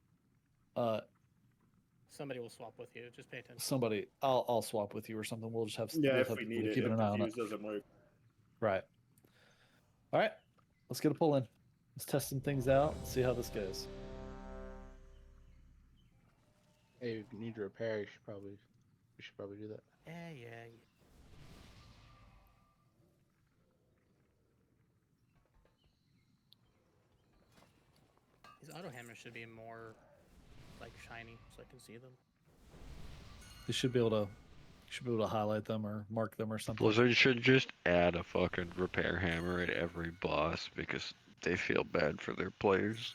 Somebody will swap with you. Just pay attention. Somebody, I'll swap with you or something. We'll just have Yeah, we'll if have we to need it, keep if an the eye on it. fuse doesn't work. Right. All right. Let's get a pull in. Let's test some things out and see how this goes. Hey, if you need to repair, you should probably do that. Yeah. These auto hammers should be more like shiny, so I can see them. You should be able to highlight them or mark them or something. Blizzard should just add a fucking repair hammer at every boss because they feel bad for their players.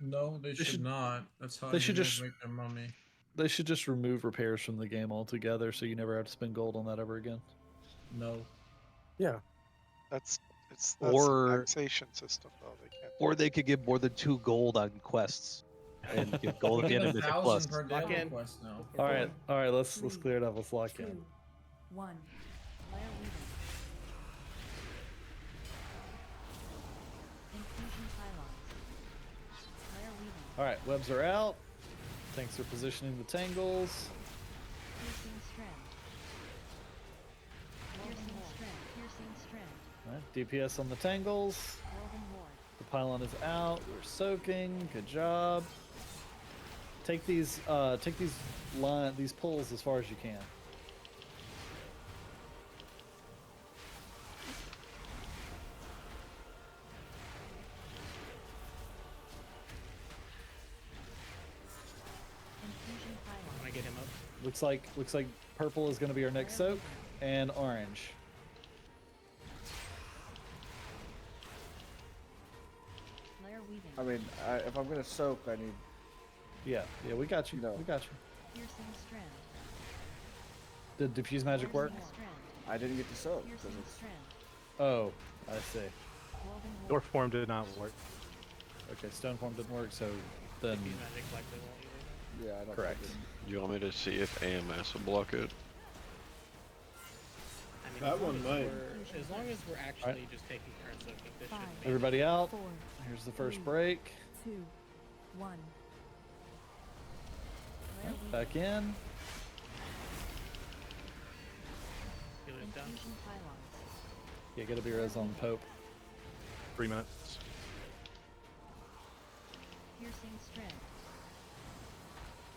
No, they should not. That's how they should humans just- make their money. They should just remove repairs from the game altogether, so you never have to spend gold on that ever again. No. Yeah. That's Or- the taxation system though. They can't. Or they could give more than 2 gold on quests, and give gold at the end of Mythic Plus. per Lock daily in. quest now. All right. Let's clear it up. Let's lock in. 2, 1. Layer weaving. Infusion pylons. Layer weaving. All right, webs are out. Tanks are positioning the tangles. Piercing strand. Piercing strand. All right, DPS on the tangles. Woven ward. The pylon is out. We're soaking. Good job. Take these these pulls as far as you can. Infusion pylon. When I get him up. Looks like purple is going to be our next soak, and orange. Layer weaving. I mean, if I'm gonna soak, I need. Yeah, we got you. No. We got you. Piercing strand. Did diffuse magic work? Piercing strand. I didn't get to soak because Piercing it's. strand. Oh, I see. Woven Door ward. form did not work. Okay, stone form didn't work, so then Diffuse magic likely won't either. Yeah, I don't. correct. Think Do you want me to see if AMS will block it? I mean, That as long one as might. As long as we're actually just taking turns soaking, this should be. Everybody out. 4, Here's the first break. 2, 1. Layer weaving. Back in. Healer's down. Infusion pylons. Yeah, get a B-res on Pope. 3 minutes. Piercing strand.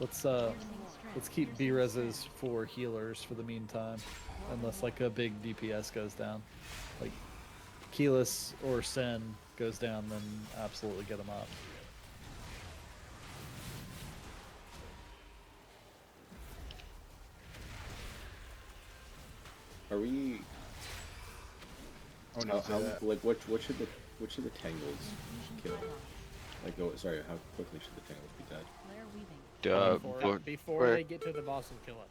Let's Piercing strand. let's keep Piercing B-reses strand. for healers for the meantime, unless like a big DPS goes down. Like Keyless or Sen goes down, then absolutely get them up. Are we? Oh, no, say that. Like what should the tangles Infusion kill? pylons. Like sorry, how quickly should the tangles be dead? Layer weaving. Before they get to the boss and kill us.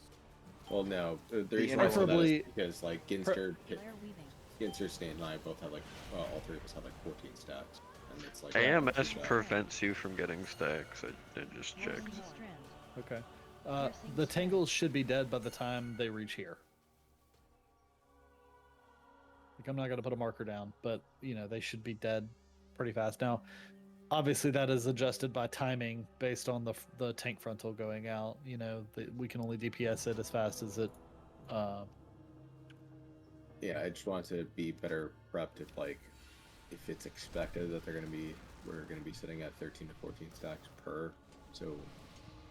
Well, no. The The reason why I said that is preferably- because like Ginster, Layer weaving. Ginster, Stan, and I both had like all three of us had like 14 stacks, and it's like AMS prevents you from getting stacks. I just checked. Piercing strand. Okay. The tangles should be dead by the time they reach here. Like I'm not gonna put a marker down, but you know they should be dead pretty fast. Now, obviously that is adjusted by timing based on the tank frontal going out. You know we can only DPS it as fast as it. Yeah, I just want to be better prepped if it's expected that we're gonna be sitting at 13 to 14 stacks per, so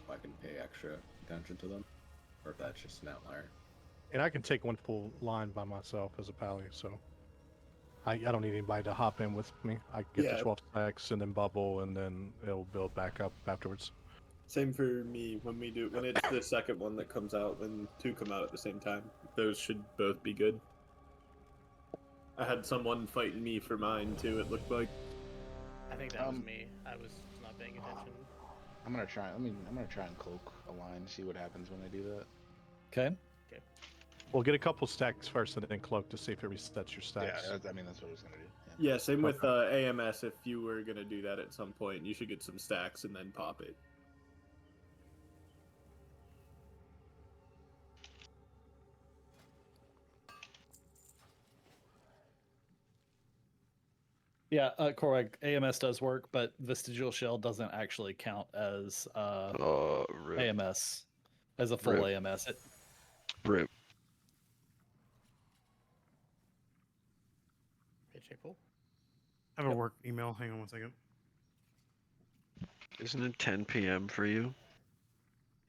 I can pay extra attention to them, or if that's just an outlier. And I can take one full line by myself as a pally, so I don't need anybody to hop in with me. I can get Yeah. the 12 stacks and then bubble, and then it'll build back up afterwards. Same for me when it's the second one that comes out, when two come out at the same time. Those should both be good. I had someone fighting me for mine too, it looked like. I think that was me. I was not paying attention. I'm gonna try and cloak a line, see what happens when I do that. Okay. We'll get a couple stacks first and then cloak to see if it resets your stacks. Yeah, that's what I was gonna do. Yeah, same with AMS. If you were gonna do that at some point, you should get some stacks and then pop it. Yeah, correct. AMS does work, but vestigial shell doesn't actually count as Rip. AMS, as a full Rip. AMS. Rip. I have a work email. Hang on 1 second. Isn't it 10 p.m. for you?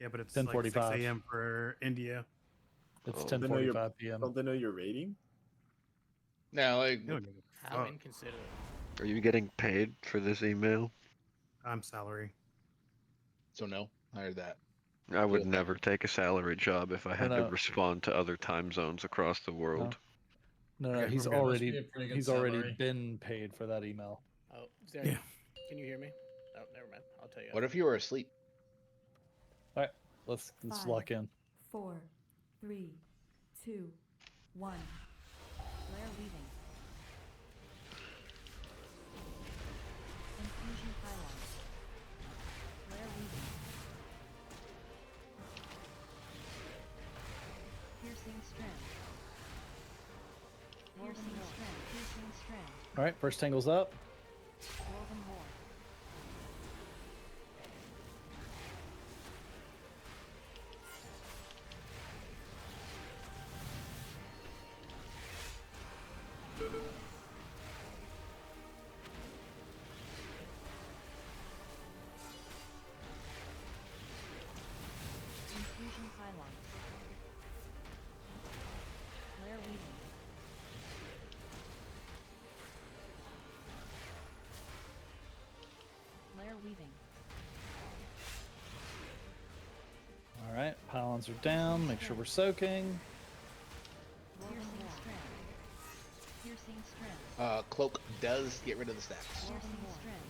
Yeah, but it's like 6 a.m. for India. It's Oh. 10:45 p.m. Don't they know your rating? No, like How inconsiderate. Are you getting paid for this email? I'm salary. So no, I heard that. I would never take a salary job if I had No. to respond to other time zones across the world. No, Okay, he's I'm good. already Must be a pretty good he's already salary. been paid for that email. Oh, Zary, can you hear me? Oh, never mind. I'll tell you. What if you were asleep? All right, let's Five, lock in. 4, 3, 2, 1. Lair weaving. Infusion pylon. Lair weaving. Piercing strand. Piercing strand. Piercing strand. All right, first tangle's up. Woven war. Infusion pylon. Lair weaving. Lair weaving. All right, pylons are down. Make sure we're soaking. Piercing strand. Piercing strand. Cloak does get rid of the stacks. Piercing strand.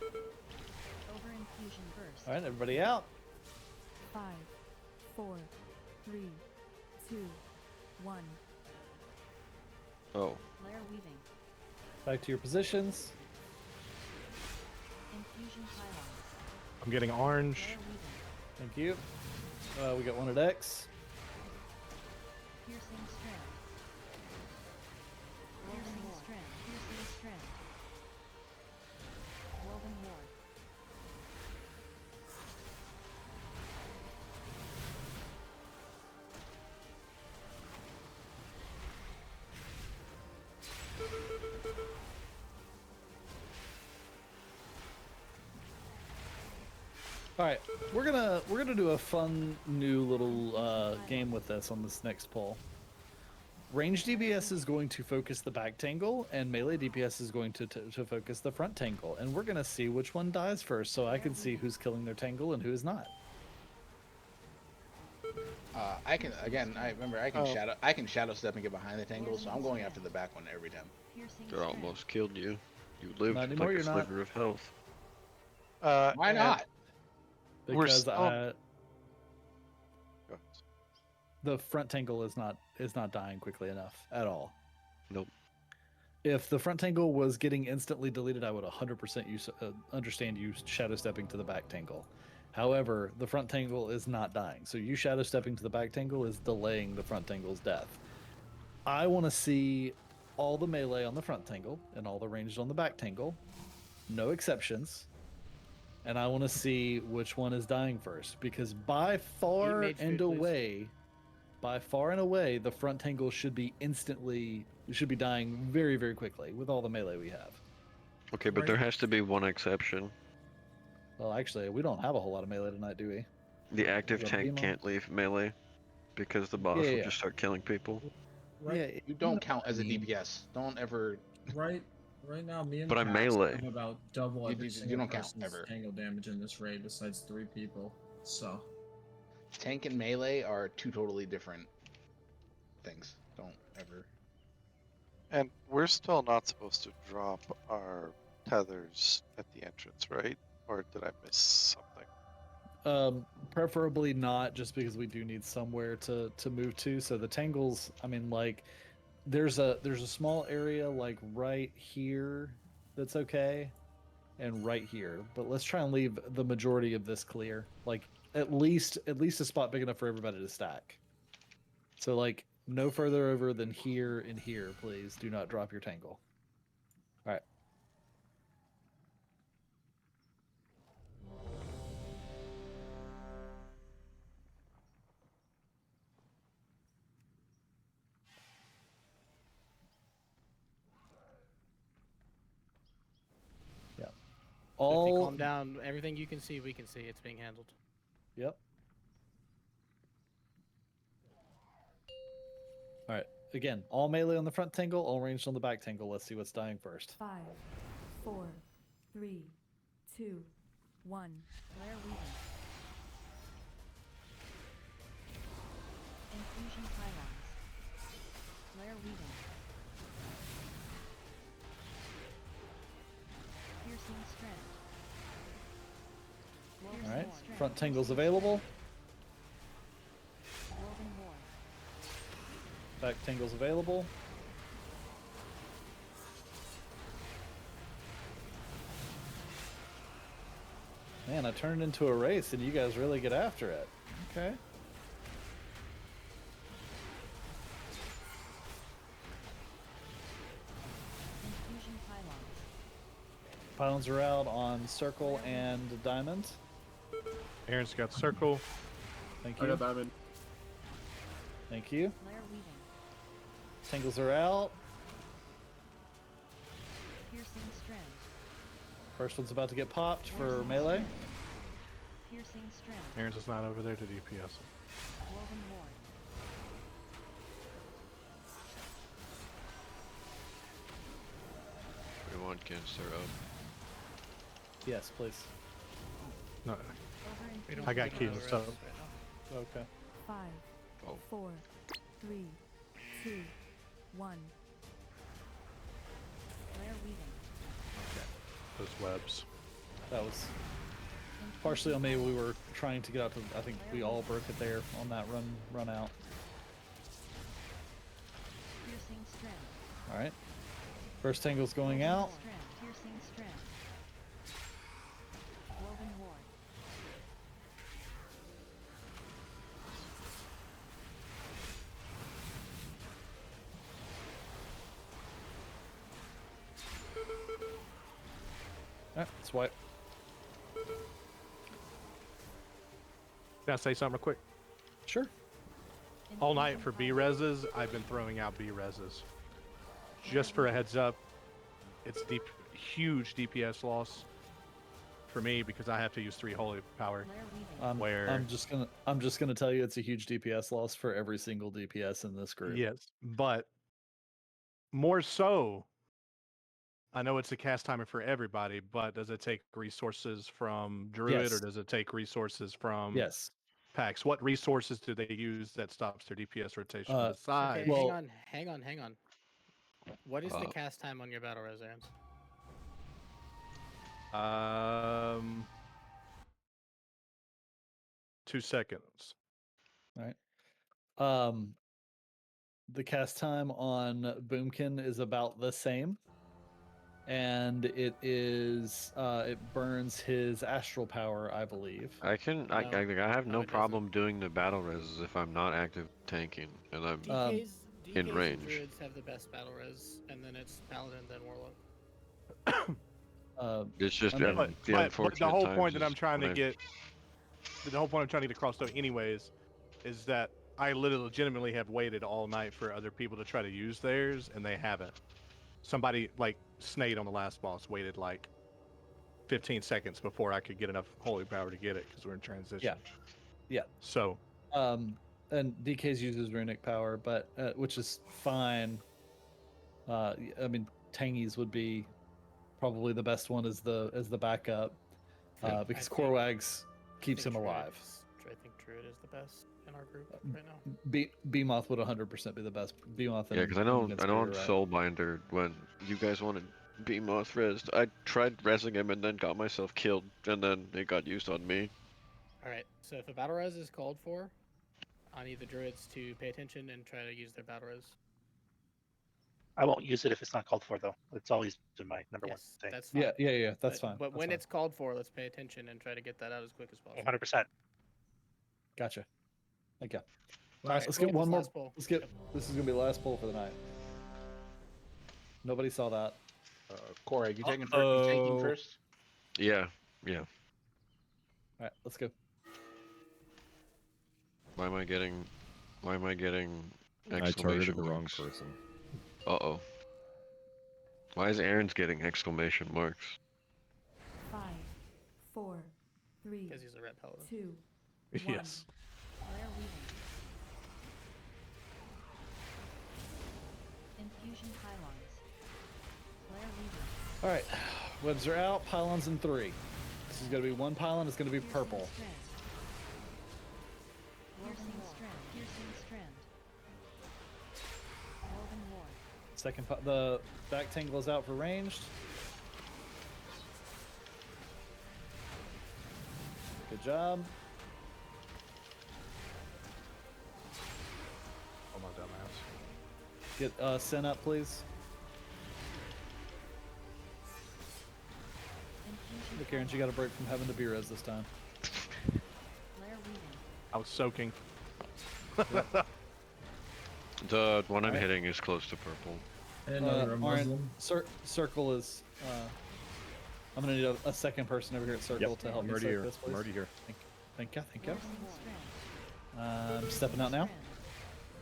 Over infusion burst. All right, everybody out. 5, 4, 3, 2, 1. Oh. Lair weaving. Back to your positions. Infusion pylons. I'm getting orange. Lair weaving. Thank you. We got one at X. Piercing strand. Piercing strand. Piercing strand. Woven war. All right, we're gonna do a fun new little game with this on this next poll. Range DPS is going to focus the back tangle, and melee DPS is going to focus the front tangle, and we're gonna see which one dies first, so I can see who's killing their tangle and who is not. I can I can shadow step and get behind the tangle, so I'm going after the back one every time. It almost killed you. You lived Not with anymore, like a you're not. sliver of health. Why not? Because still- the front tangle is not dying quickly enough at all. Nope. If the front tangle was getting instantly deleted, I would 100% understand you shadow stepping to the back tangle. However, the front tangle is not dying, so you shadow stepping to the back tangle is delaying the front tangle's death. I want to see all the melee on the front tangle and all the ranged on the back tangle, no exceptions. And I want to see which one is dying first, because by far and away, the front tangle should be dying very, very quickly with all the melee we have. Okay, but there has to be one exception. Well, actually, we don't have a whole lot of melee tonight, do we? The active We got tank beam on. can't leave melee because the boss will just start killing people. Right. You don't count as a DPS. Don't ever. Right now, me and But I'm Cass melee. have about double every You single don't count, person's ever. tangle damage in this raid besides 3 people. So Tank and melee are two totally different things. Don't ever. And we're still not supposed to drop our tethers at the entrance, right? Or did I miss something? Preferably not, just because we do need somewhere to move to. So the tangles, I mean, like, there's a small area like right here that's okay, and right here. But let's try and leave the majority of this clear. Like at least a spot big enough for everybody to stack. So like no further over than here and here, please. Do not drop your tangle. All right. Yeah. All calm down. Everything you can see, we can see. It's being handled. Yep. All right. Again, all melee on the front tangle, all ranged on the back tangle. Let's see what's dying first. 5, 4, 3, 2, 1. Flare weaving. Infusion pylons. Flare weaving. Piercing strength. All right. Front tangle's available. Woven war. Back tangle's available. Man, I turned into a race and you guys really get after it. Okay. Infusion pylons. Pylons are out on circle and diamond. Aaron's got circle. Thank I you. got diamond. Thank you. Flare weaving. Tangles are out. Piercing strength. First one's about to get popped for melee. Piercing strength. Aaron's is not over there to DPS. Woven war. Everyone can stir up. Yes, please. No, I got keys and stuff. Okay. 5, Oh. 4, 3, 2, 1. Flare weaving. Those webs. That was partially on me. We were trying to get out to, I think we all broke it there on that run out. Piercing strength. All right. First tangle's going out. Strength. Piercing strength. Woven war. All right, swipe. Can I say something real quick? Sure. All night for B reses, I've been throwing out B reses. Just for a heads up, it's huge DPS loss for me because I have to use 3 holy power. Where I'm just gonna tell you it's a huge DPS loss for every single DPS in this group. yes, but more so, I know it's a cast timer for everybody, but does it take resources from Druid or Yes. does it take resources from Yes. packs? What resources do they use that stops their DPS rotation Uh, besides? Okay, well- hang on. What is the cast time on your battle res, Aaron? 2 seconds. All right. The cast time on Boomkin is about the same, and it burns his astral power, I believe. I have no problem doing the battle reses if I'm not active tanking and I'm DKs in and range. Druids have the best battle res, and then it's Paladin, then Warlock. It's just But unfortunate the whole times point that is I'm trying when to get, the whole point I'm trying to get across though, anyways, is that I legitimately have waited all night for other people to try to use theirs, and they haven't. Somebody like Snade on the last boss waited like 15 seconds before I could get enough holy power to get it because we're in transition. Yeah. So, and DK's uses runic power, but which is fine. I mean, Tangy's would be probably the best one as the backup, because Korwag's keeps him alive. I think Druid is the best in our group right now. Beamoth would 100% be the best. Beamoth. Yeah, because I know on Soulbinder when you guys wanted Beamoth rezzed, I tried rezzing him and then got myself killed, and then it got used on me. All right, so if a battle res is called for, I need the Druids to pay attention and try to use their battle res. I won't use it if it's not called for, though. It's always been my number one thing. That's fine. Yeah. That's fine. But when it's called for, let's pay attention and try to get that out as quick as possible. 100%. Gotcha. Thank you. All Right, right, let's get this one more. last pull. Let's get. This is gonna be the last pull for the night. Nobody saw that. Corey, you taking first? You taking first? Yeah, yeah. All right, let's go. Why am I getting I exclamation targeted the wrong marks? person. Uh-oh. Why is Aaron's getting exclamation marks? 5, 4, 3, Because he's a red paladin. 2, Yes. Flare weaving. Infusion pylons. Flare weaving. All right, webs are out. Pylons in 3. This is gonna be one pylon. It's gonna be purple. Piercing strand. Piercing strand. Woven ward. Second, the back tangle is out for ranged. Good job. Oh my dumbass. Get sent up, please. Look, Aaron, you got a break from having to be res this time. Flare weaving. I was soaking. The one I'm hitting is close to purple. Oren, circle is. I'm gonna need a second person over here at circle Yep, to help I'm me already soak here. this, please. I'm already here. Thank you. Thank you. Piercing strand. I'm stepping out now.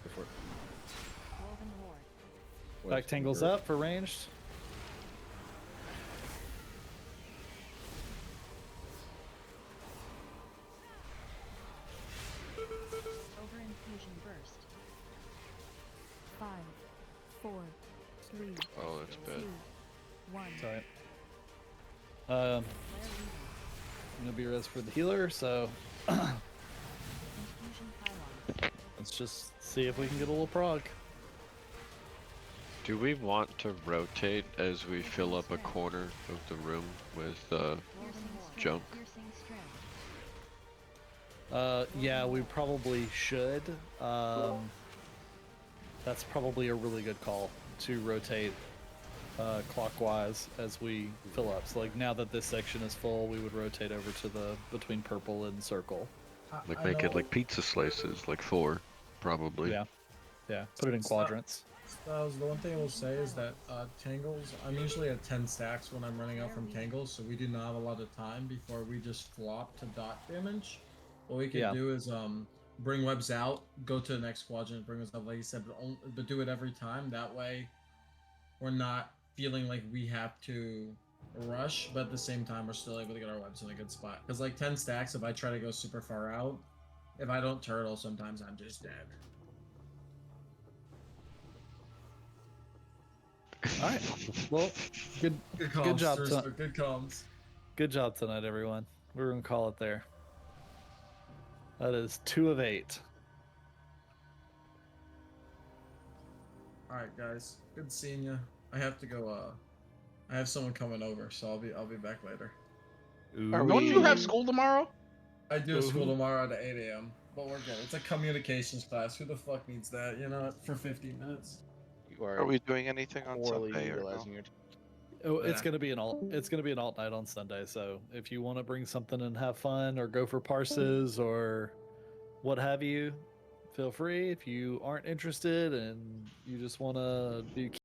Go for it. Woven ward. Back tangles up for ranged. Over infusion burst. 5, 4, 3, Oh, that's bad. 2, 1. Sorry. Flare weaving. I'm gonna be res for the healer, so Infusion pylon. let's just see if we can get a little prog. Do we want to rotate as we fill up a corner of the room with Piercing junk? Piercing strand. Yeah, we probably should. That's probably a really good call to rotate clockwise as we fill up. So like now that this section is full, we would rotate over to the between purple and circle. Like make it like pizza slices, like 4, probably. Yeah, yeah. Put it in quadrants. The one thing I will say is that tangles, I'm usually at 10 stacks when I'm running out from tangles, so we do not have a lot of time before we just flop to dot damage. What we can do is bring webs out, go to the next quadrant, bring us up, like you said, but do it every time. That way, we're not feeling like we have to rush, but at the same time, we're still able to get our webs in a good spot. Because like 10 stacks, if I try to go super far out, if I don't turtle, sometimes I'm just dead. All right. Well, good comms, job. Thursday, good comms. Good job tonight, everyone. We're gonna call it there. That is 2 of 8. All right, guys. Good seeing you. I have to go. I have someone coming over, so I'll be back later. Don't you have school tomorrow? I do have school tomorrow at 8 a.m. But we're good. It's a communications class. Who the fuck needs that? You know, for 15 minutes. Are we doing anything on Sunday or no? Oh, it's gonna be an alt. It's gonna be an alt night on Sunday. So if you want to bring something and have fun, or go for parses, or what have you, feel free. If you aren't interested and you just want to do